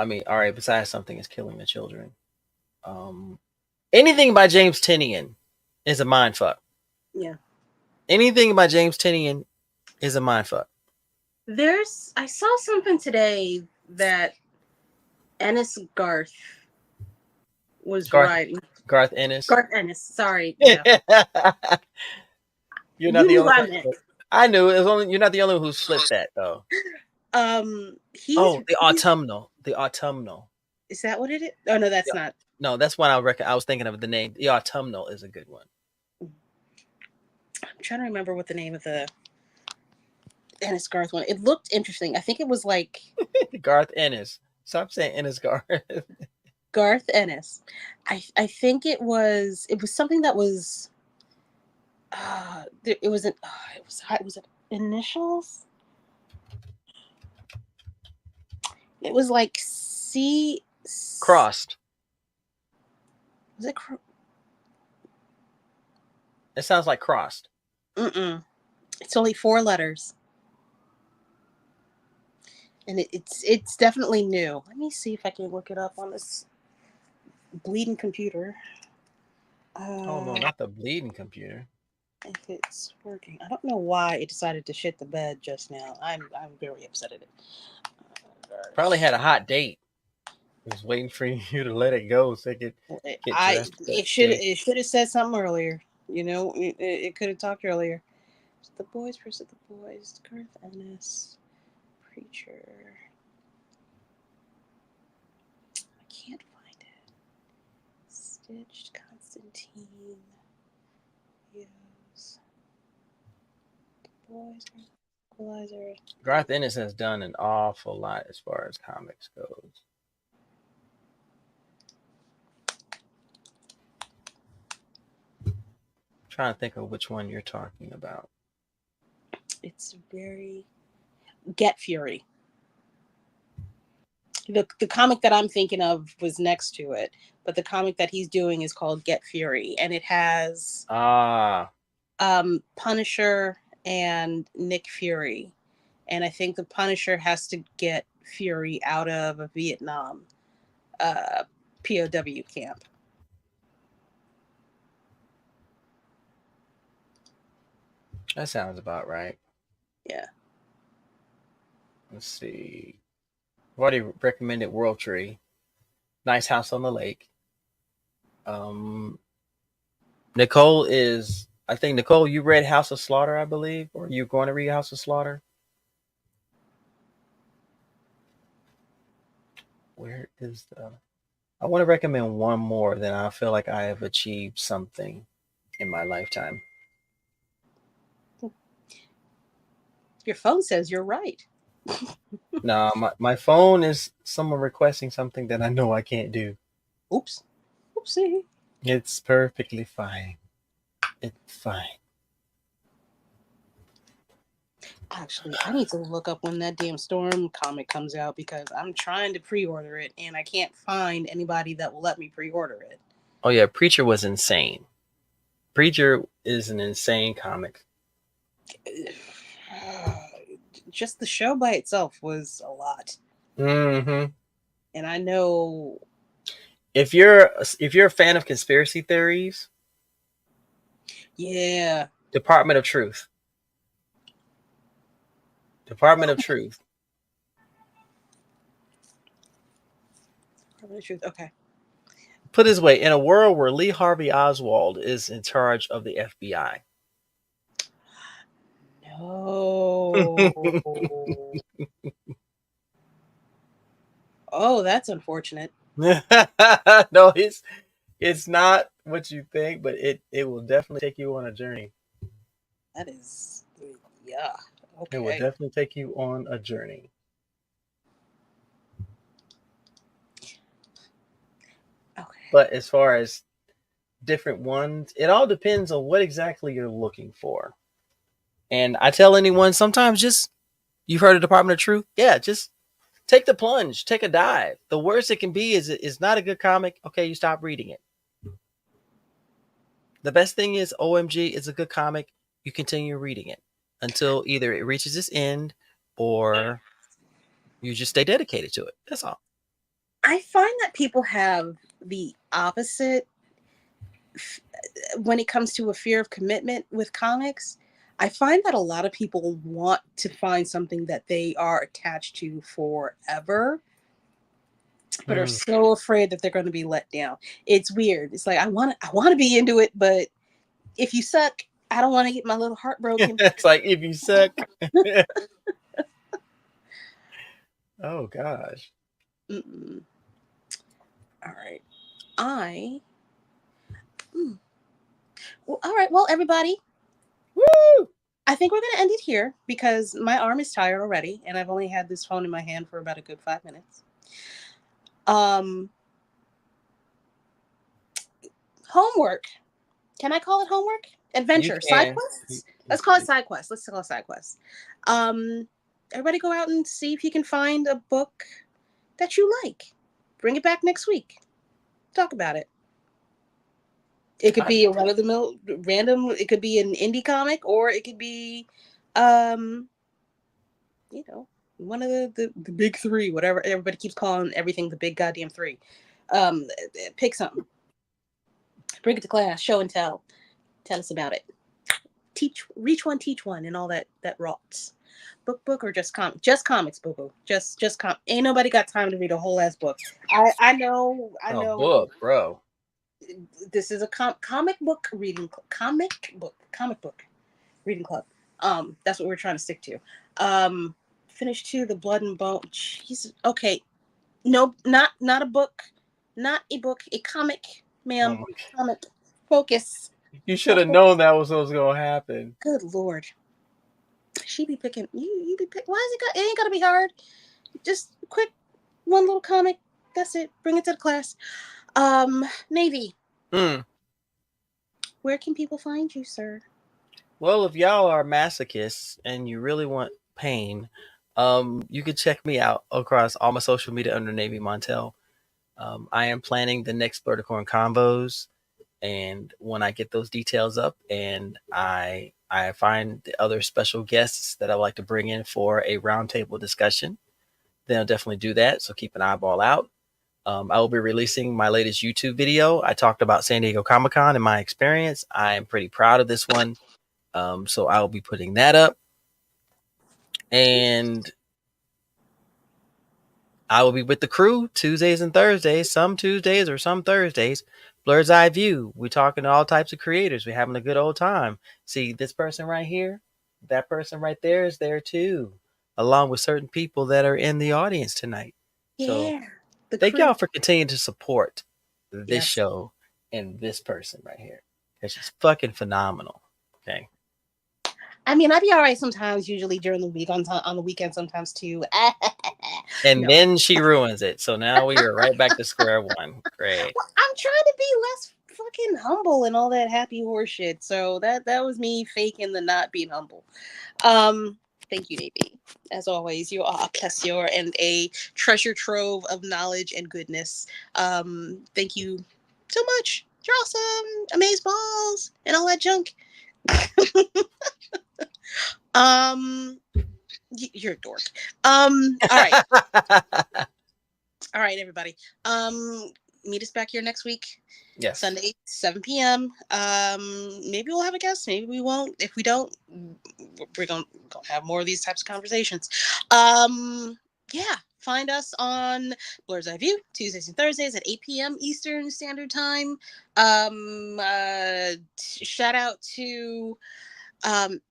mean, all right, besides Something Is Killing the Children. Anything by James Tynion is a mindfuck. Yeah. Anything by James Tynion is a mindfuck. I saw something today that Ennis Garth was Garth right. Garth Ennis. Garth Ennis. Sorry. Yeah. You're not You the knew only I person. meant. I knew it was only you're not the only one who slipped that though. He's Oh, the autumnal. The autumnal. is that what it is? Oh no, that's Yeah. not. No, that's one I reckon. I was thinking of the name. The autumnal is a good one. I'm trying to remember what the name of the Ennis Garth one. It looked interesting. I think it was like Garth Ennis. Stop saying Ennis Garth. Garth Ennis. I think it was something that was it was it initials? It was like C. Crossed. Was it? It sounds like crossed. Mm-mm. It's only 4 letters, and it's definitely new. Let me see if I can look it up on this bleeding computer. Oh no, not the bleeding computer. If it's working, I don't know why it decided to shit the bed just now. I'm very upset at it. Probably had a hot date. Was waiting for you to let it go so it could get dressed. It should have said something earlier. You know, it could have talked earlier. The boys versus the boys. Garth Ennis, Preacher. I can't find it. Stitched, Constantine. Yes. The boys. Equalizer. Garth Ennis has done an awful lot as far as comics goes. Trying to think of which one you're talking about. It's very Get Fury. The comic that I'm thinking of was next to it, but the comic that he's doing is called Get Fury, and it has Punisher and Nick Fury, and I think the Punisher has to get Fury out of a Vietnam POW camp. That sounds about right. Yeah. Let's see. I've already recommended World Tree. Nice House on the Lake. Nicole is, I think, Nicole, you read House of Slaughter, I believe, or you're going to read House of Slaughter? Where is the... I want to recommend one more, then I feel like I have achieved something in my lifetime. Your phone says you're right. No, my phone is someone requesting something that I know I can't do. Oops. Oopsie. It's perfectly fine. It's fine. Actually, I need to look up when that damn Storm comic comes out because I'm trying to pre-order it and I can't find anybody that will let me pre-order it. Oh yeah, Preacher was insane. Preacher is an insane comic. Just the show by itself was a lot. Mm-hmm. And I know if you're a fan of conspiracy theories, yeah, Department of Truth. Department of Truth. Department of Truth. Okay. Put it this way, in a world where Lee Harvey Oswald is in charge of the FBI. No. Oh, that's unfortunate. No, it's not what you think, but it will definitely take you on a journey. That is, yeah. Okay. It will definitely take you on a journey. Okay. But as far as different ones, it all depends on what exactly you're looking for. And I tell anyone, sometimes just, you've heard of Department of Truth? Yeah, just take the plunge, take a dive. The worst it can be is it's not a good comic. Okay, you stop reading it. The best thing is OMG, it's a good comic. You continue reading it until either it reaches its end or you just stay dedicated to it. That's all. I find that people have the opposite when it comes to a fear of commitment with comics. I find that a lot of people want to find something that they are attached to forever. but are so afraid that they're going to be let down. It's weird. It's like I want to be into it, but if you suck, I don't want to get my little heart broken. It's like if you suck. Oh gosh. Mm-mm. All right. Well, all right. Well, everybody. Woo! I think we're going to end it here because my arm is tired already, and I've only had this phone in my hand for about a good 5 minutes. Homework. Can I call it homework? Adventure. Side quests? Let's call it side quests. Everybody go out and see if you can find a book that you like. Bring it back next week. Talk about it. It could be a run-of-the-mill, random. It could be an indie comic, or it could be, one of the big three. Whatever everybody keeps calling everything, the big goddamn three. Pick something. Bring it to class. Show and tell. Tell us about it. Reach one, teach one, and all that rots. Book, or just comics? Just comics, boo-boo. Just ain't nobody got time to read a whole ass book. I know. Book, bro. This is a comic book reading club. That's what we're trying to stick to. Finish 2, The Blood and Bone. Jesus. Okay. No, not a book. Not a book. A comic, ma'am. Comic. Focus. You should have known that was what was gonna happen. Good Lord. She be picking. You be picking. Why is it? It ain't gotta be hard. Just quick, one little comic. That's it. Bring it to the class. Navy. Where can people find you, sir? Well, if y'all are masochists and you really want pain, you can check me out across all my social media under Navy Montel. I am planning the next Blurticorn Combos, and when I get those details up and I find the other special guests that I like to bring in for a roundtable discussion, then I'll definitely do that. So keep an eyeball out. I will be releasing my latest YouTube video. I talked about San Diego Comic-Con and my experience. I am pretty proud of this one. So I will be putting that up. And I will be with the crew Tuesdays and Thursdays, some Tuesdays or some Thursdays. Blur's Eye View. We're talking to all types of creators. We're having a good old time. See, this person right here, that person right there is there too, along with certain people that are in the audience tonight. Yeah. So thank y'all for continuing to support this show and this person right here. Because she's fucking phenomenal. Okay. I mean, I'd be all right sometimes, usually during the week, on the weekend sometimes too. And then she ruins it. So now we are right back to square one. Great. Well, I'm trying to be less fucking humble and all that happy horse shit. So that was me faking the not being humble. Thank you, Navy. As always, you are a pleasure and a treasure trove of knowledge and goodness. Thank you so much. You're awesome. Amaze balls and all that junk. You're a dork. All right. All right, everybody. Meet us back here next week. Yes. Sunday, 7 p.m. Maybe we'll have a guest. Maybe we won't. If we don't, we're gonna have more of these types of conversations. Yeah. Find us on Blur's Eye View, Tuesdays and Thursdays at 8 p.m. Eastern Standard Time. Shout out to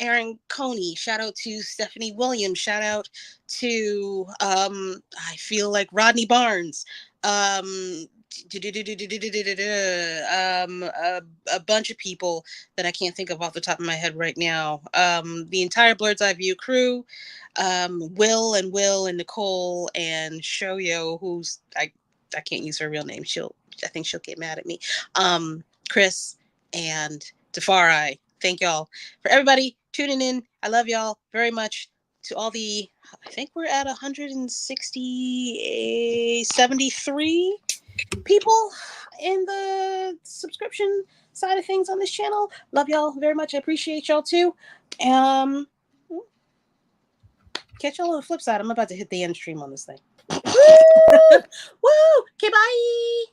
Aaron Coney. Shout out to Stephanie Williams. Shout out to I feel like Rodney Barnes. A bunch of people that I can't think of off the top of my head right now. The entire Blur's Eye View crew. Will and Nicole and Shoyo, who's I can't use her real name. I think she'll get mad at me. Chris and Tafari. Thank y'all for everybody tuning in. I love y'all very much. To all the, I think we're at 73 people in the subscription side of things on this channel. Love y'all very much. I appreciate y'all too. Catch y'all on the flip side. I'm about to hit the end stream on this thing. Woo! Okay, bye.